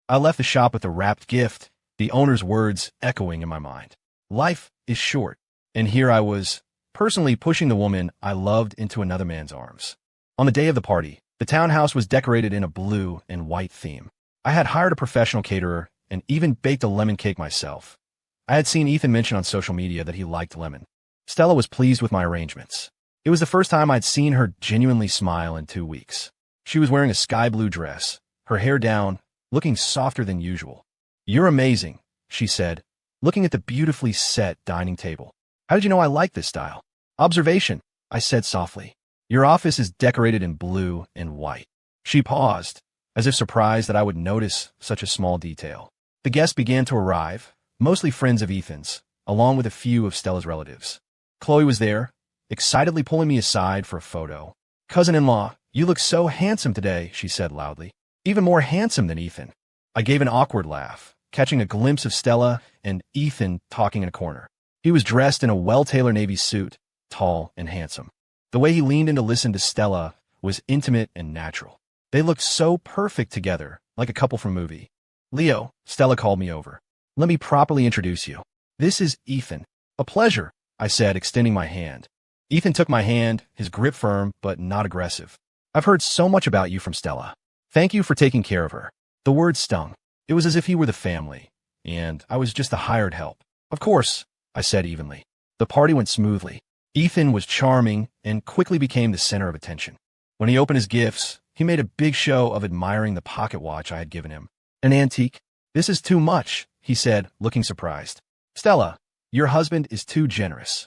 S1: I left the shop with a wrapped gift, the owner's words echoing in my mind. Life is short. And here I was, personally pushing the woman I loved into another man's arms. On the day of the party, the townhouse was decorated in a blue and white theme. I had hired a professional caterer and even baked a lemon cake myself. I had seen Ethan mention on social media that he liked lemon. Stella was pleased with my arrangements. It was the first time I'd seen her genuinely smile in 2 weeks. She was wearing a sky blue dress, her hair down, looking softer than usual. You're amazing, she said, looking at the beautifully set dining table. How did you know I like this style? Observation, I said softly. Your office is decorated in blue and white. She paused, as if surprised that I would notice such a small detail. The guests began to arrive, mostly friends of Ethan's, along with a few of Stella's relatives. Chloe was there, excitedly pulling me aside for a photo. Cousin-in-law, you look so handsome today, she said loudly. Even more handsome than Ethan. I gave an awkward laugh, catching a glimpse of Stella and Ethan talking in a corner. He was dressed in a well-tailored navy suit, tall and handsome. The way he leaned in to listen to Stella was intimate and natural. They looked so perfect together, like a couple from a movie. Leo, Stella called me over. Let me properly introduce you. This is Ethan. A pleasure, I said, extending my hand. Ethan took my hand, his grip firm but not aggressive. I've heard so much about you from Stella. Thank you for taking care of her. The word stung. It was as if he were the family, and I was just the hired help. Of course, I said evenly. The party went smoothly. Ethan was charming and quickly became the center of attention. When he opened his gifts, he made a big show of admiring the pocket watch I had given him. An antique? This is too much, he said, looking surprised. Stella, your husband is too generous.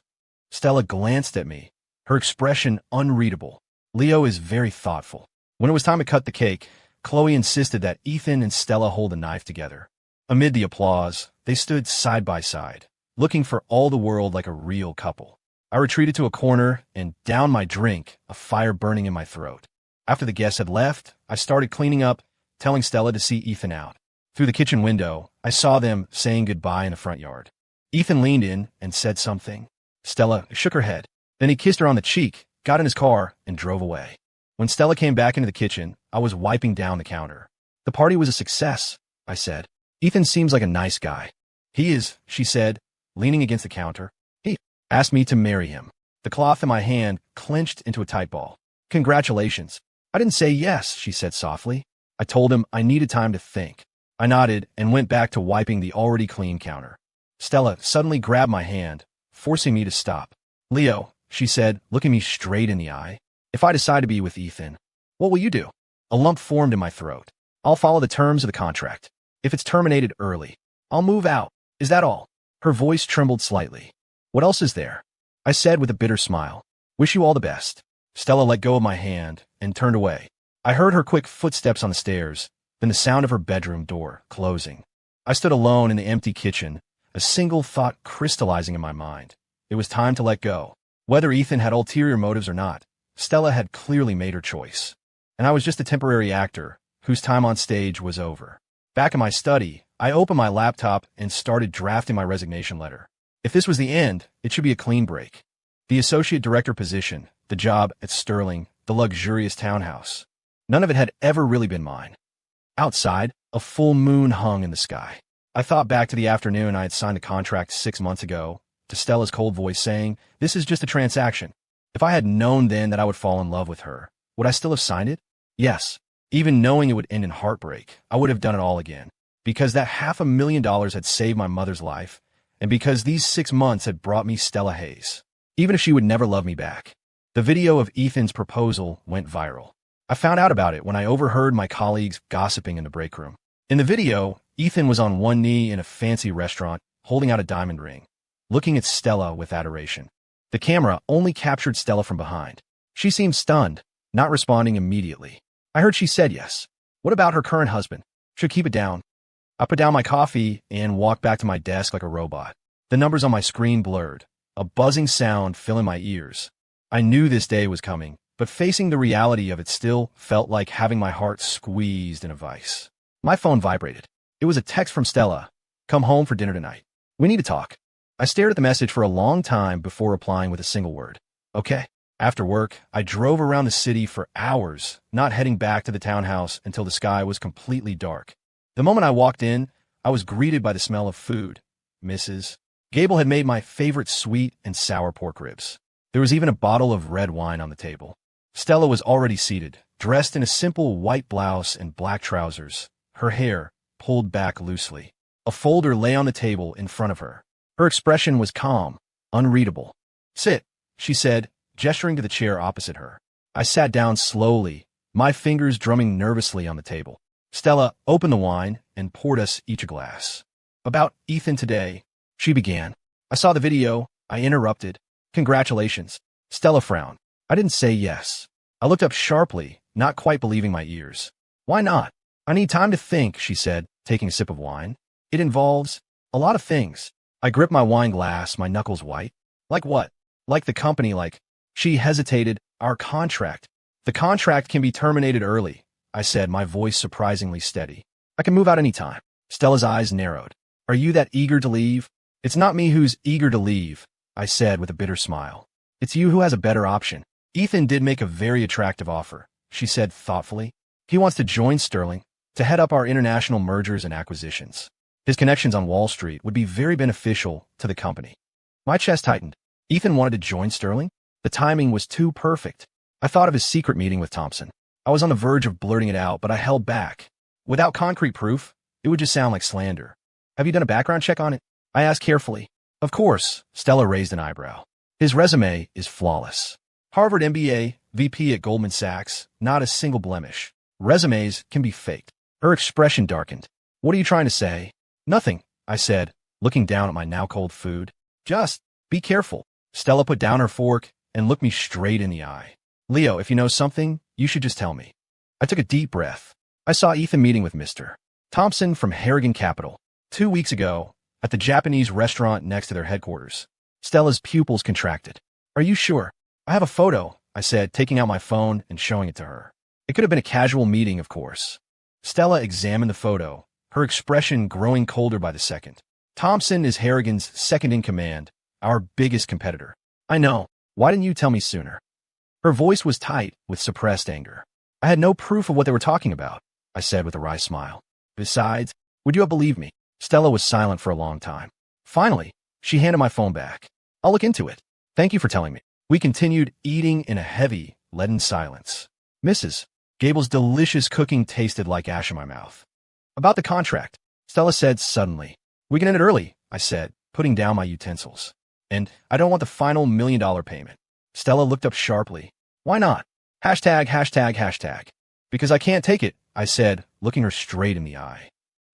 S1: Stella glanced at me, her expression unreadable. Leo is very thoughtful. When it was time to cut the cake, Chloe insisted that Ethan and Stella hold a knife together. Amid the applause, they stood side by side, looking for all the world like a real couple. I retreated to a corner and downed my drink, a fire burning in my throat. After the guests had left, I started cleaning up, telling Stella to see Ethan out. Through the kitchen window, I saw them saying goodbye in the front yard. Ethan leaned in and said something. Stella shook her head. Then he kissed her on the cheek, got in his car, and drove away. When Stella came back into the kitchen, I was wiping down the counter. The party was a success, I said. Ethan seems like a nice guy. He is, she said, leaning against the counter. He asked me to marry him. The cloth in my hand clenched into a tight ball. Congratulations. I didn't say yes, she said softly. I told him I needed time to think. I nodded and went back to wiping the already clean counter. Stella suddenly grabbed my hand, forcing me to stop. Leo, she said, looking me straight in the eye, if I decide to be with Ethan, what will you do? A lump formed in my throat. I'll follow the terms of the contract. If it's terminated early, I'll move out. Is that all? Her voice trembled slightly. What else is there? I said with a bitter smile. Wish you all the best. Stella let go of my hand and turned away. I heard her quick footsteps on the stairs, then the sound of her bedroom door closing. I stood alone in the empty kitchen, a single thought crystallizing in my mind. It was time to let go. Whether Ethan had ulterior motives or not, Stella had clearly made her choice. And I was just a temporary actor whose time on stage was over. Back in my study, I opened my laptop and started drafting my resignation letter. If this was the end, it should be a clean break. The associate director position, the job at Sterling, the luxurious townhouse. None of it had ever really been mine. Outside, a full moon hung in the sky. I thought back to the afternoon I had signed a contract 6 months ago, to Stella's cold voice saying, this is just a transaction. If I had known then that I would fall in love with her, would I still have signed it? Yes. Even knowing it would end in heartbreak, I would have done it all again. Because that $500,000 had saved my mother's life, and because these 6 months had brought me Stella Hayes. Even if she would never love me back. The video of Ethan's proposal went viral. I found out about it when I overheard my colleagues gossiping in the break room. In the video, Ethan was on one knee in a fancy restaurant, holding out a diamond ring, looking at Stella with adoration. The camera only captured Stella from behind. She seemed stunned, not responding immediately. I heard she said yes. What about her current husband? Should keep it down. I put down my coffee and walked back to my desk like a robot. The numbers on my screen blurred, a buzzing sound filling my ears. I knew this day was coming, but facing the reality of it still felt like having my heart squeezed in a vice. My phone vibrated. It was a text from Stella. Come home for dinner tonight. We need to talk. I stared at the message for a long time before replying with a single word. Okay. After work, I drove around the city for hours, not heading back to the townhouse until the sky was completely dark. The moment I walked in, I was greeted by the smell of food. Mrs. Gable had made my favorite sweet and sour pork ribs. There was even a bottle of red wine on the table. Stella was already seated, dressed in a simple white blouse and black trousers, her hair pulled back loosely. A folder lay on the table in front of her. Her expression was calm, unreadable. Sit, she said, gesturing to the chair opposite her. I sat down slowly, my fingers drumming nervously on the table. Stella opened the wine and poured us each a glass. About Ethan today, she began. I saw the video. I interrupted. Congratulations. Stella frowned. I didn't say yes. I looked up sharply, not quite believing my ears. Why not? I need time to think, she said, taking a sip of wine. It involves a lot of things. I gripped my wine glass, my knuckles white. Like what? Like the company, like... She hesitated. Our contract. The contract can be terminated early, I said, my voice surprisingly steady. I can move out any time. Stella's eyes narrowed. Are you that eager to leave? It's not me who's eager to leave, I said with a bitter smile. It's you who has a better option. Ethan did make a very attractive offer, she said thoughtfully. He wants to join Sterling, to head up our international mergers and acquisitions. His connections on Wall Street would be very beneficial to the company. My chest tightened. Ethan wanted to join Sterling? The timing was too perfect. I thought of his secret meeting with Thompson. I was on the verge of blurting it out, but I held back. Without concrete proof, it would just sound like slander. Have you done a background check on it? I asked carefully. Of course, Stella raised an eyebrow. His resume is flawless. Harvard MBA, VP at Goldman Sachs, not a single blemish. Resumes can be faked. Her expression darkened. What are you trying to say? Nothing, I said, looking down at my now cold food. Just be careful. Stella put down her fork and looked me straight in the eye. Leo, if you know something, you should just tell me. I took a deep breath. I saw Ethan meeting with Mr. Thompson from Harrigan Capital. 2 weeks ago, at the Japanese restaurant next to their headquarters. Stella's pupils contracted. Are you sure? I have a photo, I said, taking out my phone and showing it to her. It could have been a casual meeting, of course. Stella examined the photo, her expression growing colder by the second. Thompson is Harrigan's second-in-command, our biggest competitor. I know. Why didn't you tell me sooner? Her voice was tight with suppressed anger. I had no proof of what they were talking about, I said with a wry smile. Besides, would you have believed me? Stella was silent for a long time. Finally, she handed my phone back. I'll look into it. Thank you for telling me. We continued eating in a heavy, leaden silence. Mrs. Gable's delicious cooking tasted like ash in my mouth. About the contract, Stella said suddenly. We can end it early, I said, putting down my utensils. And I don't want the final $1 million payment. Stella looked up sharply. Why not? Hashtag. Because I can't take it, I said, looking her straight in the eye.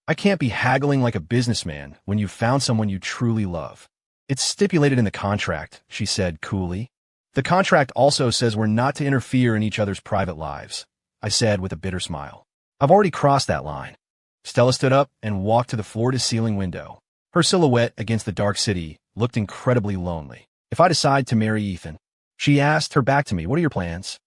S1: I can't be haggling like a businessman when you've found someone you truly love. It's stipulated in the contract, she said coolly. The contract also says we're not to interfere in each other's private lives, I said with a bitter smile. I've already crossed that line. Stella stood up and walked to the floor-to-ceiling window. Her silhouette against the dark city looked incredibly lonely. If I decide to marry Ethan, she asked, her back to me, what are your plans?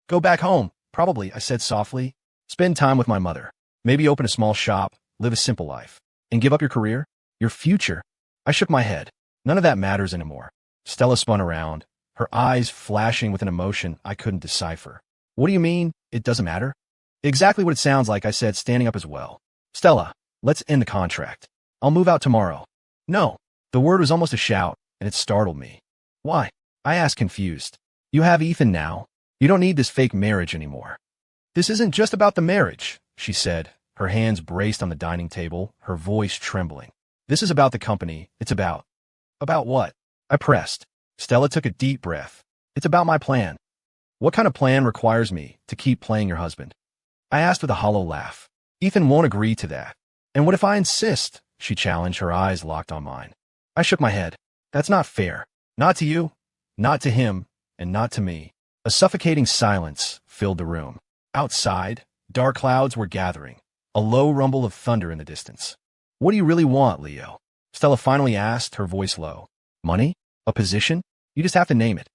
S1: Go back home, probably, I said softly. Spend time with my mother. Maybe open a small shop, live a simple life. And give up your career? Your future? I shook my head. None of that matters anymore. Stella spun around, her eyes flashing with an emotion I couldn't decipher. What do you mean, it doesn't matter? Exactly what it sounds like, I said, standing up as well. Stella, let's end the contract. I'll move out tomorrow. No. The word was almost a shout, and it startled me. Why? I asked, confused. You have Ethan now. You don't need this fake marriage anymore. This isn't just about the marriage, she said, her hands braced on the dining table, her voice trembling. This is about the company. It's about... About what? I pressed. Stella took a deep breath. It's about my plan. What kind of plan requires me to keep playing your husband? I asked with a hollow laugh. Ethan won't agree to that. And what if I insist? She challenged, her eyes locked on mine. I shook my head. That's not fair. Not to you, not to him, and not to me. A suffocating silence filled the room. Outside, dark clouds were gathering, a low rumble of thunder in the distance. What do you really want, Leo? Stella finally asked, her voice low. Money? A position? You just have to name it.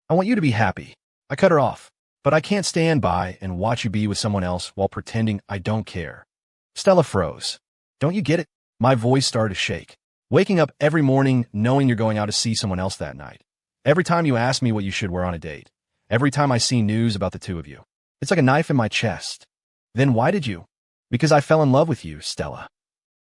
S1: I want you to be happy. I cut her off. But I can't stand by and watch you be with someone else while pretending I don't care. Stella froze. Don't you get it? My voice started to shake. Waking up every morning knowing you're going out to see someone else that night. Every time you ask me what you should wear on a date. Every time I see news about the two of you. It's like a knife in my chest. Then why did you? Because I fell in love with you, Stella.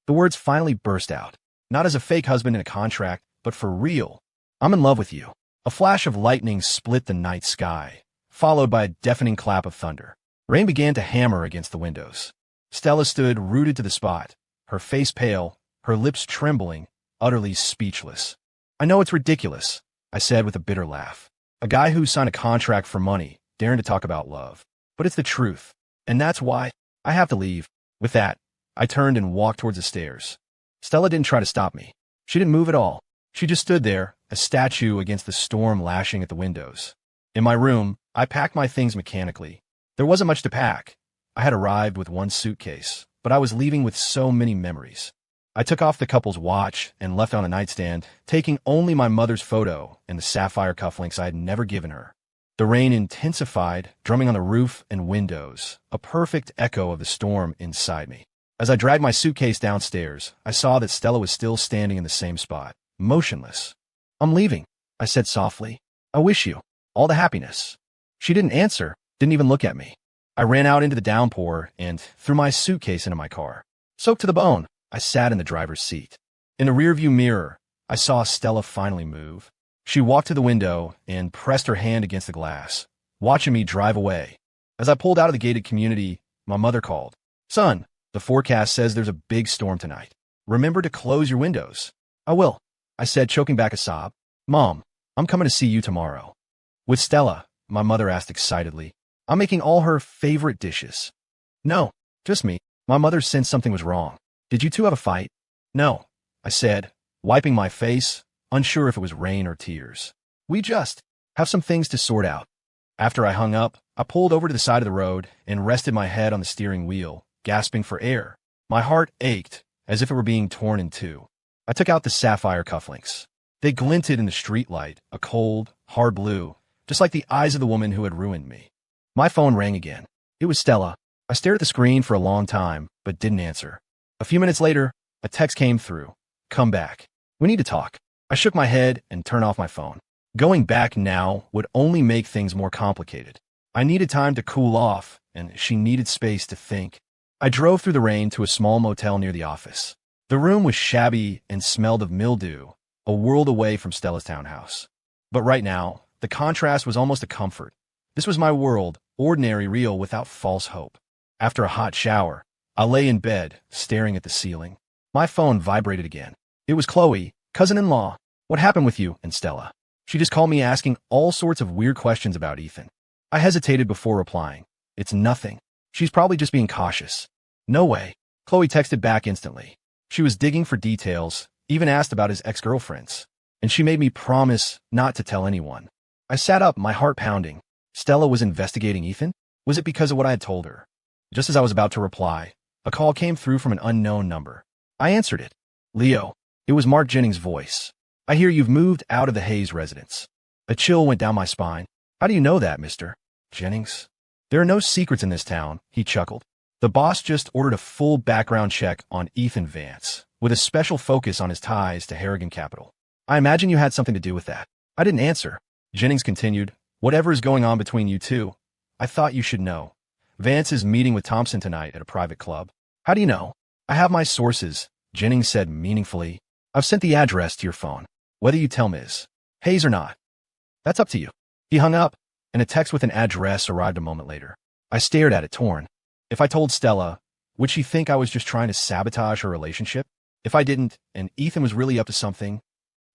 S1: The words finally burst out. Not as a fake husband in a contract, but for real. I'm in love with you. A flash of lightning split the night sky, followed by a deafening clap of thunder. Rain began to hammer against the windows. Stella stood rooted to the spot, her face pale, her lips trembling, utterly speechless. I know it's ridiculous, I said with a bitter laugh. A guy who signed a contract for money, daring to talk about love. But it's the truth. And that's why I have to leave. With that, I turned and walked towards the stairs. Stella didn't try to stop me. She didn't move at all. She just stood there, a statue against the storm lashing at the windows. In my room, I packed my things mechanically. There wasn't much to pack. I had arrived with one suitcase, but I was leaving with so many memories. I took off the couple's watch and left on a nightstand, taking only my mother's photo and the sapphire cufflinks I had never given her. The rain intensified, drumming on the roof and windows, a perfect echo of the storm inside me. As I dragged my suitcase downstairs, I saw that Stella was still standing in the same spot, motionless. I'm leaving, I said softly. I wish you all the happiness. She didn't answer, didn't even look at me. I ran out into the downpour and threw my suitcase into my car. Soaked to the bone, I sat in the driver's seat. In the rearview mirror, I saw Stella finally move. She walked to the window and pressed her hand against the glass, watching me drive away. As I pulled out of the gated community, my mother called. Son, the forecast says there's a big storm tonight. Remember to close your windows. I will, I said, choking back a sob. Mom, I'm coming to see you tomorrow. With Stella, my mother asked excitedly. I'm making all her favorite dishes. No, just me. My mother sensed something was wrong. Did you two have a fight? No, I said, wiping my face, unsure if it was rain or tears. We just have some things to sort out. After I hung up, I pulled over to the side of the road and rested my head on the steering wheel, gasping for air. My heart ached, as if it were being torn in two. I took out the sapphire cufflinks. They glinted in the streetlight, a cold, hard blue, just like the eyes of the woman who had ruined me. My phone rang again. It was Stella. I stared at the screen for a long time, but didn't answer. A few minutes later, a text came through. Come back. We need to talk. I shook my head and turned off my phone. Going back now would only make things more complicated. I needed time to cool off, and she needed space to think. I drove through the rain to a small motel near the office. The room was shabby and smelled of mildew, a world away from Stella's townhouse. But right now, the contrast was almost a comfort. This was my world, ordinary, real, without false hope. After a hot shower, I lay in bed, staring at the ceiling. My phone vibrated again. It was Chloe, cousin-in-law. What happened with you and Stella? She just called me asking all sorts of weird questions about Ethan. I hesitated before replying. It's nothing. She's probably just being cautious. No way. Chloe texted back instantly. She was digging for details, even asked about his ex-girlfriends. And she made me promise not to tell anyone. I sat up, my heart pounding. Stella was investigating Ethan? Was it because of what I had told her? Just as I was about to reply, a call came through from an unknown number. I answered it. Leo. It was Mark Jennings' voice. I hear you've moved out of the Hayes residence. A chill went down my spine. How do you know that, Mr. Jennings? There are no secrets in this town, he chuckled. The boss just ordered a full background check on Ethan Vance, with a special focus on his ties to Harrigan Capital. I imagine you had something to do with that. I didn't answer. Jennings continued, whatever is going on between you two, I thought you should know. Vance is meeting with Thompson tonight at a private club. How do you know? I have my sources, Jennings said meaningfully. I've sent the address to your phone, whether you tell Ms. Hayes or not. That's up to you. He hung up, and a text with an address arrived a moment later. I stared at it, torn. If I told Stella, would she think I was just trying to sabotage her relationship? If I didn't, and Ethan was really up to something?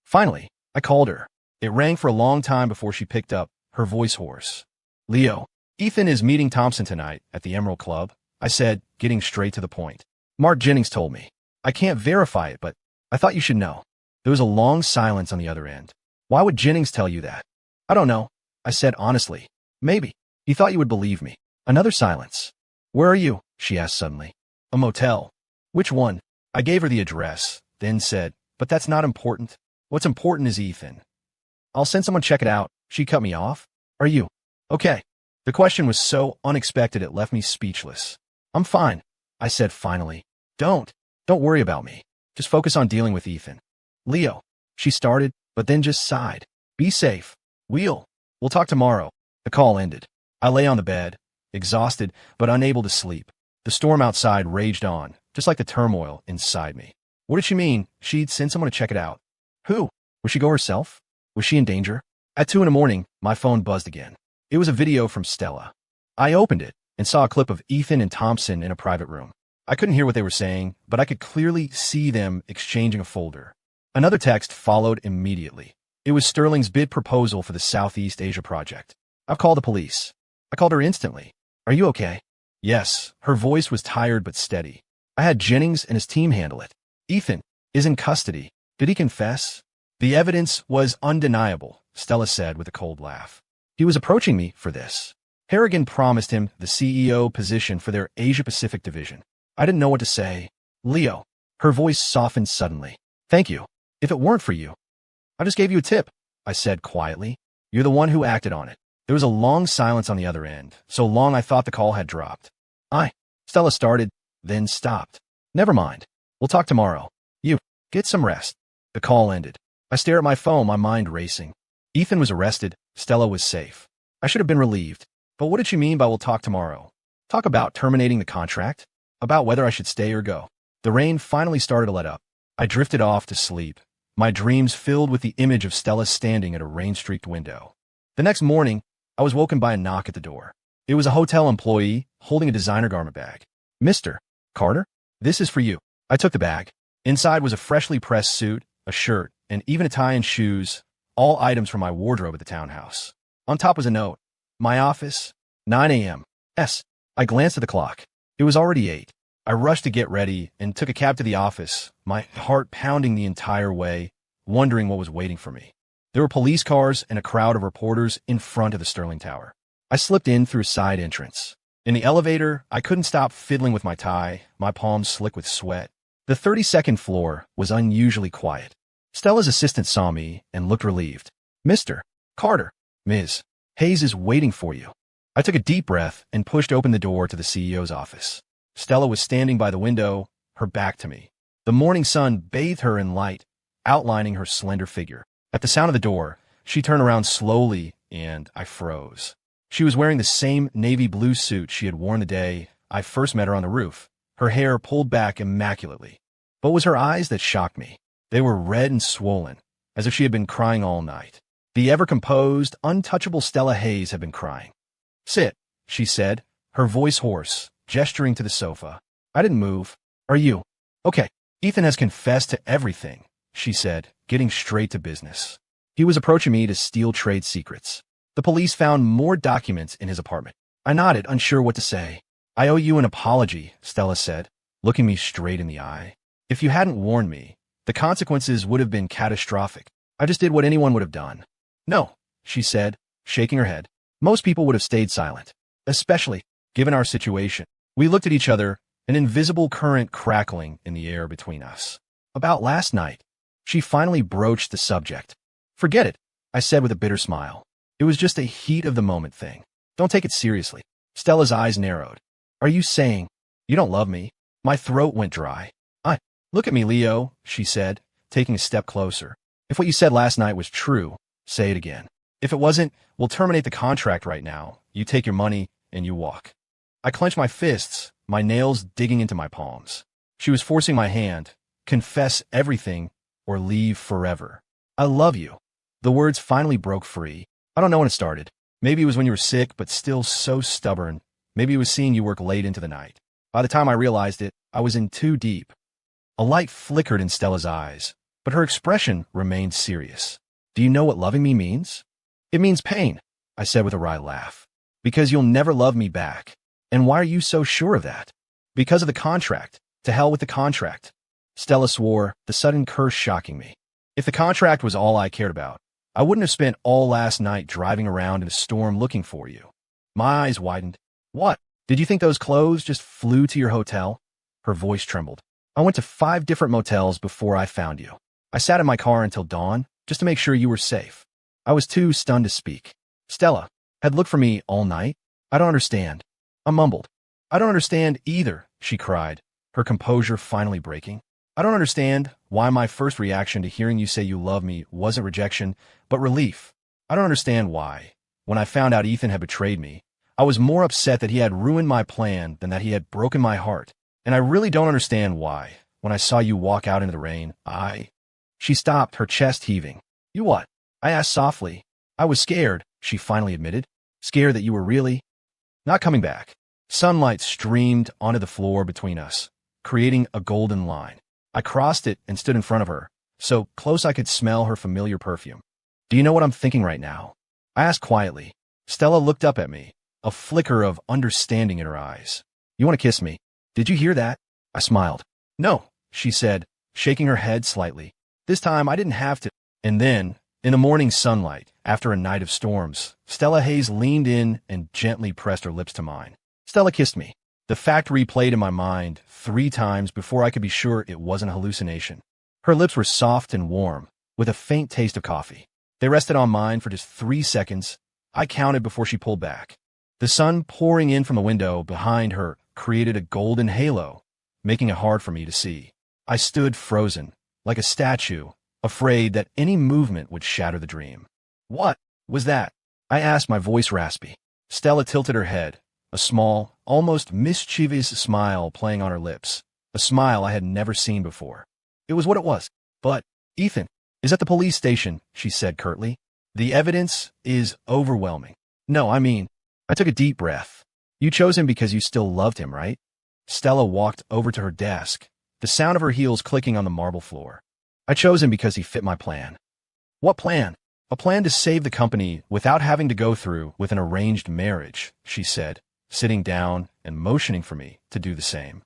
S1: Finally, I called her. It rang for a long time before she picked up, her voice hoarse. Leo, Ethan is meeting Thompson tonight at the Emerald Club, I said, getting straight to the point. Mark Jennings told me. I can't verify it, but I thought you should know. There was a long silence on the other end. Why would Jennings tell you that? I don't know, I said honestly. Maybe. He thought you would believe me. Another silence. Where are you? She asked suddenly. A motel. Which one? I gave her the address, then said, but that's not important. What's important is Ethan. I'll send someone check it out. She cut me off. Are you? Okay. The question was so unexpected it left me speechless. I'm fine, I said finally. Don't worry about me. Just focus on dealing with Ethan. Leo, she started, but then just sighed. Be safe. We'll talk tomorrow. The call ended. I lay on the bed, exhausted but unable to sleep. The storm outside raged on, just like the turmoil inside me. What did she mean? She'd send someone to check it out. Who? Would she go herself? Was she in danger? At 2 a.m, my phone buzzed again. It was a video from Stella. I opened it and saw a clip of Ethan and Thompson in a private room. I couldn't hear what they were saying, but I could clearly see them exchanging a folder. Another text followed immediately. It was Sterling's bid proposal for the Southeast Asia project. I've called the police. I called her instantly. Are you okay? Yes. Her voice was tired but steady. I had Jennings and his team handle it. Ethan is in custody. Did he confess? The evidence was undeniable, Stella said with a cold laugh. He was approaching me for this. Harrigan promised him the CEO position for their Asia-Pacific division. I didn't know what to say. Leo. Her voice softened suddenly. Thank you. If it weren't for you. I just gave you a tip, I said quietly. You're the one who acted on it. There was a long silence on the other end, so long I thought the call had dropped. Stella started, then stopped. Never mind. We'll talk tomorrow. You, get some rest. The call ended. I stare at my phone, my mind racing. Ethan was arrested. Stella was safe. I should have been relieved. But what did she mean by we'll talk tomorrow? Talk about terminating the contract? About whether I should stay or go? The rain finally started to let up. I drifted off to sleep, my dreams filled with the image of Stella standing at a rain-streaked window. The next morning, I was woken by a knock at the door. It was a hotel employee holding a designer garment bag. Mr. Carter, this is for you. I took the bag. Inside was a freshly pressed suit, a shirt, and even a tie and shoes, all items from my wardrobe at the townhouse. On top was a note. My office, 9 a.m. I glanced at the clock. It was already 8. I rushed to get ready and took a cab to the office, my heart pounding the entire way, wondering what was waiting for me. There were police cars and a crowd of reporters in front of the Sterling Tower. I slipped in through a side entrance. In the elevator, I couldn't stop fiddling with my tie, my palms slick with sweat. The 32nd floor was unusually quiet. Stella's assistant saw me and looked relieved. Mr. Carter, Ms. Hayes is waiting for you. I took a deep breath and pushed open the door to the CEO's office. Stella was standing by the window, her back to me. The morning sun bathed her in light, outlining her slender figure. At the sound of the door, she turned around slowly, and I froze. She was wearing the same navy blue suit she had worn the day I first met her on the roof, her hair pulled back immaculately. But it was her eyes that shocked me. They were red and swollen, as if she had been crying all night. The ever-composed, untouchable Stella Hayes had been crying. Sit, she said, her voice hoarse, gesturing to the sofa. I didn't move. Are you? Okay. Ethan has confessed to everything, she said, getting straight to business. He was approaching me to steal trade secrets. The police found more documents in his apartment. I nodded, unsure what to say. I owe you an apology, Stella said, looking me straight in the eye. If you hadn't warned me, the consequences would have been catastrophic. I just did what anyone would have done. No, she said, shaking her head. Most people would have stayed silent, especially given our situation. We looked at each other, an invisible current crackling in the air between us. About last night, she finally broached the subject. Forget it, I said with a bitter smile. It was just a heat-of-the-moment thing. Don't take it seriously. Stella's eyes narrowed. Are you saying you don't love me? My throat went dry. Look at me, Leo, she said, taking a step closer. If what you said last night was true, say it again. If it wasn't, we'll terminate the contract right now. You take your money and you walk. I clenched my fists, my nails digging into my palms. She was forcing my hand. Confess everything or leave forever. I love you. The words finally broke free. I don't know when it started. Maybe it was when you were sick, but still so stubborn. Maybe it was seeing you work late into the night. By the time I realized it, I was in too deep. A light flickered in Stella's eyes, but her expression remained serious. Do you know what loving me means? It means pain, I said with a wry laugh. Because you'll never love me back. And why are you so sure of that? Because of the contract. To hell with the contract. Stella swore, the sudden curse shocking me. If the contract was all I cared about, I wouldn't have spent all last night driving around in a storm looking for you. My eyes widened. What? Did you think those clothes just flew to your hotel? Her voice trembled. I went to 5 different motels before I found you. I sat in my car until dawn, just to make sure you were safe. I was too stunned to speak. Stella had looked for me all night? I don't understand. I mumbled. I don't understand either, she cried, her composure finally breaking. I don't understand why my first reaction to hearing you say you love me wasn't rejection, but relief. I don't understand why, when I found out Ethan had betrayed me, I was more upset that he had ruined my plan than that he had broken my heart. And I really don't understand why, when I saw you walk out into the rain, She stopped, her chest heaving. You what? I asked softly. I was scared, she finally admitted. Scared that you were really not coming back. Sunlight streamed onto the floor between us, creating a golden line. I crossed it and stood in front of her, so close I could smell her familiar perfume. Do you know what I'm thinking right now? I asked quietly. Stella looked up at me, a flicker of understanding in her eyes. You want to kiss me? Did you hear that? I smiled. No, she said, shaking her head slightly. This time I didn't have to. And then, in the morning sunlight, after a night of storms, Stella Hayes leaned in and gently pressed her lips to mine. Stella kissed me. The fact replayed in my mind 3 times before I could be sure it wasn't a hallucination. Her lips were soft and warm, with a faint taste of coffee. They rested on mine for just 3 seconds. I counted before she pulled back. The sun pouring in from the window behind her created a golden halo, making it hard for me to see. I stood frozen, like a statue, afraid that any movement would shatter the dream. What was that? I asked, my voice raspy. Stella tilted her head, a small, almost mischievous smile playing on her lips, a smile I had never seen before. It was what it was. But Ethan is at the police station, she said curtly. The evidence is overwhelming. No, I took a deep breath. You chose him because you still loved him, right? Stella walked over to her desk, the sound of her heels clicking on the marble floor. I chose him because he fit my plan. What plan? A plan to save the company without having to go through with an arranged marriage, she said, sitting down and motioning for me to do the same.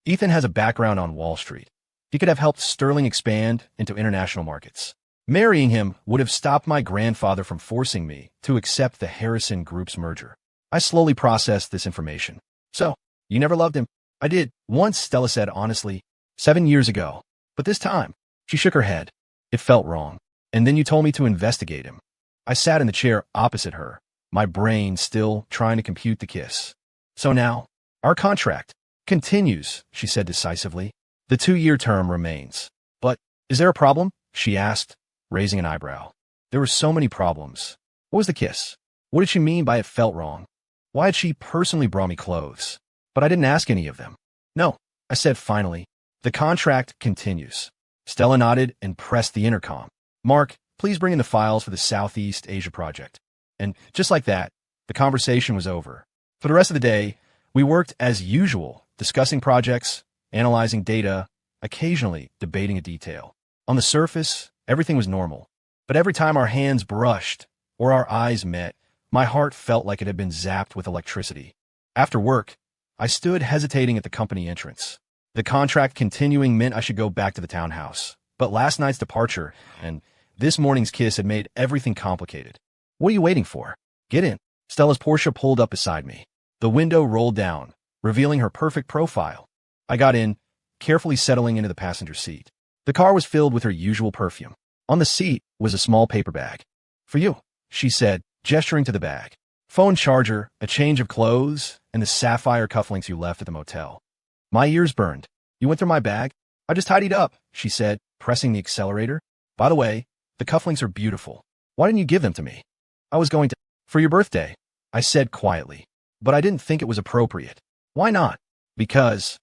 S1: Ethan has a background on Wall Street. He could have helped Sterling expand into international markets. Marrying him would have stopped my grandfather from forcing me to accept the Harrison Group's merger. I slowly processed this information. So, you never loved him? I did, once, Stella said honestly. 7 years ago. But this time, she shook her head. It felt wrong. And then you told me to investigate him. I sat in the chair opposite her, my brain still trying to compute the kiss. So now, our contract continues, she said decisively. The 2-year term remains. But, is there a problem? She asked, raising an eyebrow. There were so many problems. What was the kiss? What did she mean by it felt wrong? Why had she personally brought me clothes? But I didn't ask any of them. No, I said finally. The contract continues. Stella nodded and pressed the intercom. Mark, please bring in the files for the Southeast Asia project. And just like that, the conversation was over. For the rest of the day, we worked as usual, discussing projects, analyzing data, occasionally debating a detail. On the surface, everything was normal. But every time our hands brushed or our eyes met, my heart felt like it had been zapped with electricity. After work, I stood hesitating at the company entrance. The contract continuing meant I should go back to the townhouse. But last night's departure and this morning's kiss had made everything complicated. What are you waiting for? Get in. Stella's Porsche pulled up beside me. The window rolled down, revealing her perfect profile. I got in, carefully settling into the passenger seat. The car was filled with her usual perfume. On the seat was a small paper bag. For you, she said, gesturing to the bag. Phone charger, a change of clothes, and the sapphire cufflinks you left at the motel. My ears burned. You went through my bag? I just tidied up, she said, pressing the accelerator. By the way, the cufflinks are beautiful. Why didn't you give them to me? I was going to. For your birthday, I said quietly. But I didn't think it was appropriate. Why not? Because.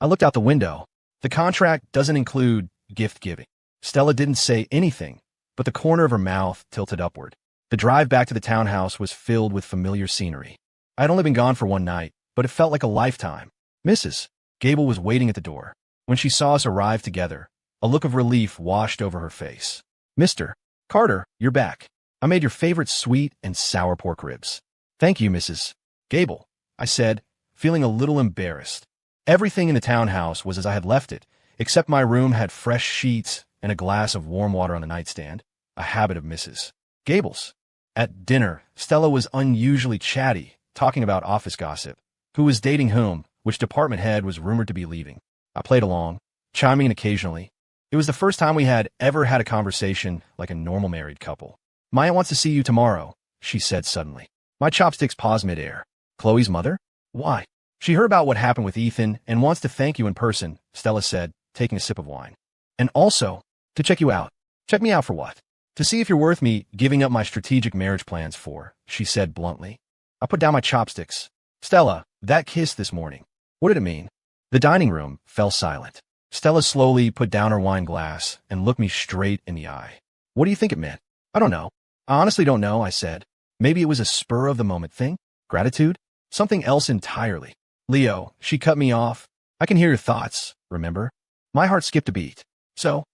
S1: I looked out the window. The contract doesn't include gift giving. Stella didn't say anything, but the corner of her mouth tilted upward. The drive back to the townhouse was filled with familiar scenery. I had only been gone for one night, but it felt like a lifetime. Mrs. Gable was waiting at the door. When she saw us arrive together, a look of relief washed over her face. Mr. Carter, you're back. I made your favorite sweet and sour pork ribs. Thank you, Mrs. Gable, I said, feeling a little embarrassed. Everything in the townhouse was as I had left it, except my room had fresh sheets and a glass of warm water on the nightstand, a habit of Mrs. Gable's. At dinner, Stella was unusually chatty, talking about office gossip, who was dating whom, which department head was rumored to be leaving. I played along, chiming in occasionally. It was the first time we had ever had a conversation like a normal married couple. Maya wants to see you tomorrow, she said suddenly. My chopsticks paused midair. Chloe's mother? Why? She heard about what happened with Ethan and wants to thank you in person, Stella said, taking a sip of wine. And also, to check you out. Check me out for what? To see if you're worth me giving up my strategic marriage plans for, she said bluntly. I put down my chopsticks. Stella, that kiss this morning. What did it mean? The dining room fell silent. Stella slowly put down her wine glass and looked me straight in the eye. What do you think it meant? I don't know. I honestly don't know, I said. Maybe it was a spur-of-the-moment thing? Gratitude? Something else entirely. Leo, she cut me off. I can hear your thoughts, remember? My heart skipped a beat. So,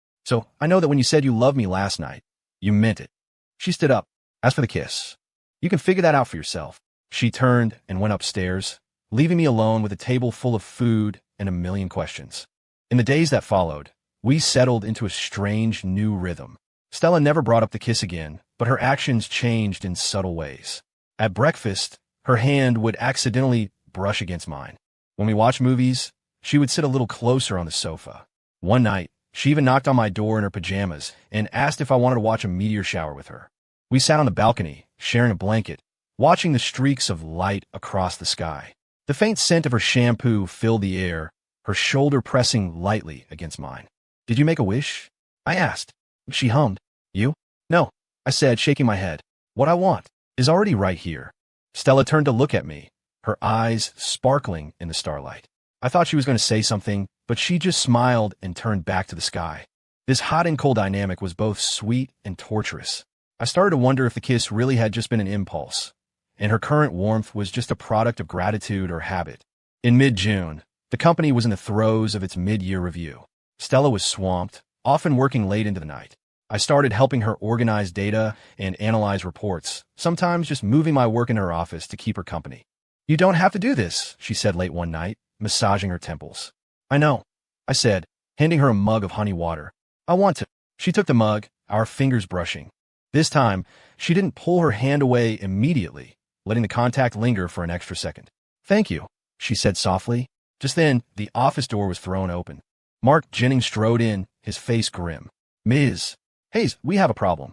S1: I know that when you said you loved me last night, you meant it. She stood up. As for the kiss, you can figure that out for yourself. She turned and went upstairs, leaving me alone with a table full of food and a million questions. In the days that followed, we settled into a strange new rhythm. Stella never brought up the kiss again, but her actions changed in subtle ways. At breakfast, her hand would accidentally brush against mine. When we watched movies, she would sit a little closer on the sofa. One night, she even knocked on my door in her pajamas and asked if I wanted to watch a meteor shower with her. We sat on the balcony, sharing a blanket, watching the streaks of light across the sky. The faint scent of her shampoo filled the air, her shoulder pressing lightly against mine. Did you make a wish? I asked. She hummed. You? No, I said, shaking my head. What I want is already right here. Stella turned to look at me, her eyes sparkling in the starlight. I thought she was going to say something, but she just smiled and turned back to the sky. This hot and cold dynamic was both sweet and torturous. I started to wonder if the kiss really had just been an impulse, and her current warmth was just a product of gratitude or habit. In mid-June, the company was in the throes of its mid-year review. Stella was swamped, often working late into the night. I started helping her organize data and analyze reports, sometimes just moving my work in her office to keep her company. You don't have to do this, she said late one night, massaging her temples. I know, I said, handing her a mug of honey water. I want to. She took the mug, our fingers brushing. This time, she didn't pull her hand away immediately, letting the contact linger for an extra second. Thank you, she said softly. Just then, the office door was thrown open. Mark Jennings strode in, his face grim. Ms. Hayes, we have a problem.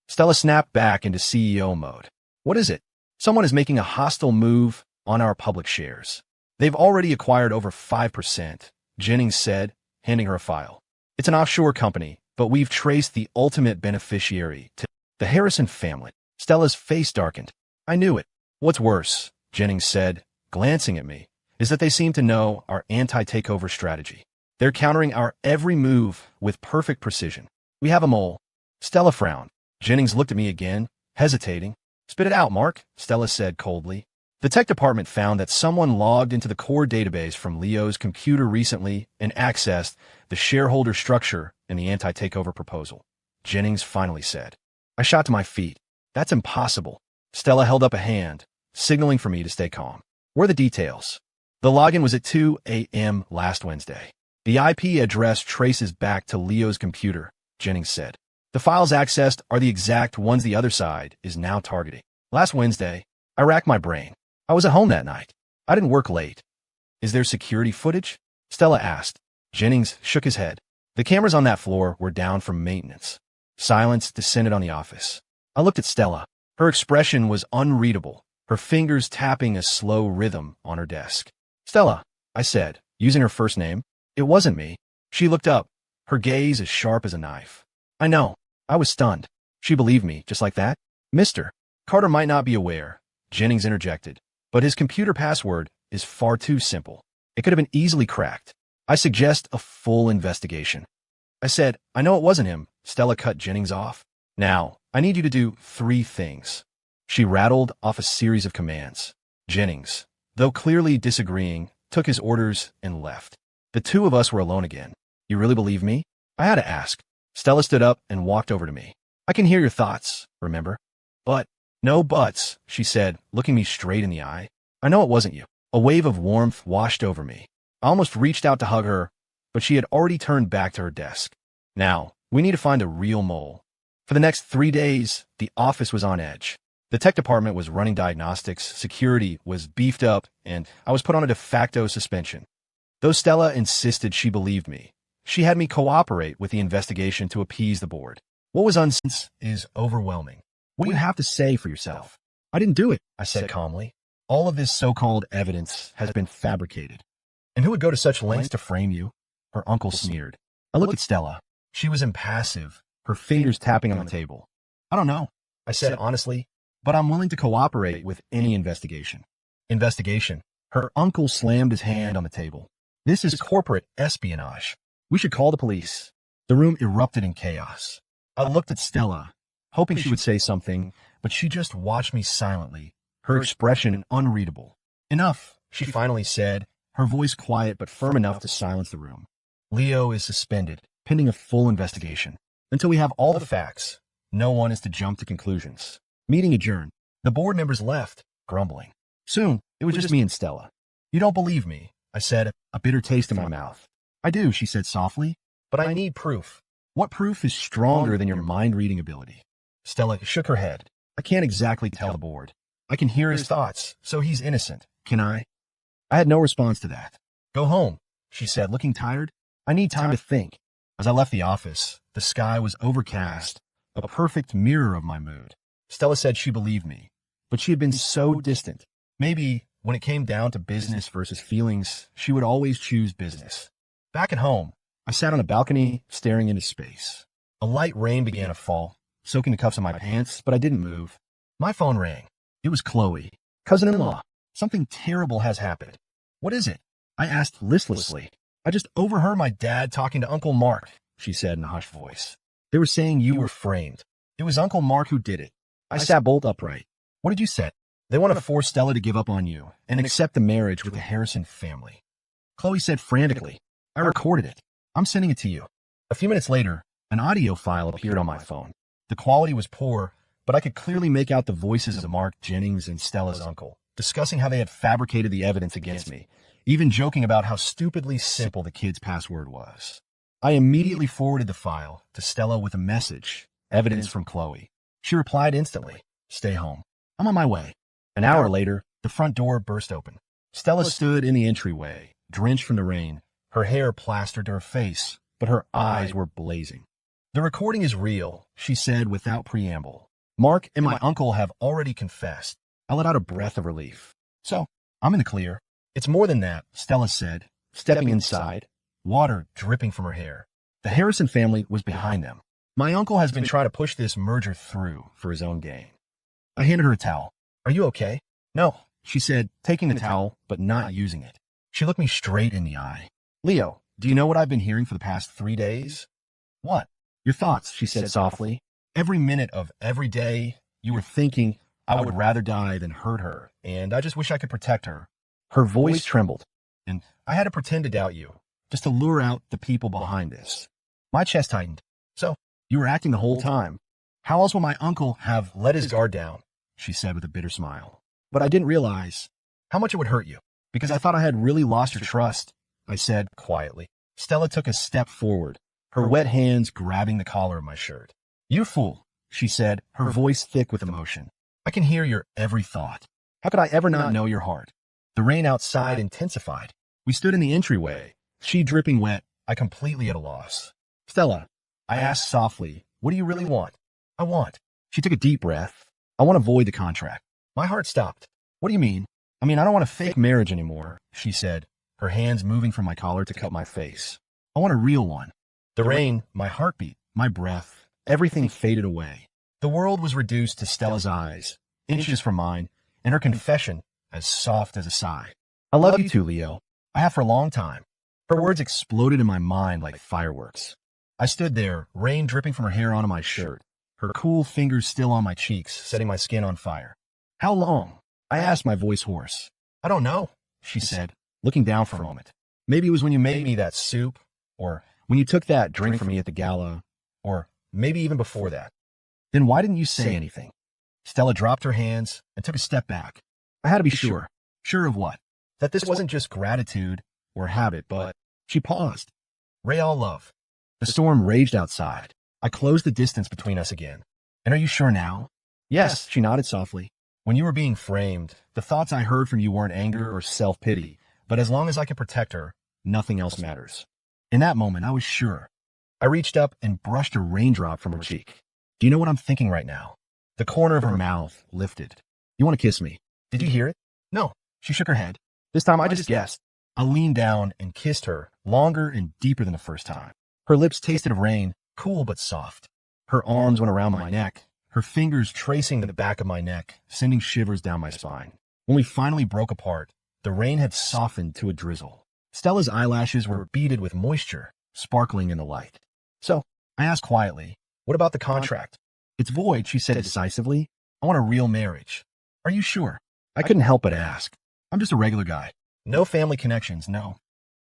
S1: Stella snapped back into CEO mode. What is it? Someone is making a hostile move on our public shares. They've already acquired over 5%, Jennings said, handing her a file. It's an offshore company, but we've traced the ultimate beneficiary to the Harrison family. Stella's face darkened. I knew it. What's worse, Jennings said, glancing at me, is that they seem to know our anti-takeover strategy. They're countering our every move with perfect precision. We have a mole. Stella frowned. Jennings looked at me again, hesitating. Spit it out, Mark, Stella said coldly. The tech department found that someone logged into the core database from Leo's computer recently and accessed the shareholder structure in the anti-takeover proposal, Jennings finally said. I shot to my feet. That's impossible. Stella held up a hand, signaling for me to stay calm. What are the details? The login was at 2 a.m. last Wednesday. The IP address traces back to Leo's computer, Jennings said. The files accessed are the exact ones the other side is now targeting. Last Wednesday, I racked my brain. I was at home that night. I didn't work late. Is there security footage? Stella asked. Jennings shook his head. The cameras on that floor were down from maintenance. Silence descended on the office. I looked at Stella. Her expression was unreadable, her fingers tapping a slow rhythm on her desk. Stella, I said, using her first name. It wasn't me. She looked up, her gaze as sharp as a knife. I know. I was stunned. She believed me, just like that. Mr. Carter might not be aware, Jennings interjected, but his computer password is far too simple. It could have been easily cracked. I suggest a full investigation. I said, I know it wasn't him. Stella cut Jennings off. Now, I need you to do 3 things. She rattled off a series of commands. Jennings, though clearly disagreeing, took his orders and left. The two of us were alone again. You really believe me? I had to ask. Stella stood up and walked over to me. I can hear your thoughts, remember? But, no buts, she said, looking me straight in the eye. I know it wasn't you. A wave of warmth washed over me. I almost reached out to hug her, but she had already turned back to her desk. Now, we need to find a real mole. For the next 3 days, the office was on edge. The tech department was running diagnostics, security was beefed up, and I was put on a de facto suspension. Though Stella insisted she believed me, she had me cooperate with the investigation to appease the board. What was unseen is overwhelming. What do you have to say for yourself? I didn't do it, I said calmly. All of this so-called evidence has been fabricated. And who would go to such lengths to frame you? Her uncle sneered. I looked at Stella. She was impassive, her fingers tapping on the table. I don't know, I said honestly, but I'm willing to cooperate with any investigation. Investigation. Her uncle slammed his hand on the table. This is corporate espionage. We should call the police. The room erupted in chaos. I looked at Stella, hoping she would say something, but she just watched me silently, her expression unreadable. Enough, she finally said, her voice quiet but firm enough to silence the room. Leo is suspended, pending a full investigation. Until we have all the facts, no one is to jump to conclusions. Meeting adjourned. The board members left, grumbling. Soon, it was just me and Stella. You don't believe me, I said, a bitter taste in my mouth. I do, she said softly, but I need proof. What proof is stronger than your mind-reading ability? Stella shook her head. I can't exactly tell the board. I can hear his thoughts, so he's innocent. Can I? I had no response to that. Go home, she said, looking tired. I need time to think. As I left the office, the sky was overcast, a perfect mirror of my mood. Stella said she believed me, but she had been so distant. Maybe, when it came down to business versus feelings, she would always choose business. Back at home, I sat on a balcony, staring into space. A light rain began to fall, soaking the cuffs of my pants, but I didn't move. My phone rang. It was Chloe, cousin-in-law. Something terrible has happened. What is it? I asked listlessly. I just overheard my dad talking to Uncle Mark, she said in a hushed voice. They were saying you were framed. It was Uncle Mark who did it. I sat bolt upright. What did you say? They want to force Stella to give up on you and accept the marriage with the Harrison family. Chloe said frantically. I recorded it. I'm sending it to you. A few minutes later, an audio file appeared on my phone. The quality was poor, but I could clearly make out the voices of Mark Jennings and Stella's uncle, discussing how they had fabricated the evidence against me, even joking about how stupidly simple the kid's password was. I immediately forwarded the file to Stella with a message, evidence from Chloe. She replied instantly, stay home. I'm on my way. An hour later, the front door burst open. Stella stood in the entryway, drenched from the rain, Her hair plastered to her face, but her eyes were blazing. The recording is real, she said without preamble. Mark and my uncle have already confessed. I let out a breath of relief. So, I'm in the clear. It's more than that, Stella said, stepping inside, water dripping from her hair. The Harrison family was behind them. My uncle has been trying to push this merger through for his own gain. I handed her a towel. Are you okay? No, she said, taking the towel, but not using it. She looked me straight in the eye. Leo, do you know what I've been hearing for the past 3 days? What? Your thoughts, she said softly. Every minute of every day, you were thinking, I would rather die than hurt her, and I just wish I could protect her. Her voice trembled, and I had to pretend to doubt you, just to lure out the people behind this. My chest tightened. So, you were acting the whole time. How else would my uncle have let his guard down? She said with a bitter smile. But I didn't realize how much it would hurt you, because I thought I had really lost your trust, I said quietly. Stella took a step forward, her wet hands grabbing the collar of my shirt. You fool, she said, her voice thick with emotion. I can hear your every thought. How could I ever not know your heart? The rain outside intensified. We stood in the entryway, she dripping wet, I completely at a loss. Stella, I asked softly, what do you really want? I want. She took a deep breath. I want to void the contract. My heart stopped. What do you mean? I don't want a fake marriage anymore, she said, her hands moving from my collar to cut my face. I want a real one. The rain, my heartbeat, my breath, everything faded away. The world was reduced to Stella's eyes, inches from mine, and her confession as soft as a sigh. I love you too, Leo. I have for a long time. Her words exploded in my mind like fireworks. I stood there, rain dripping from her hair onto my shirt, her cool fingers still on my cheeks, setting my skin on fire. How long? I asked, my voice hoarse. I don't know, she said, looking down for a moment. Maybe it was when you made me that soup, or when you took that drink from me at the gala, or maybe even before that. Then why didn't you say anything? Stella dropped her hands and took a step back. I had to be sure. Sure of what? That this wasn't just gratitude or habit, but she paused. Real love. The storm raged outside. I closed the distance between us again. And are you sure now? Yes, she nodded softly. When you were being framed, the thoughts I heard from you weren't anger or self-pity, but as long as I can protect her, nothing else matters. In that moment, I was sure. I reached up and brushed a raindrop from her cheek. Do you know what I'm thinking right now? The corner of her mouth lifted. You want to kiss me? Did you hear it? No. She shook her head. This time I just guessed. I leaned down and kissed her, longer and deeper than the first time. Her lips tasted of rain, cool but soft. Her arms went around my neck, her fingers tracing the back of my neck, sending shivers down my spine. When we finally broke apart, the rain had softened to a drizzle. Stella's eyelashes were beaded with moisture, sparkling in the light. So, I asked quietly, what about the contract? It's void, she said decisively. I want a real marriage. Are you sure? I couldn't help but ask. I'm just a regular guy. No family connections, no.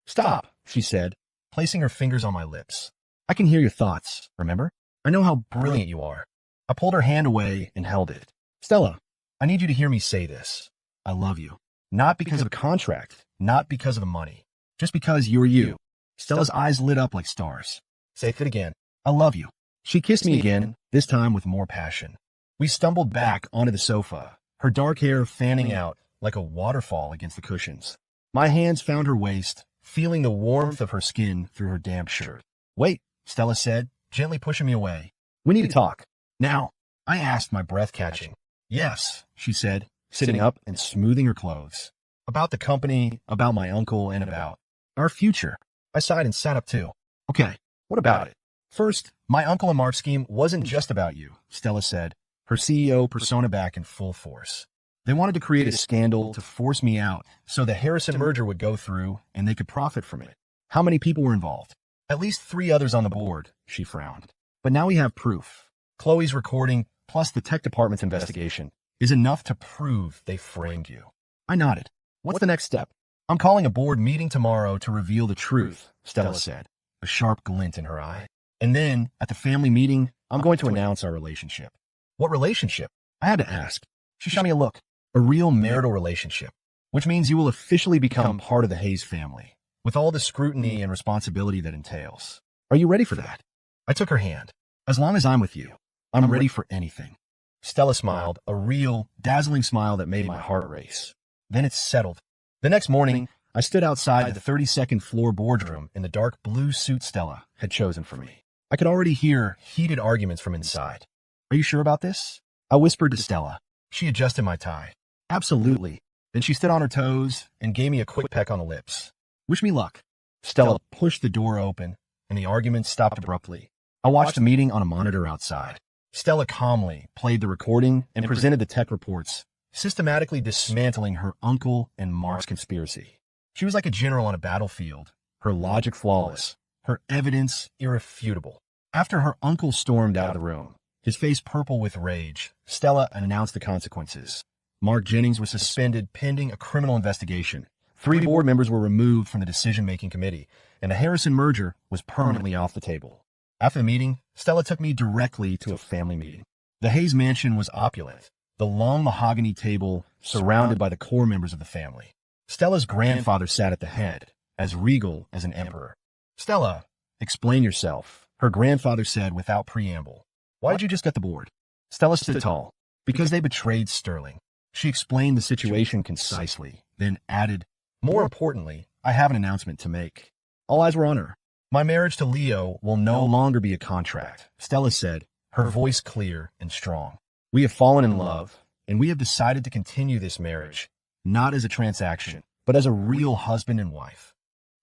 S1: Stop, she said, placing her fingers on my lips. I can hear your thoughts, remember? I know how brilliant you are. I pulled her hand away and held it. Stella, I need you to hear me say this. I love you. Not because of a contract, not because of the money. Just because you're you. Stella's eyes lit up like stars. Say it again. I love you. She kissed me again, this time with more passion. We stumbled back onto the sofa, her dark hair fanning out like a waterfall against the cushions. My hands found her waist, feeling the warmth of her skin through her damp shirt. Wait, Stella said, gently pushing me away. We need to talk. Now, I asked, my breath catching. Yes, she said, sitting up and smoothing her clothes. About the company, about my uncle, and about our future. I sighed and sat up too. Okay, what about it? First, my uncle and Mark scheme wasn't just about you, Stella said, her CEO persona back in full force. They wanted to create a scandal to force me out so the Harrison merger would go through and they could profit from it. How many people were involved? At least 3 others on the board, she frowned. But now we have proof. Chloe's recording, plus the tech department's investigation, is enough to prove they framed you. I nodded. What's the next step? I'm calling a board meeting tomorrow to reveal the truth, Stella said, a sharp glint in her eye. And then, at the family meeting, I'm going to announce our relationship. What relationship? I had to ask. She shot me a look. A real marital relationship, which means you will officially become part of the Hayes family, with all the scrutiny and responsibility that entails. Are you ready for that? I took her hand. As long as I'm with you, I'm ready for anything. Stella smiled, a real, dazzling smile that made my heart race. Then it settled. The next morning, I stood outside the 32nd floor boardroom in the dark blue suit Stella had chosen for me. I could already hear heated arguments from inside. Are you sure about this? I whispered to Stella. She adjusted my tie. Absolutely. Then she stood on her toes and gave me a quick peck on the lips. Wish me luck. Stella pushed the door open, and the argument stopped abruptly. I watched the meeting on a monitor outside. Stella calmly played the recording and presented the tech reports, systematically dismantling her uncle and Mark's conspiracy. She was like a general on a battlefield, her logic flawless, her evidence irrefutable. After her uncle stormed out of the room, his face purple with rage, Stella announced the consequences. Mark Jennings was suspended pending a criminal investigation. 3 board members were removed from the decision-making committee, and the Harrison merger was permanently off the table. After the meeting, Stella took me directly to a family meeting. The Hayes mansion was opulent, the long mahogany table surrounded by the core members of the family. Stella's grandfather sat at the head, as regal as an emperor. Stella, explain yourself, her grandfather said without preamble. Why did you just get the board? Stella stood tall. Because they betrayed Sterling. She explained the situation concisely, then added, more importantly, I have an announcement to make. All eyes were on her. My marriage to Leo will no longer be a contract, Stella said, her voice clear and strong. We have fallen in love, and we have decided to continue this marriage, not as a transaction, but as a real husband and wife.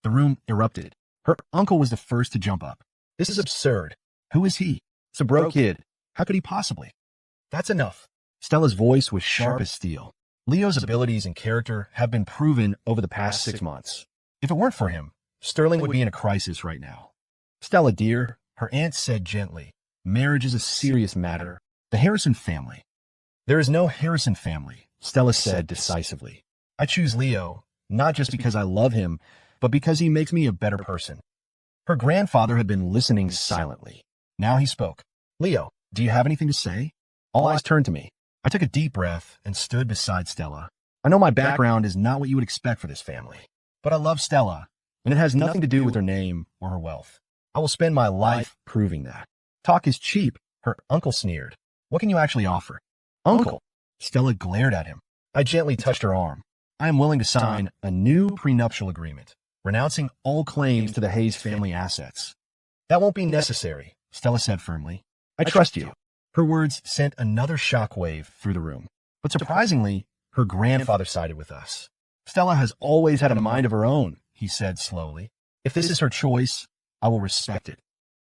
S1: The room erupted. Her uncle was the first to jump up. This is absurd. Who is he? It's a broke kid. How could he possibly? That's enough. Stella's voice was sharp as steel. Leo's abilities and character have been proven over the past 6 months. If it weren't for him, Sterling would be in a crisis right now. Stella, dear, her aunt said gently, marriage is a serious matter. The Harrison family. There is no Harrison family, Stella said decisively. I choose Leo, not just because I love him, but because he makes me a better person. Her grandfather had been listening silently. Now he spoke. Leo, do you have anything to say? All eyes turned to me. I took a deep breath and stood beside Stella. I know my background is not what you would expect for this family, but I love Stella, and it has nothing to do with her name or her wealth. I will spend my life proving that. Talk is cheap, her uncle sneered. What can you actually offer? Uncle. Stella glared at him. I gently touched her arm. I am willing to sign a new prenuptial agreement, renouncing all claims to the Hayes family assets. That won't be necessary, Stella said firmly. I trust you. Her words sent another shockwave through the room. But surprisingly, her grandfather sided with us. Stella has always had a mind of her own, he said slowly. If this is her choice, I will respect it.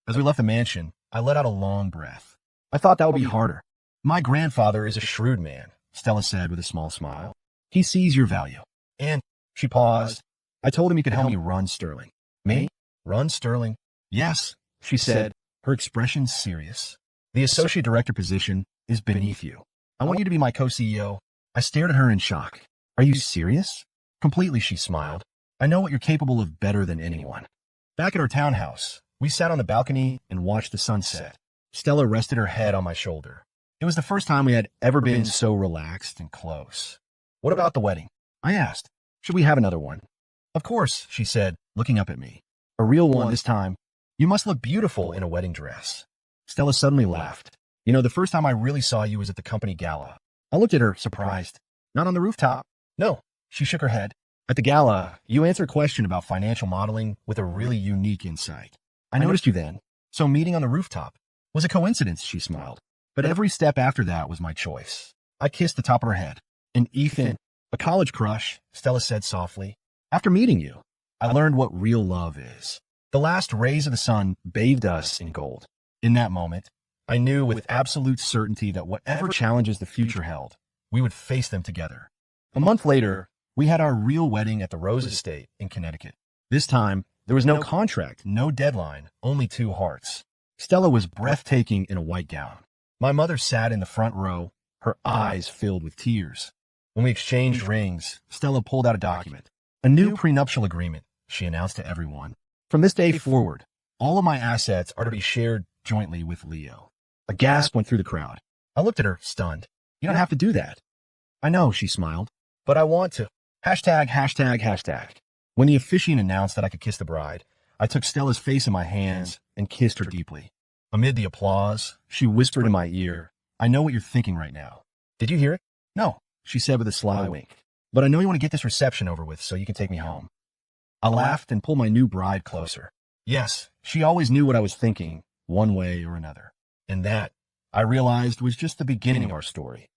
S1: As we left the mansion, I let out a long breath. I thought that would be harder. My grandfather is a shrewd man, Stella said with a small smile. He sees your value. And, she paused, I told him he could help me run Sterling. Me? Run Sterling? Yes, she said, her expression serious. The associate director position is beneath you. I want you to be my co-CEO. I stared at her in shock. Are you serious? Completely, she smiled. I know what you're capable of better than anyone. Back at our townhouse, we sat on the balcony and watched the sunset. Stella rested her head on my shoulder. It was the first time we had ever been so relaxed and close. What about the wedding? I asked. Should we have another one? Of course, she said, looking up at me. A real one this time. You must look beautiful in a wedding dress. Stella suddenly laughed. You know, the first time I really saw you was at the company gala. I looked at her, surprised. Not on the rooftop. No, she shook her head. At the gala, you answered a question about financial modeling with a really unique insight. I noticed you then. So meeting on the rooftop was a coincidence, she smiled. But every step after that was my choice. I kissed the top of her head. And Ethan, a college crush, Stella said softly. After meeting you, I learned what real love is. The last rays of the sun bathed us in gold. In that moment, I knew with absolute certainty that whatever challenges the future held, we would face them together. A month later, we had our real wedding at the Rose Estate in Connecticut. This time, there was no contract, no deadline, only 2 hearts. Stella was breathtaking in a white gown. My mother sat in the front row, her eyes filled with tears. When we exchanged rings, Stella pulled out a document. A new prenuptial agreement, she announced to everyone. From this day forward, all of my assets are to be shared jointly with Leo. A gasp went through the crowd. I looked at her, stunned. You don't have to do that. I know, she smiled. But I want to. ####. When the officiant announced that I could kiss the bride, I took Stella's face in my hands and kissed her deeply. Amid the applause, she whispered in my ear, I know what you're thinking right now. Did you hear it? No, she said with a sly wink. But I know you want to get this reception over with so you can take me home. I laughed and pulled my new bride closer. Yes, she always knew what I was thinking, one way or another. And that, I realized, was just the beginning of our story.